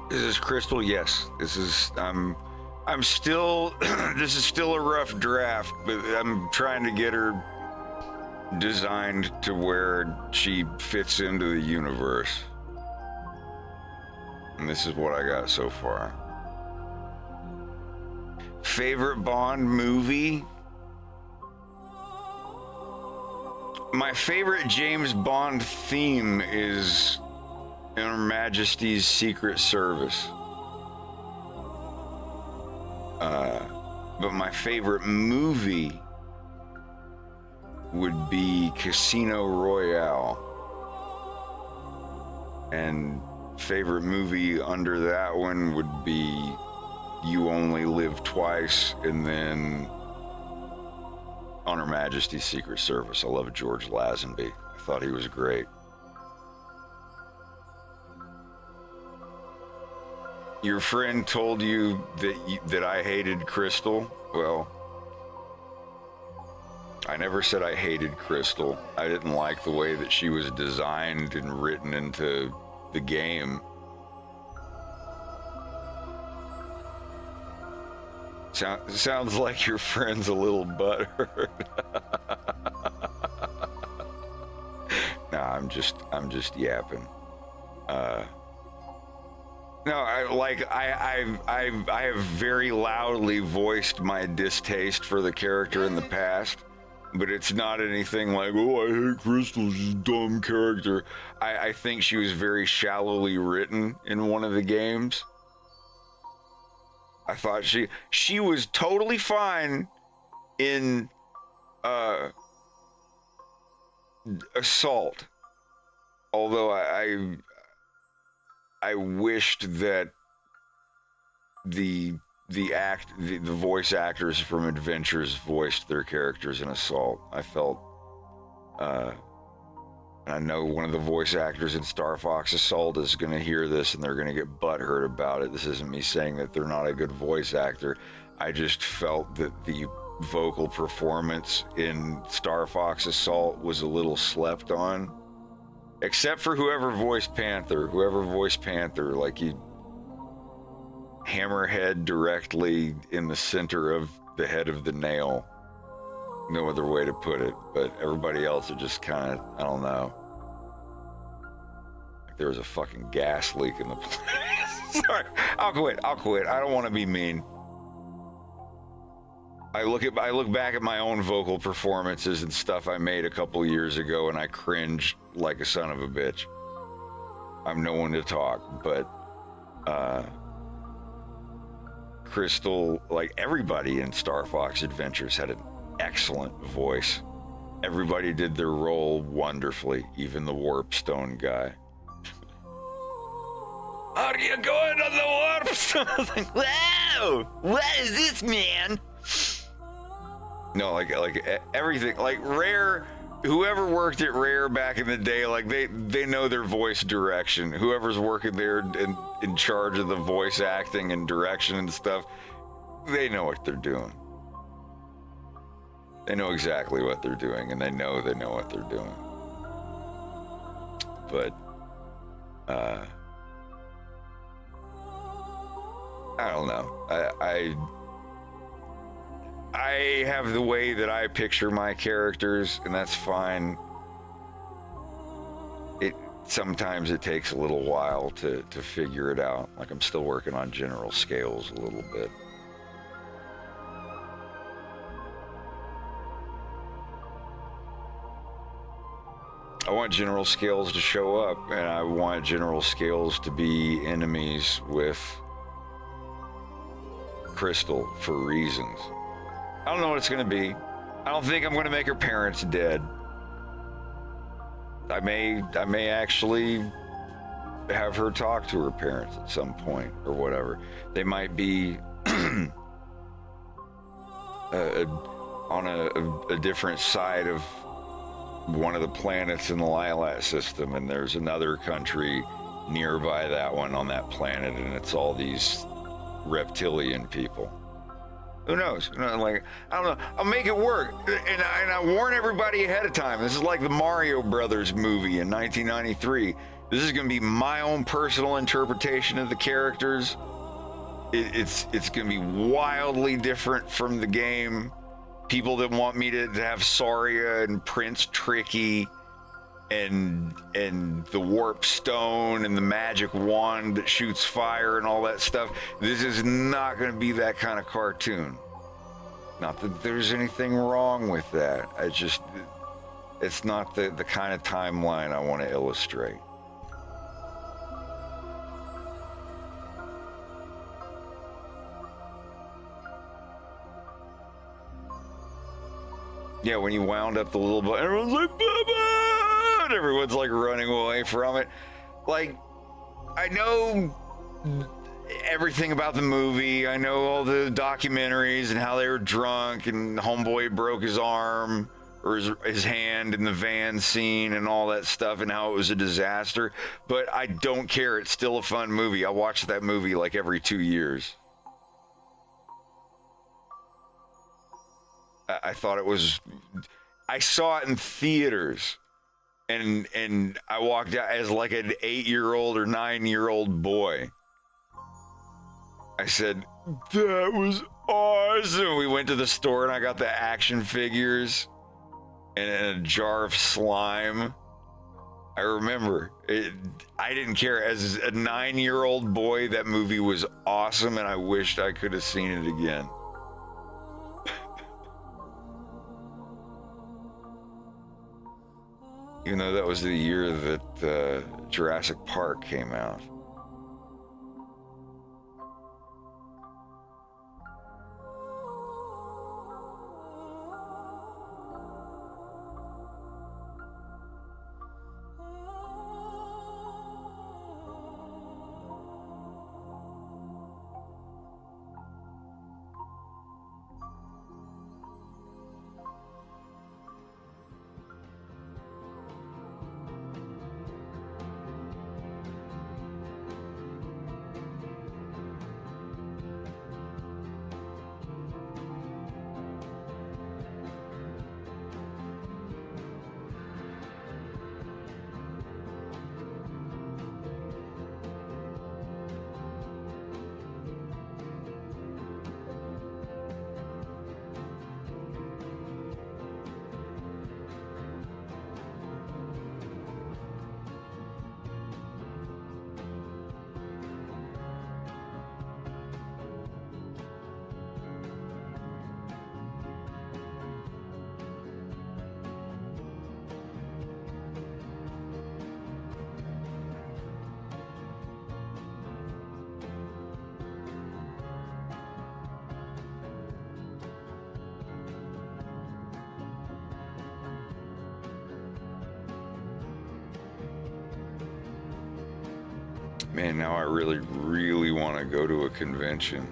Speaker 1: This is Crystal. Yes, this is. I'm still. This is still a rough draft, but I'm trying to get her designed to where she fits into the universe. And this is what I got so far. Favorite Bond movie? My favorite James Bond theme is Her Majesty's Secret Service. But my favorite movie would be Casino Royale. And favorite movie under that one would be You Only Live Twice, and then On Her Majesty's Secret Service. I love George Lazenby. I thought he was great. Your friend told you that I hated Crystal. Well, I never said I hated Crystal. I didn't like the way that she was designed and written into the game. Sounds like your friend's a little butthurt. Nah, I'm just yapping. No, I have very loudly voiced my distaste for the character in the past, but it's not anything like, oh, I hate Crystal, she's a dumb character. I think she was very shallowly written in one of the games. I thought she was totally fine in Assault, although I wished that the voice actors from Adventures voiced their characters in Assault. I felt, and I know one of the voice actors in Star Fox Assault is going to hear this and they're going to get butthurt about it. This isn't me saying that they're not a good voice actor. I just felt that the vocal performance in Star Fox Assault was a little slept on. Except for whoever voiced Panther, like you hammerhead directly in the center of the head of the nail. No other way to put it, but everybody else are just kind of, I don't know. Like there was a fucking gas leak in the place. Sorry, I'll quit. I don't want to be mean. I look back at my own vocal performances and stuff I made a couple years ago, and I cringe like a son of a bitch. I'm no one to talk, but Crystal, like everybody in Star Fox Adventures, had an excellent voice. Everybody did their role wonderfully, even the Warpstone guy. Are you going on the Warpstone? I was like, wow, what is this, man? No, like everything, like Rare, whoever worked at Rare back in the day, like they know their voice direction. Whoever's working there in charge of the voice acting and direction and stuff, they know what they're doing. They know exactly what they're doing, and they know what they're doing. But, I don't know. I have the way that I picture my characters, and that's fine. Sometimes it takes a little while to figure it out. Like I'm still working on general scales a little bit. I want general scales to show up, and I want general scales to be enemies with Crystal for reasons. I don't know what it's going to be. I don't think I'm going to make her parents dead. I may actually have her talk to her parents at some point or whatever. They might be on a different side of one of the planets in the Lilat system, and there's another country nearby that one on that planet, and it's all these reptilian people. Who knows? Like, I don't know. I'll make it work. And I warn everybody ahead of time. This is like the Mario Brothers movie in 1993. This is going to be my own personal interpretation of the characters. It's going to be wildly different from the game. People that want me to have Saria and Prince Tricky and the Warp Stone and the magic wand that shoots fire and all that stuff. This is not going to be that kind of cartoon. Not that there's anything wrong with that. It's not the kind of timeline I want to illustrate. Yeah, when you wound up the little boy, everyone's like, Baba! And everyone's like running away from it. Like, I know everything about the movie. I know all the documentaries and how they were drunk and homeboy broke his arm or his hand in the van scene and all that stuff and how it was a disaster. But I don't care. It's still a fun movie. I watch that movie like every 2 years. I thought it was I saw it in theaters, and I walked out as like an 8-year-old or 9-year-old boy. I said, that was awesome. We went to the store and I got the action figures and a jar of slime. I remember it. I didn't care. As a 9-year-old boy, that movie was awesome, and I wished I could have seen it again. Even though that was the year that Jurassic Park came out. Man, now I really, really want to go to a convention.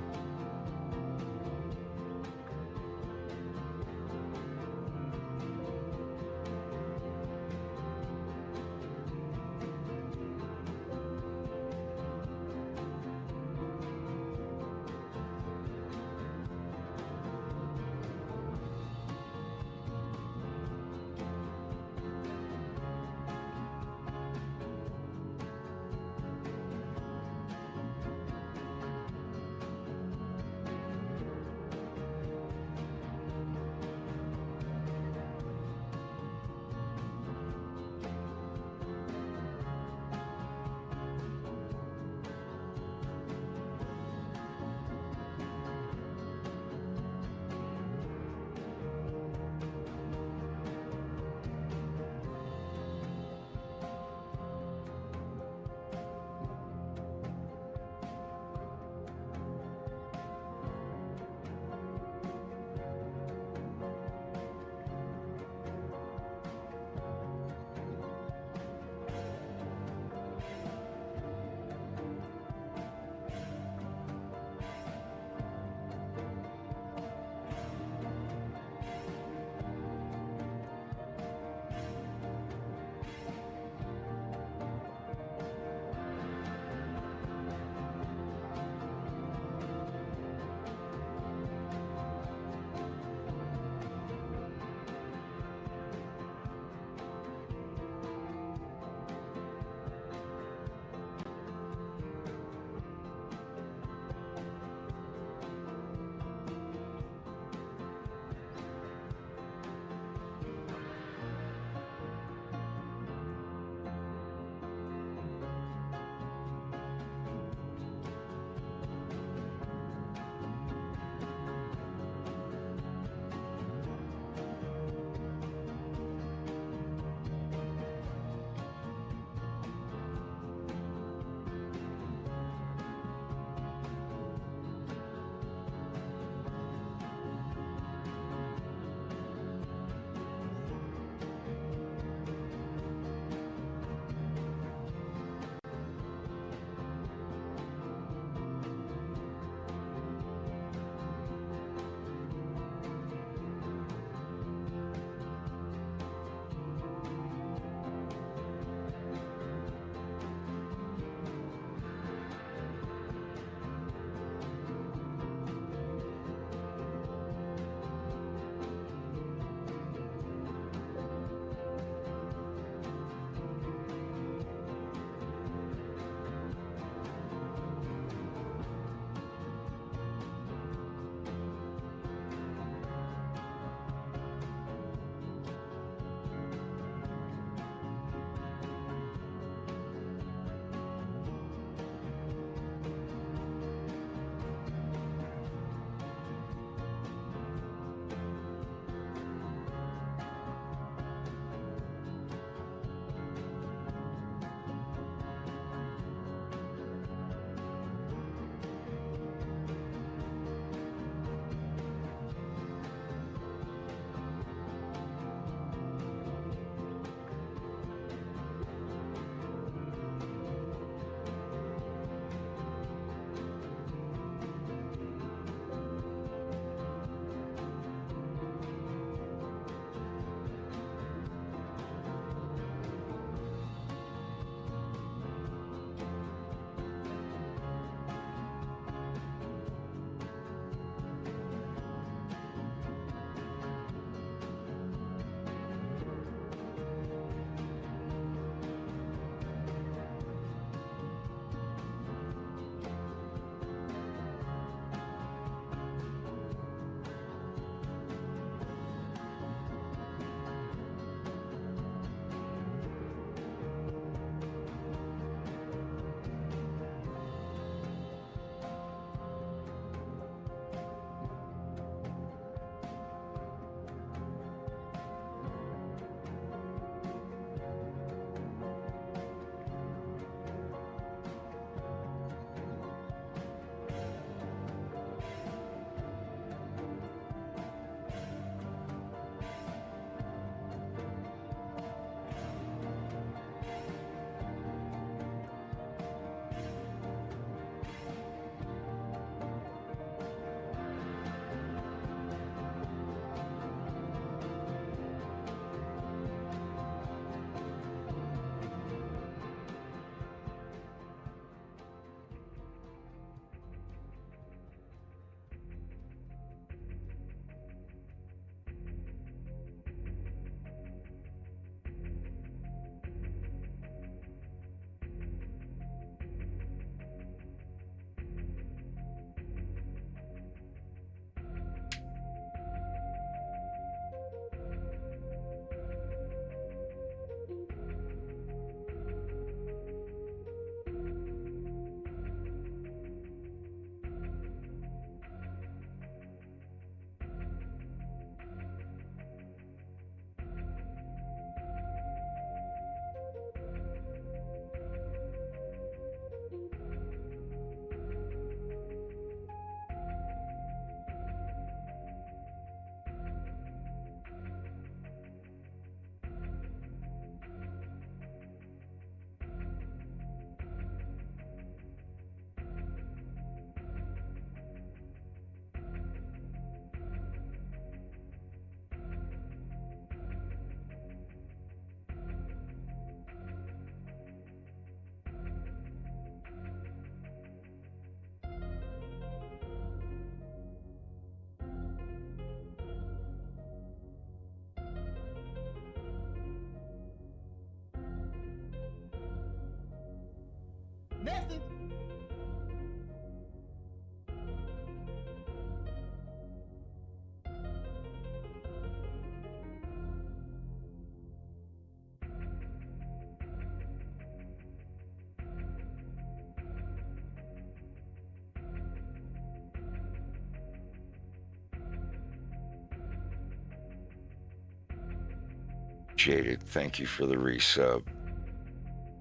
Speaker 1: Jaded, thank you for the resub.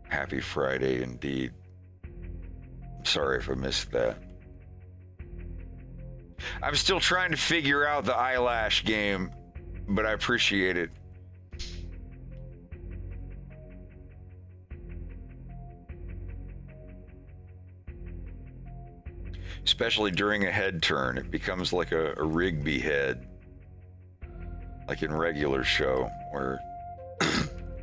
Speaker 1: Happy Friday indeed. I'm sorry if I missed that. I'm still trying to figure out the eyelash game, but I appreciate it. Especially during a head turn, it becomes like a Rigby head. Like in regular show, where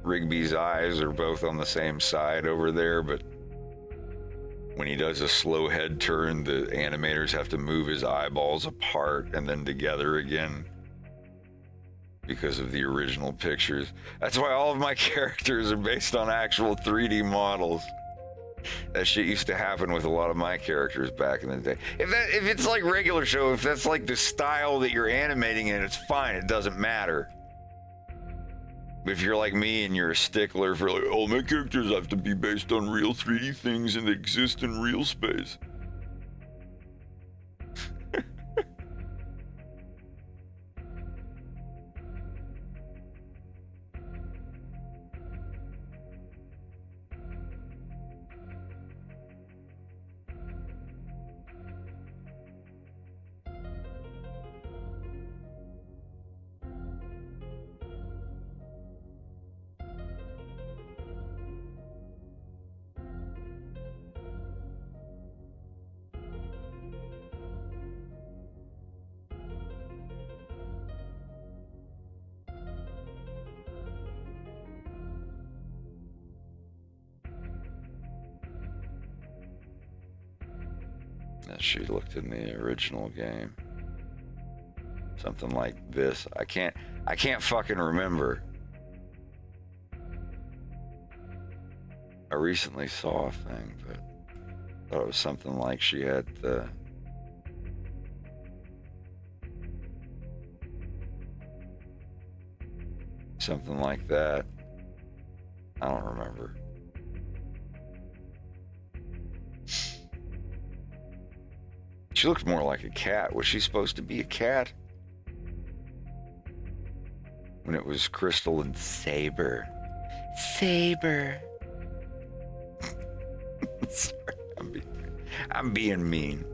Speaker 1: Rigby's eyes are both on the same side over there, but when he does a slow head turn, the animators have to move his eyeballs apart and then together again because of the original pictures. That's why all of my characters are based on actual 3D models. That shit used to happen with a lot of my characters back in the day. If it's like regular show, if that's like the style that you're animating in, it's fine. It doesn't matter. But if you're like me and you're a stickler for like, oh, my characters have to be based on real 3D things and exist in real space. As she looked in the original game. Something like this. I can't fucking remember. I recently saw a thing, but I thought it was something like she had the something like that. I don't remember. She looked more like a cat. Was she supposed to be a cat? When it was Crystal and Saber. Saber. Sorry, I'm being mean.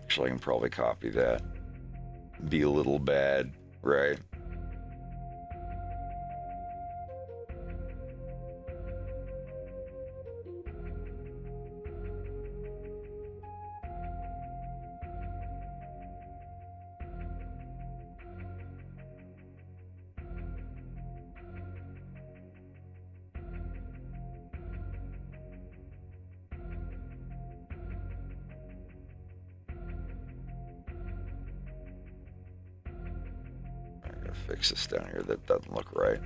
Speaker 1: Actually, I can probably copy that. Be a little bad, right? Fix this down here. That doesn't look right.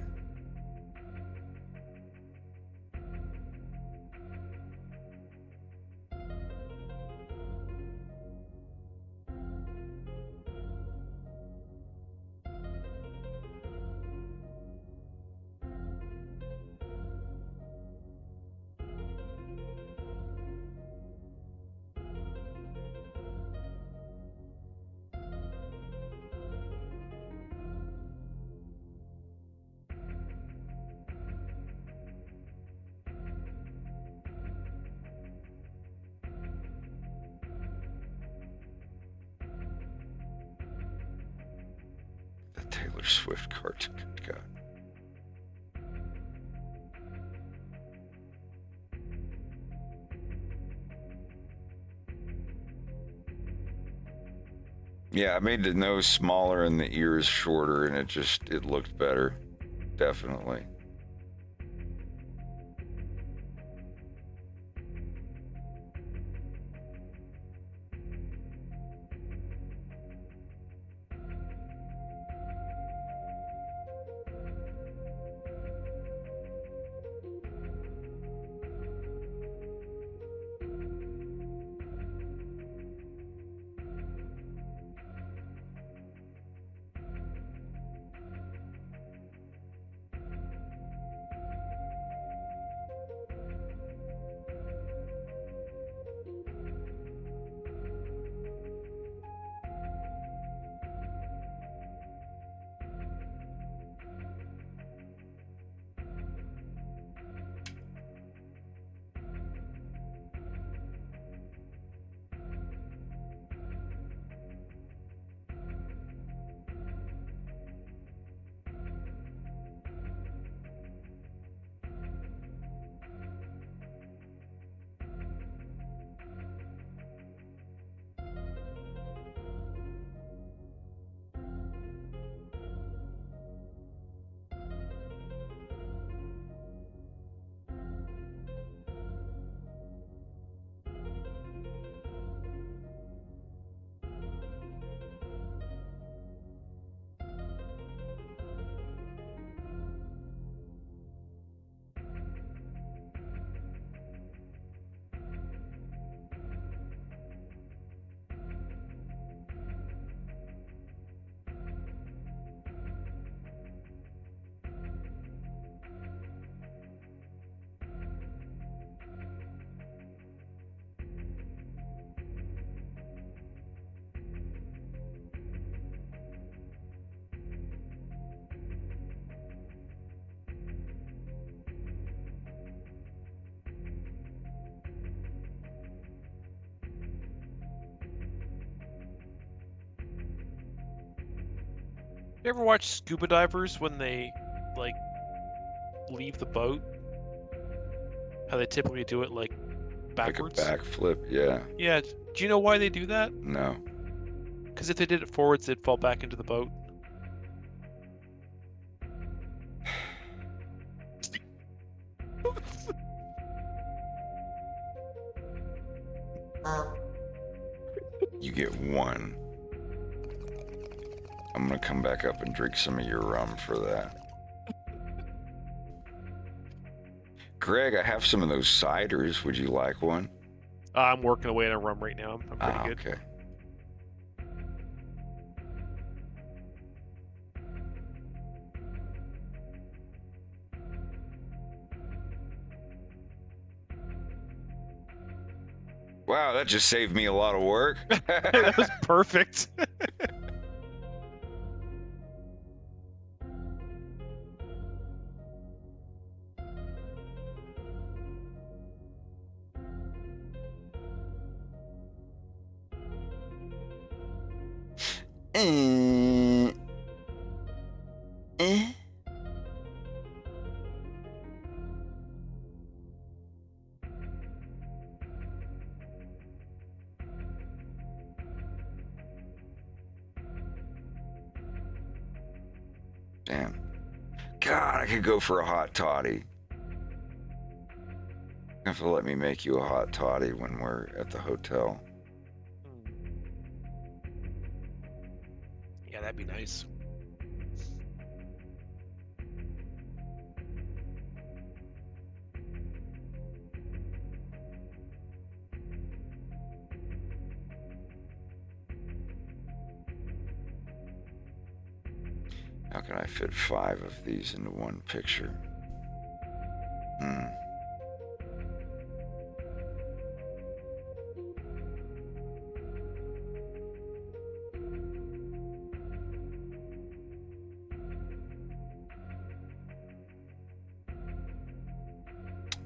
Speaker 1: Taylor Swift cartoon. God. Yeah, I made the nose smaller and the ears shorter, and it looked better. Definitely.
Speaker 9: You ever watch scuba divers when they, like, leave the boat? How they typically do it, like, backwards?
Speaker 1: Like a backflip, yeah.
Speaker 9: Yeah, do you know why they do that?
Speaker 1: No.
Speaker 9: Because if they did it forwards, they'd fall back into the boat.
Speaker 1: You get one. I'm gonna come back up and drink some of your rum for that. Greg, I have some of those ciders. Would you like one?
Speaker 9: I'm working away on a rum right now. I'm pretty good.
Speaker 1: Okay. Wow, that just saved me a lot of work.
Speaker 9: That was perfect.
Speaker 1: Damn. God, I could go for a hot toddy. You have to let me make you a hot toddy when we're at the hotel.
Speaker 9: Yeah, that'd be nice.
Speaker 1: How can I fit 5 of these into one picture?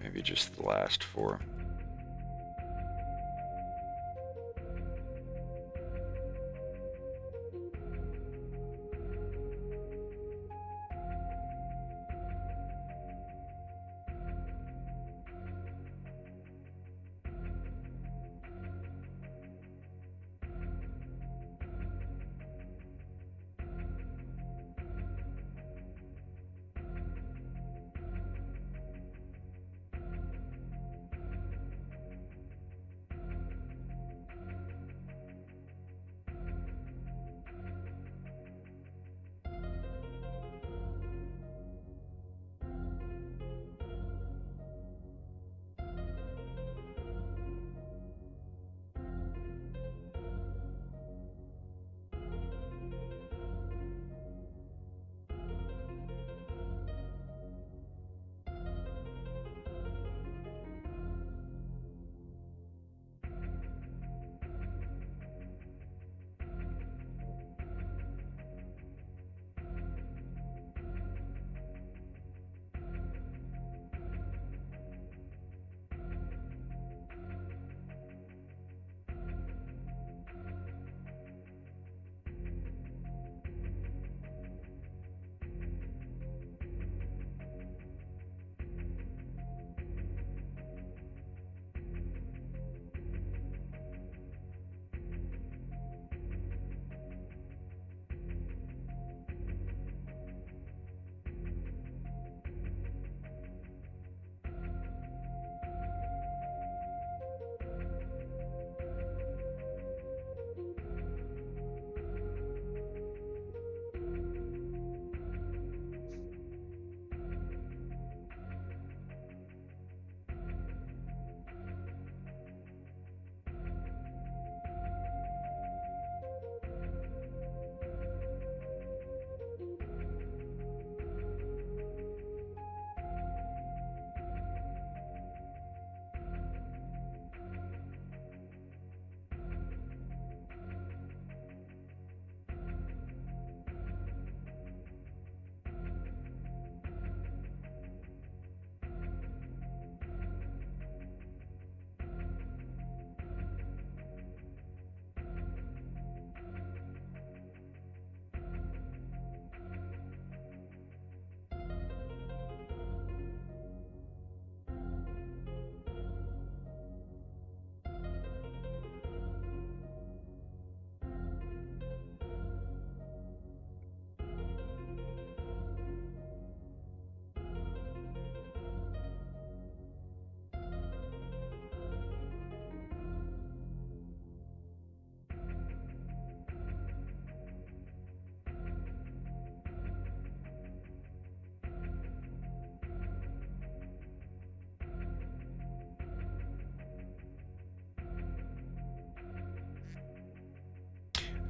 Speaker 1: Maybe just the last 4.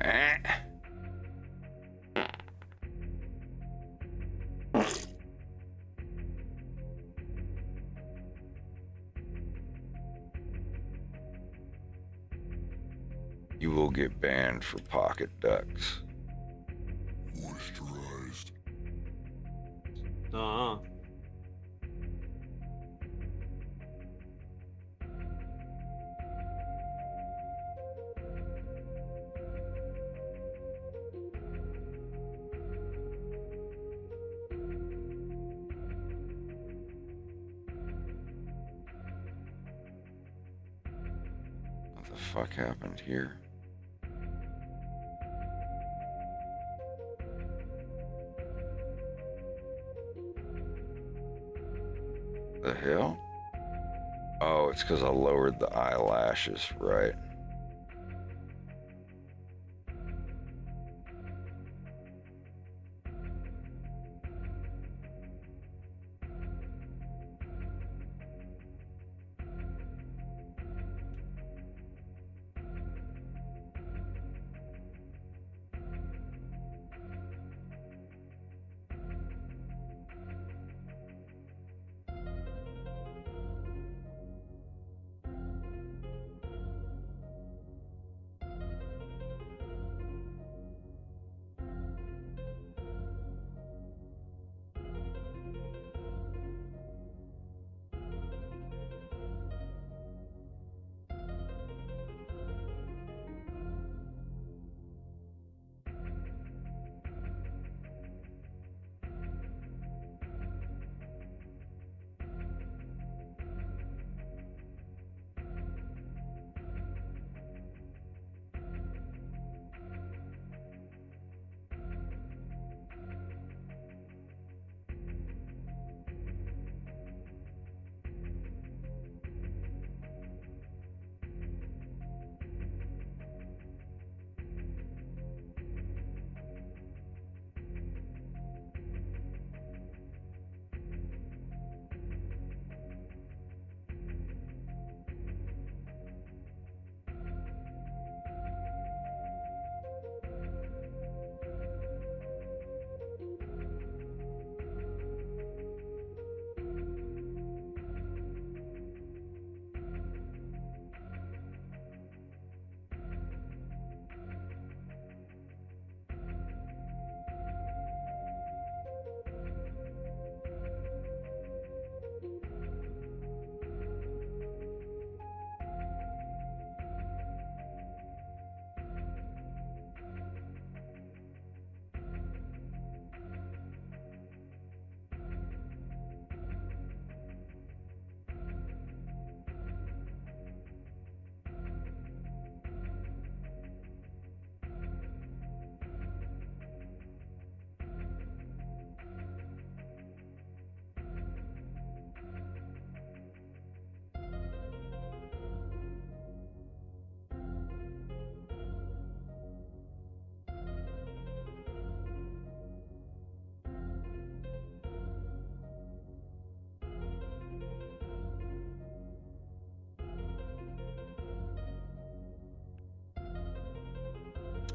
Speaker 1: Eh. You will get banned for pocket ducks.
Speaker 4: Moisturized.
Speaker 6: Uh-huh.
Speaker 1: What the fuck happened here? The hell? Oh, it's because I lowered the eyelashes, right?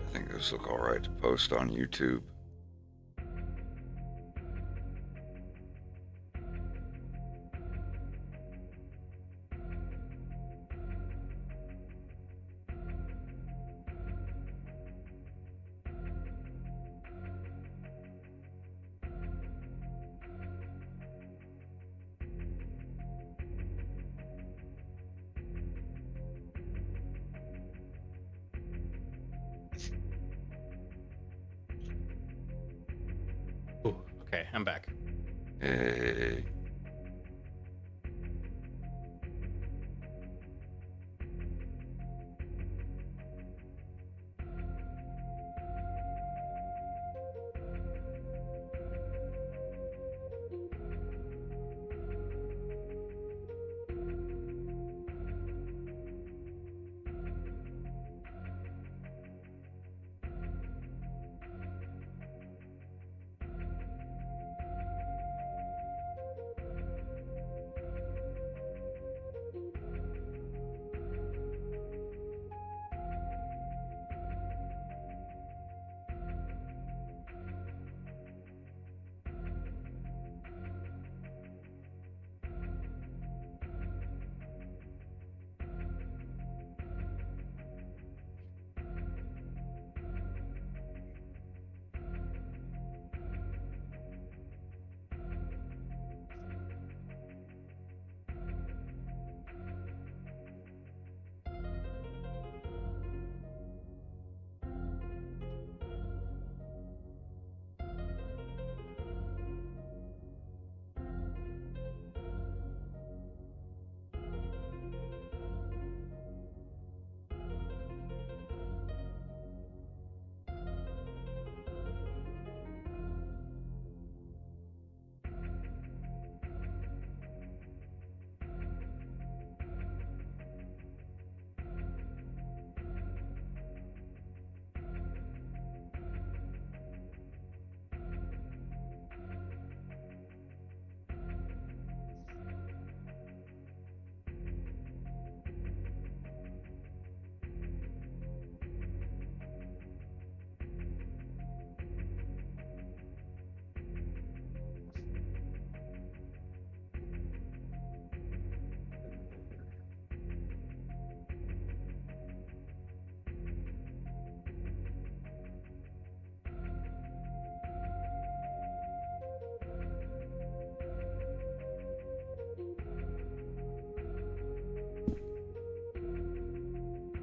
Speaker 1: I think this look all right to post on YouTube.
Speaker 2: Ooh, okay, I'm back.
Speaker 1: Hey.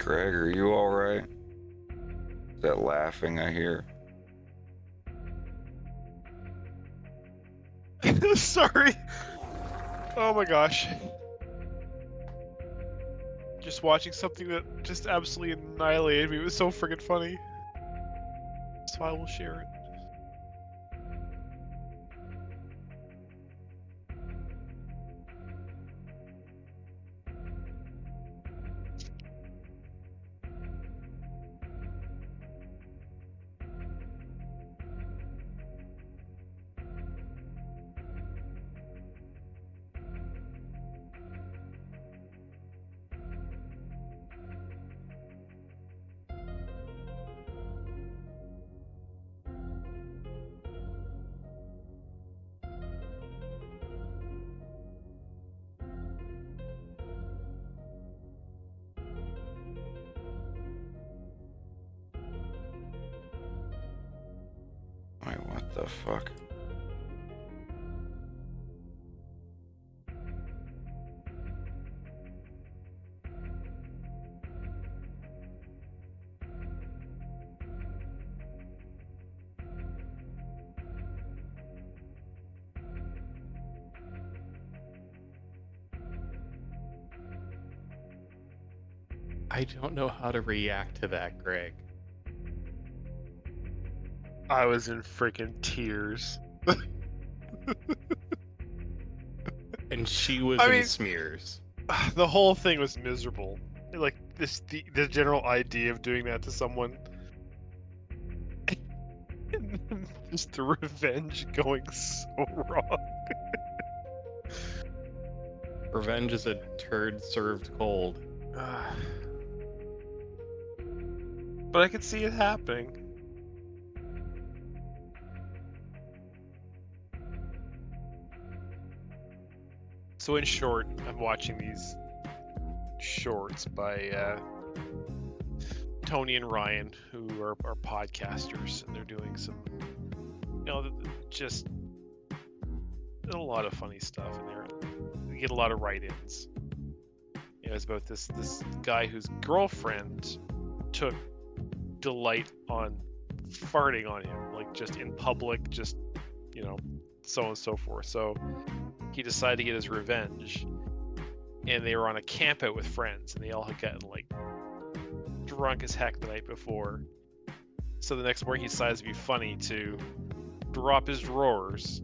Speaker 1: Greg, are you all right? Is that laughing I hear?
Speaker 9: Sorry. Oh my gosh. Just watching something that just absolutely annihilated me. It was so friggin' funny. So I will share it.
Speaker 1: Wait, what the fuck?
Speaker 2: I don't know how to react to that, Greg.
Speaker 9: I was in freaking tears.
Speaker 2: And she was
Speaker 9: I
Speaker 2: in
Speaker 9: mean-
Speaker 2: smears.
Speaker 9: The whole thing was miserable. Like the general idea of doing that to someone. And then just the revenge going so wrong.
Speaker 2: Revenge is a turd served cold.
Speaker 9: But I could see it happening. So in short, I'm watching these shorts by Tony and Ryan, who are podcasters, and they're doing some, just a lot of funny stuff in there. We get a lot of write-ins. It's about this guy whose girlfriend took delight on farting on him, like just in public, just so on and so forth. So he decided to get his revenge, and they were on a camp out with friends, and they all had gotten like drunk as heck the night before. So the next morning he decides to be funny to drop his drawers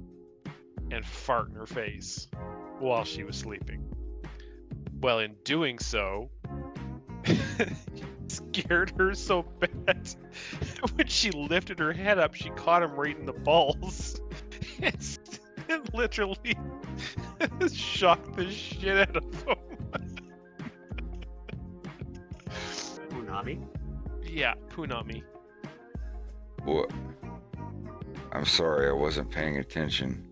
Speaker 9: and fart in her face while she was sleeping. Well, in doing so, scared her so bad. When she lifted her head up, she caught him right in the balls. And literally shocked the shit out of him.
Speaker 5: Punami?
Speaker 9: Yeah, Punami.
Speaker 1: What? I'm sorry, I wasn't paying attention.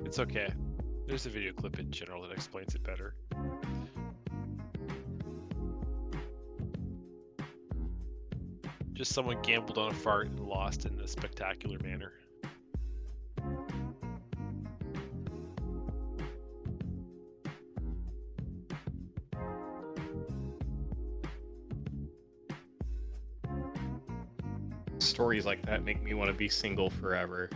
Speaker 9: It's okay. There's a video clip in general that explains it better. Just someone gambled on a fart and lost in a spectacular manner.
Speaker 2: Stories like that make me want to be single forever.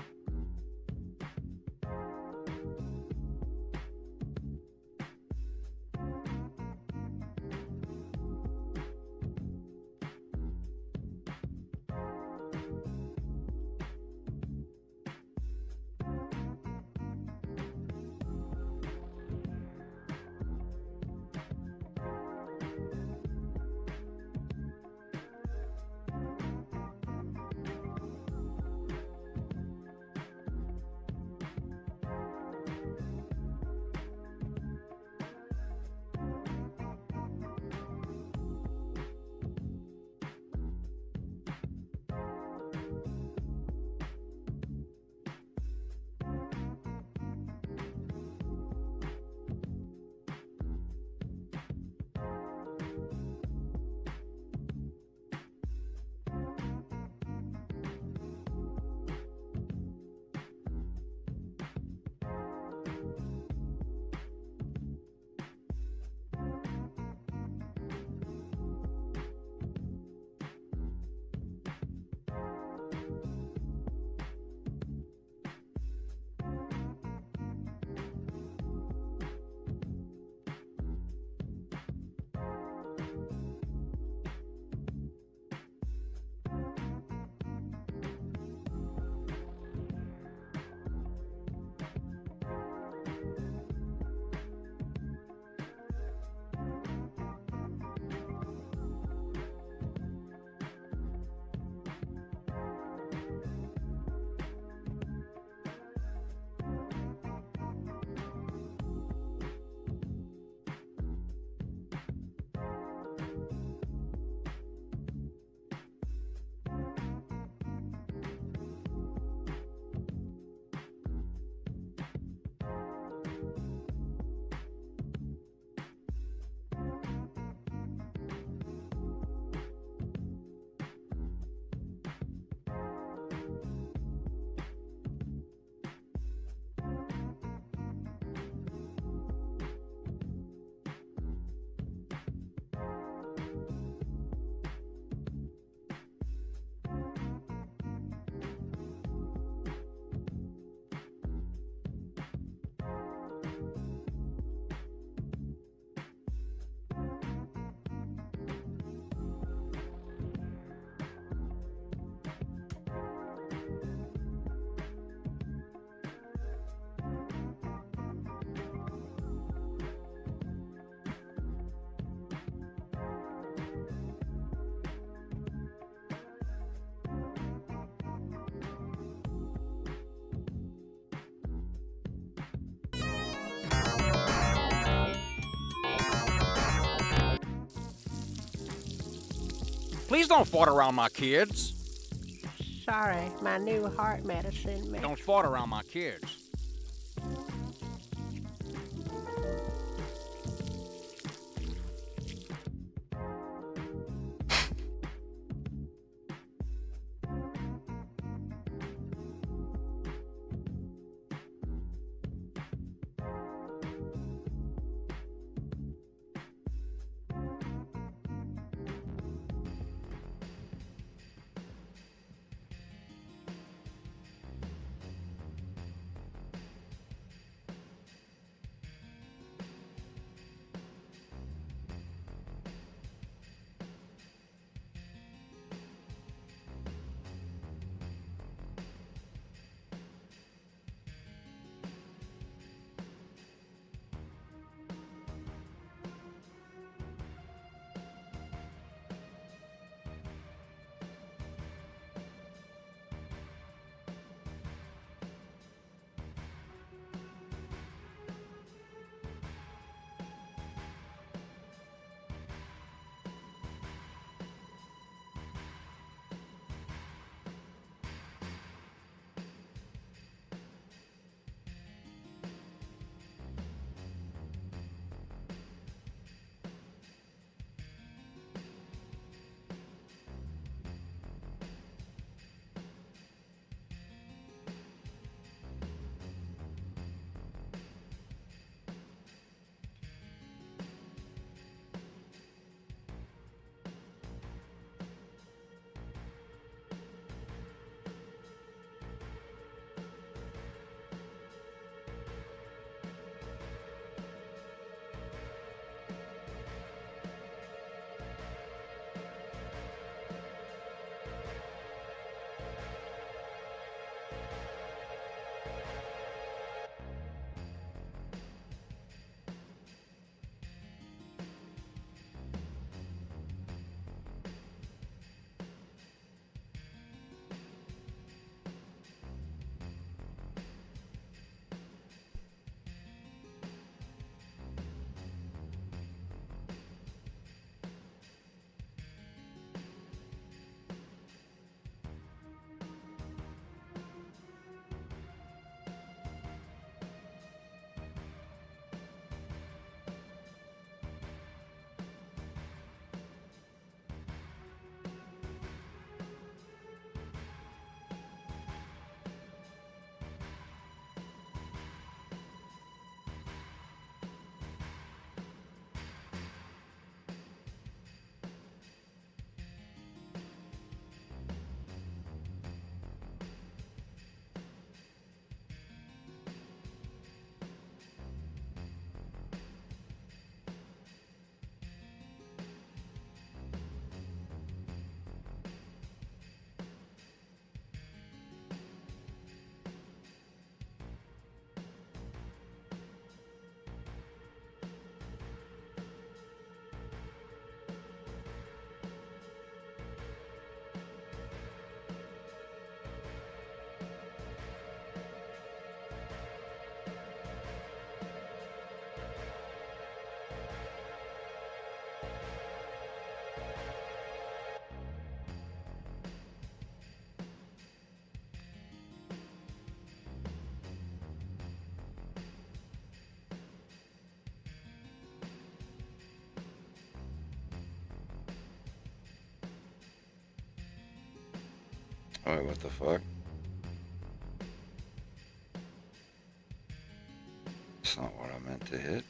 Speaker 10: Please don't fart around my kids.
Speaker 11: Sorry, my new heart medicine makes...
Speaker 10: Don't fart around my kids.
Speaker 1: Wait, what the fuck? That's not what I meant to hit.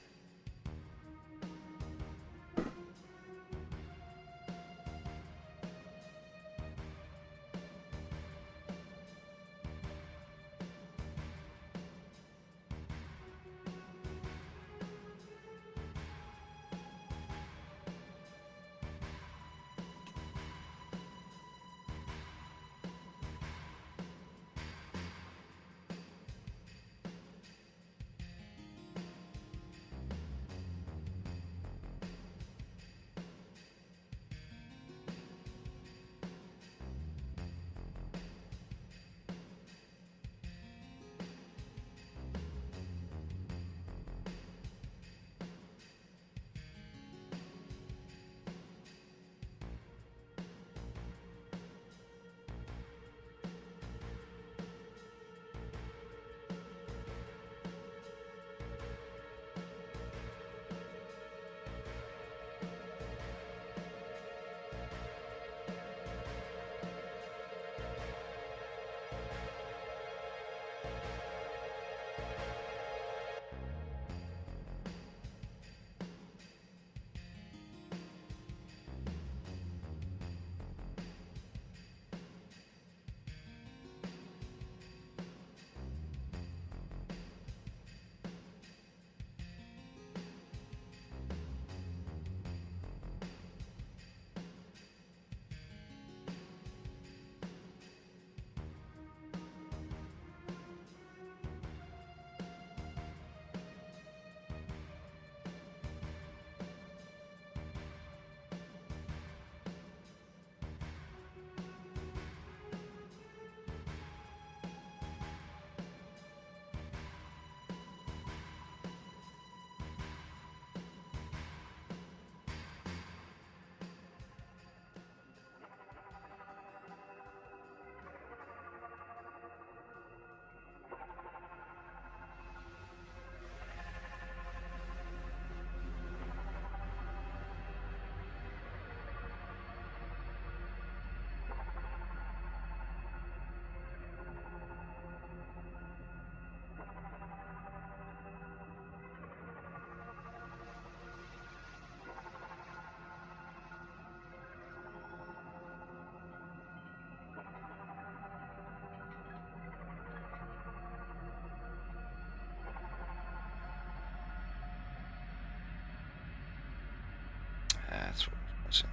Speaker 1: That's what was missing.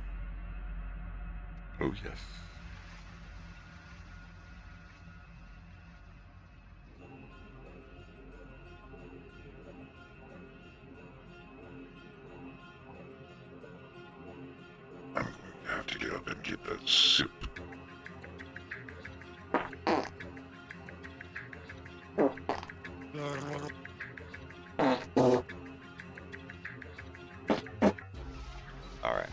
Speaker 1: Oh, yes.
Speaker 4: I'm going to have to get up and get that soup.
Speaker 1: All right.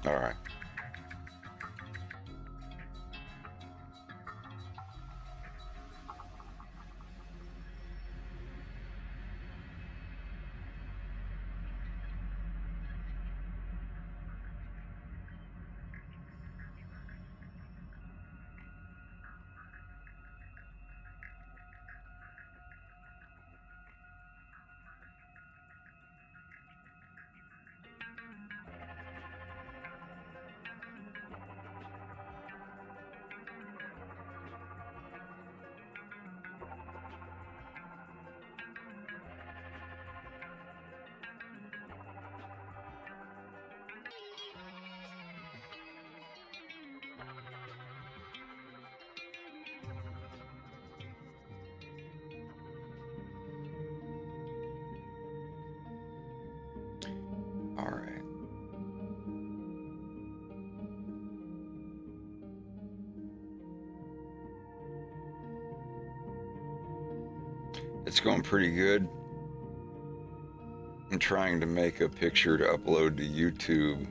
Speaker 1: All right. All right. It's going pretty good. I'm trying to make a picture to upload to YouTube.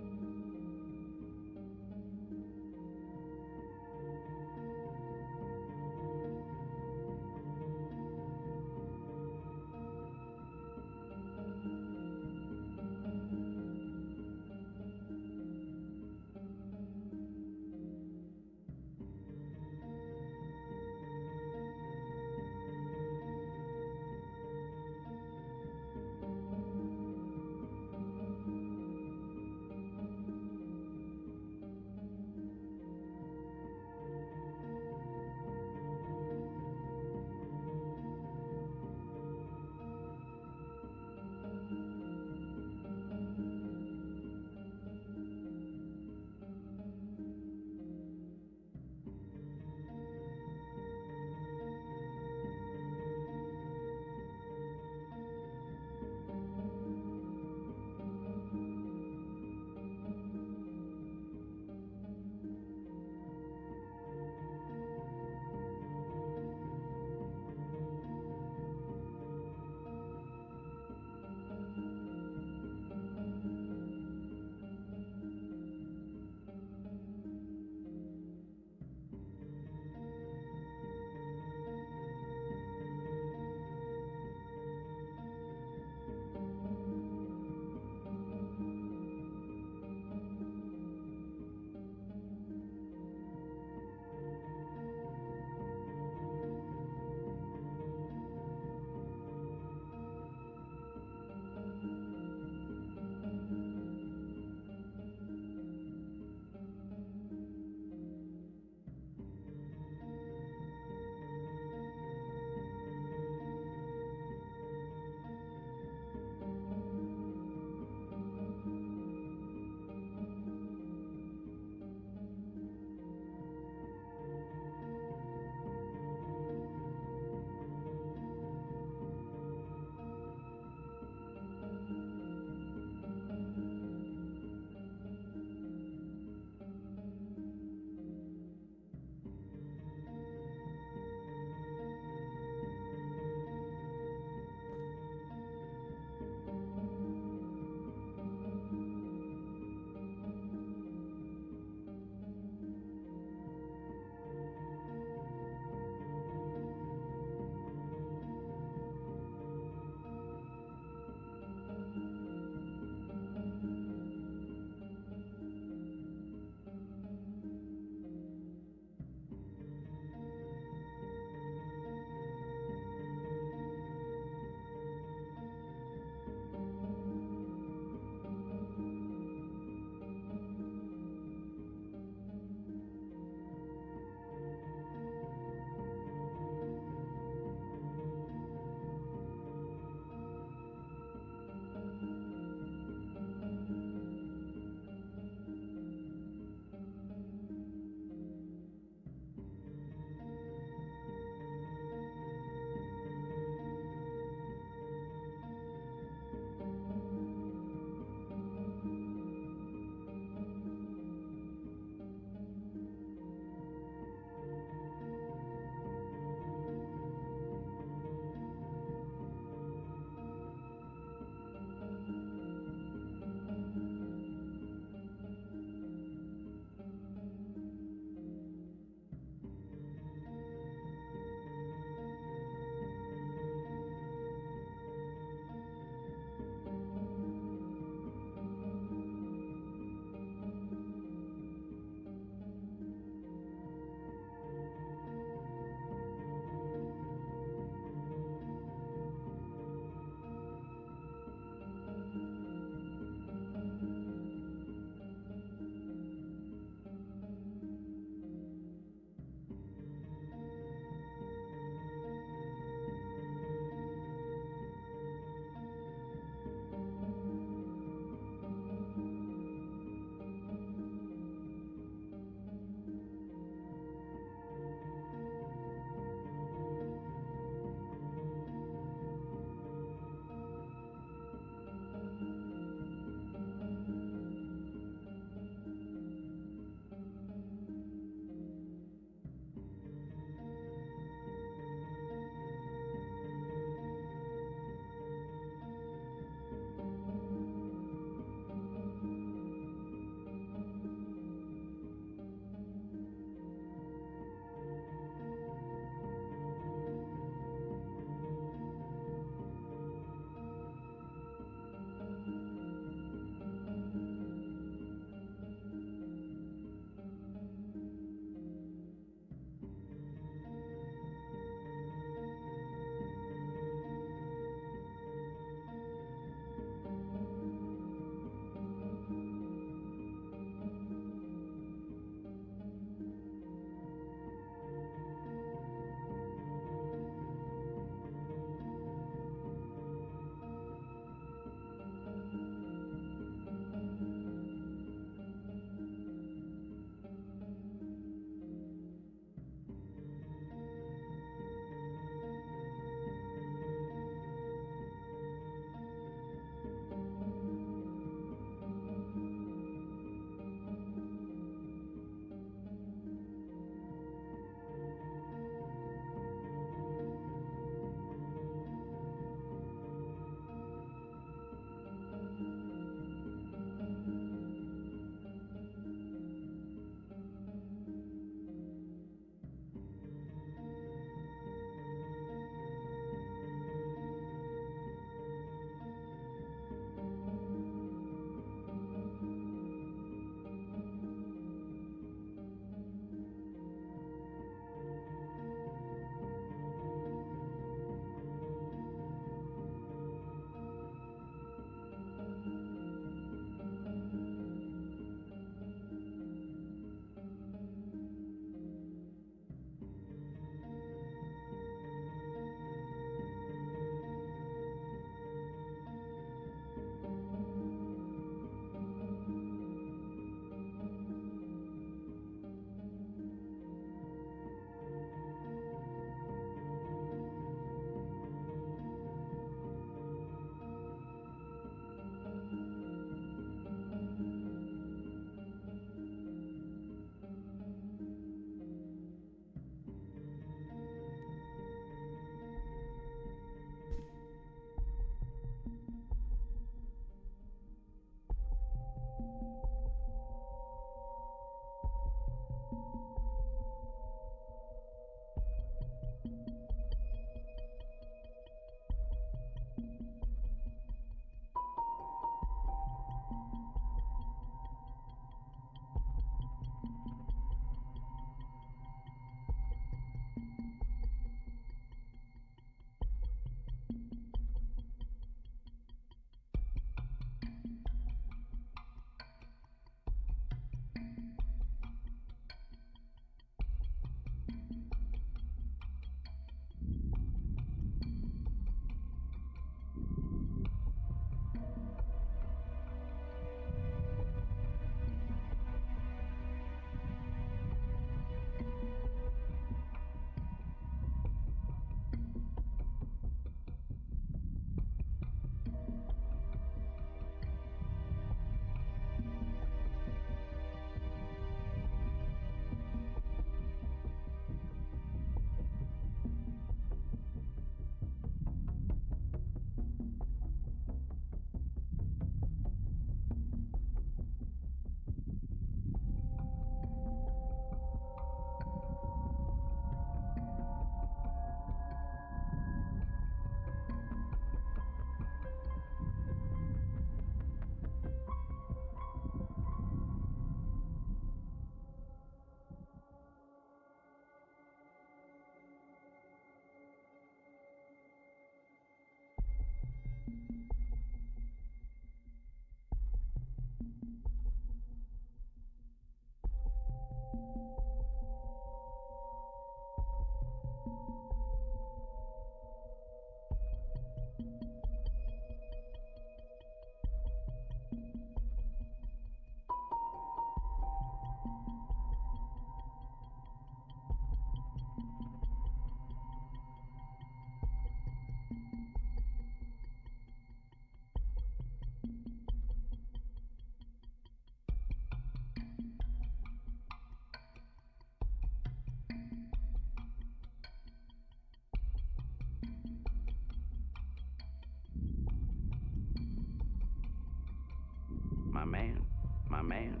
Speaker 5: My man. My man.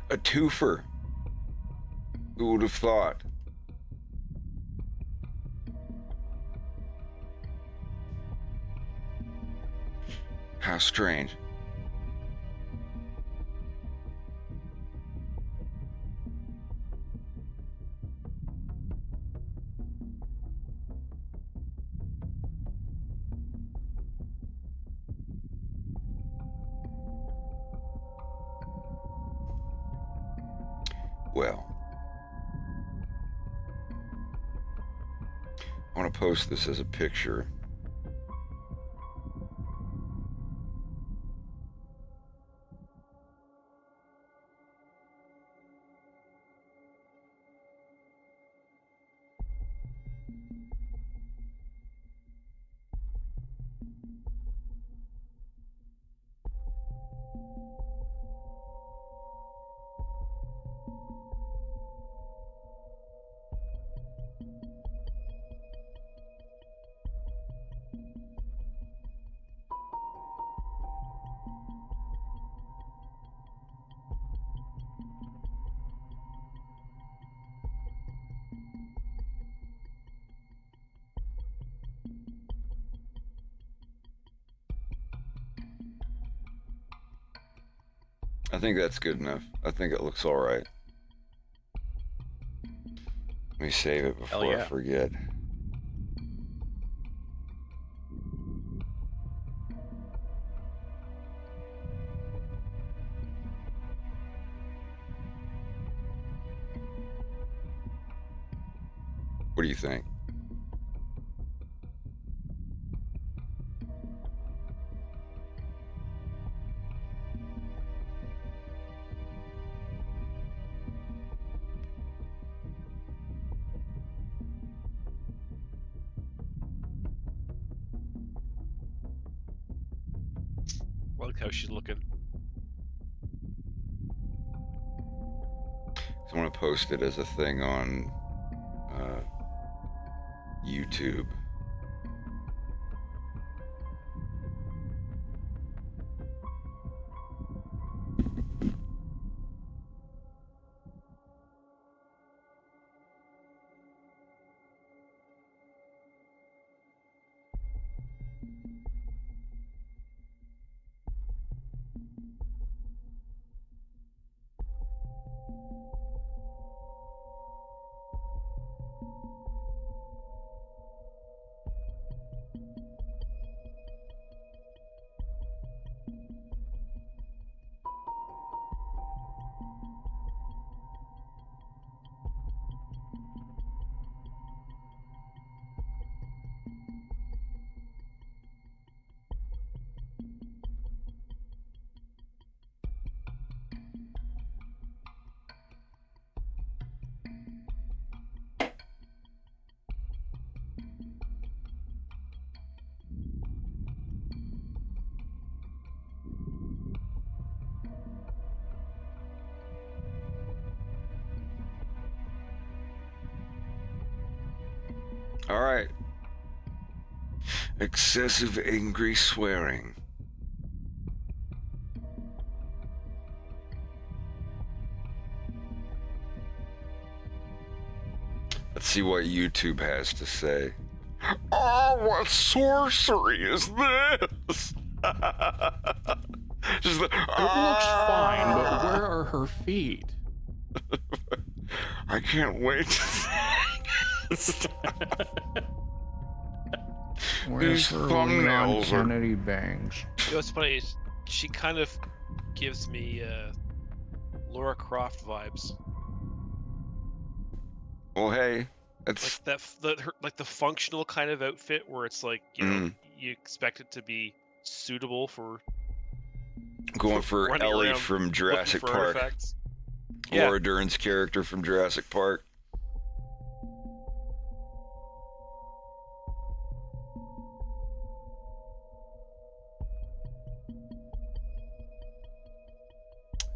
Speaker 1: A twofer. Who would have thought? How strange. Well, I want to post this as a picture. I think that's good enough. I think it looks all right. Let me save it before I forget. What do you think?
Speaker 9: I like how she's looking.
Speaker 1: So I want to post it as a thing on YouTube. All right. Excessive angry swearing. Let's see what YouTube has to say.
Speaker 4: Oh, what sorcery is this? Just the,
Speaker 12: It looks fine, but where are her feet?
Speaker 4: I can't wait to
Speaker 12: Where's
Speaker 4: These
Speaker 12: her Leon
Speaker 4: thumbnails are...
Speaker 12: Kennedy bangs?
Speaker 9: You know what's funny is she kind of gives me Laura Croft vibes.
Speaker 1: Well, hey, it's
Speaker 9: like like the functional kind of outfit where it's like, you know, you expect it to be suitable for
Speaker 1: going for Ellie from Jurassic Park.
Speaker 9: Artifacts.
Speaker 1: Laura Dern's character from Jurassic Park.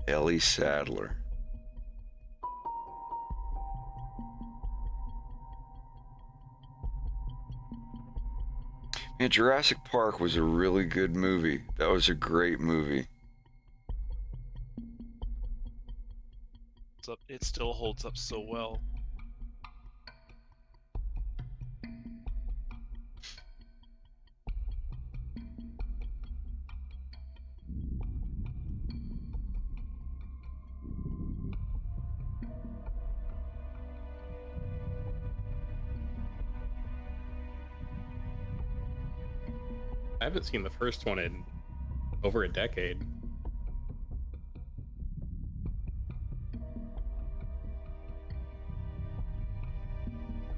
Speaker 1: Ellie Sadler. Yeah, Jurassic Park was a really good movie. That was a great movie.
Speaker 9: It still holds up so well.
Speaker 2: I haven't seen the first one in over a decade.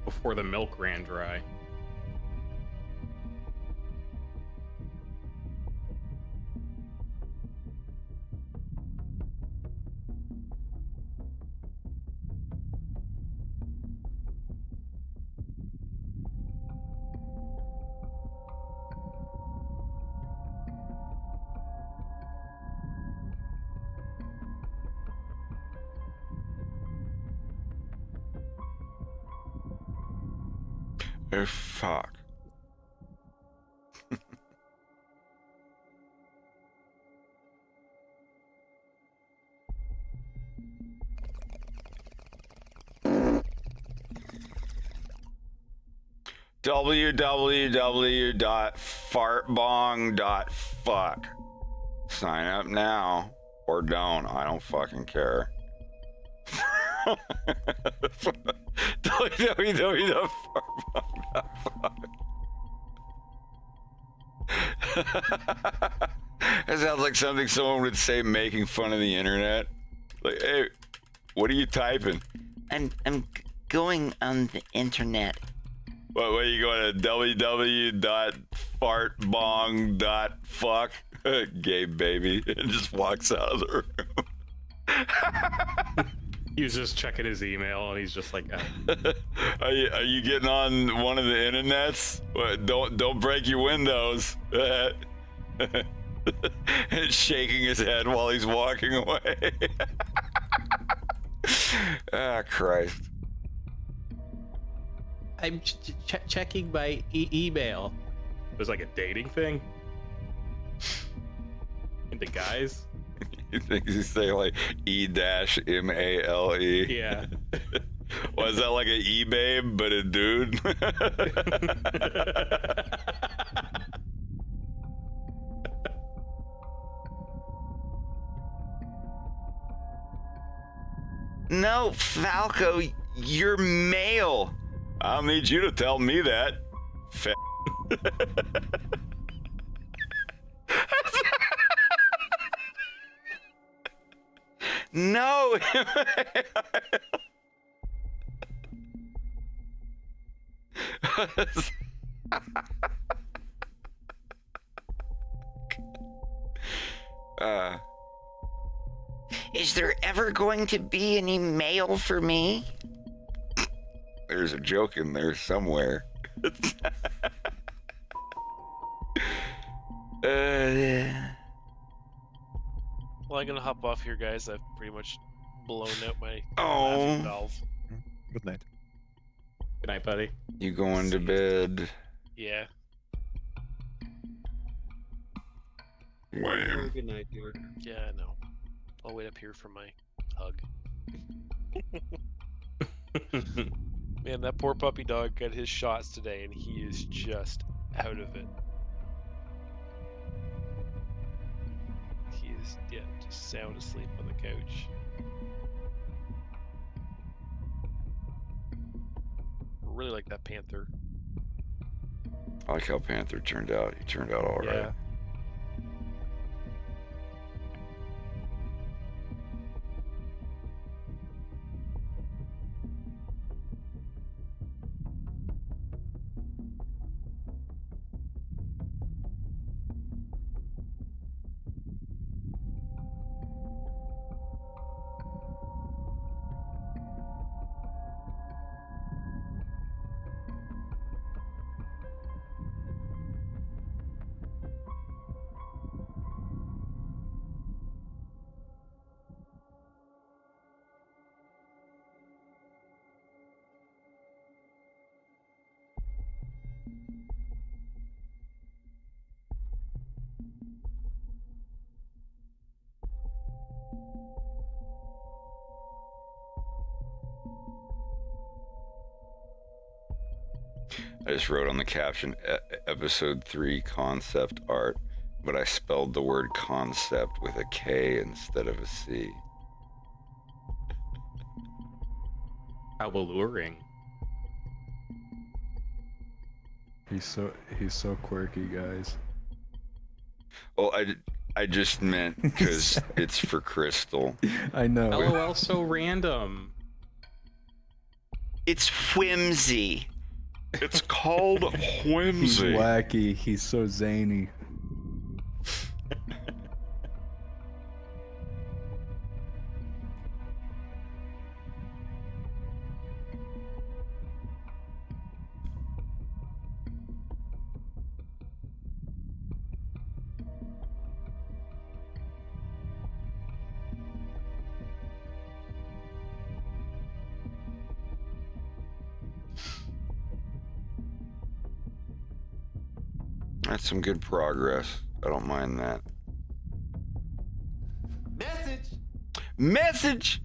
Speaker 2: Before the milk ran dry.
Speaker 1: Oh, fuck. www.fartbong.fuck. Sign up now or don't. I don't fucking care. www.fartbong.fuck. That sounds like something someone would say making fun of the internet. Like, hey, what are you typing?
Speaker 13: I'm going on the internet.
Speaker 1: What are you going to www.fartbong.fuck? Gay baby. And just walks out of the room.
Speaker 2: He was just checking his email and he's just like,
Speaker 1: are you getting on one of the internets? What, don't break your windows. And shaking his head while he's walking away. Ah, Christ.
Speaker 14: I'm checking my email.
Speaker 2: It was like a dating thing? Into guys?
Speaker 1: You think you say like E-MALE?
Speaker 2: Yeah.
Speaker 1: Was that like an E-babe, but a dude? No, Falco, you're male. I'll need you to tell me that. No.
Speaker 13: Is there ever going to be any mail for me?
Speaker 1: There's a joke in there somewhere.
Speaker 9: Well, I'm gonna hop off here, guys. I've pretty much blown out my
Speaker 1: Oh.
Speaker 9: valve.
Speaker 3: Good night.
Speaker 2: Good night, buddy.
Speaker 1: You going to bed?
Speaker 9: Yeah.
Speaker 1: Wham.
Speaker 6: Good night, dude.
Speaker 9: Yeah, I know. I'll wait up here for my hug. Man, that poor puppy dog got his shots today, and he is just out of it. He is, yeah, just sound asleep on the couch. Really like that panther.
Speaker 1: I like how Panther turned out. He turned out all right.
Speaker 2: Yeah.
Speaker 1: I just wrote on the caption, episode 3 concept art, but I spelled the word concept with a K instead of a C.
Speaker 2: How alluring.
Speaker 15: He's so quirky, guys.
Speaker 1: Well, I just meant because it's for Crystal.
Speaker 15: I know.
Speaker 2: LOL, so random.
Speaker 1: It's whimsy.
Speaker 4: It's called whimsy.
Speaker 15: He's wacky. He's so zany.
Speaker 1: That's some good progress. I don't mind that.
Speaker 8: Message.
Speaker 1: Message!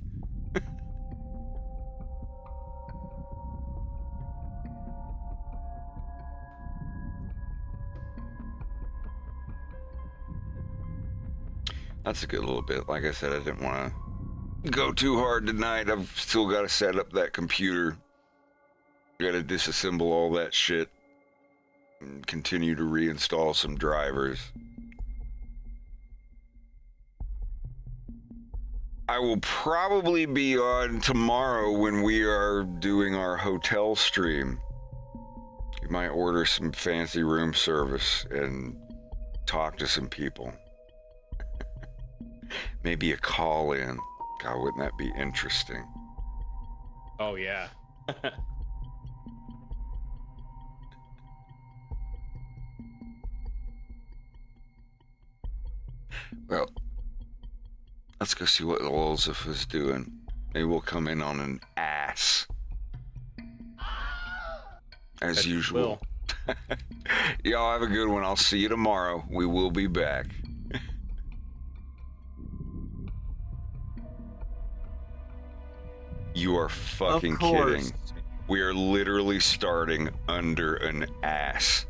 Speaker 1: That's a good little bit. Like I said, I didn't want to go too hard tonight. I've still got to set up that computer. Got to disassemble all that shit. And continue to reinstall some drivers. I will probably be on tomorrow when we are doing our hotel stream. You might order some fancy room service and talk to some people. Maybe a call in. God, wouldn't that be interesting?
Speaker 2: Oh, yeah.
Speaker 1: Well, let's go see what Elizabeth is doing. Maybe we'll come in on an ass. As usual. Y'all have a good one. I'll see you tomorrow. We will be back. You are fucking kidding. We are literally starting under an ass.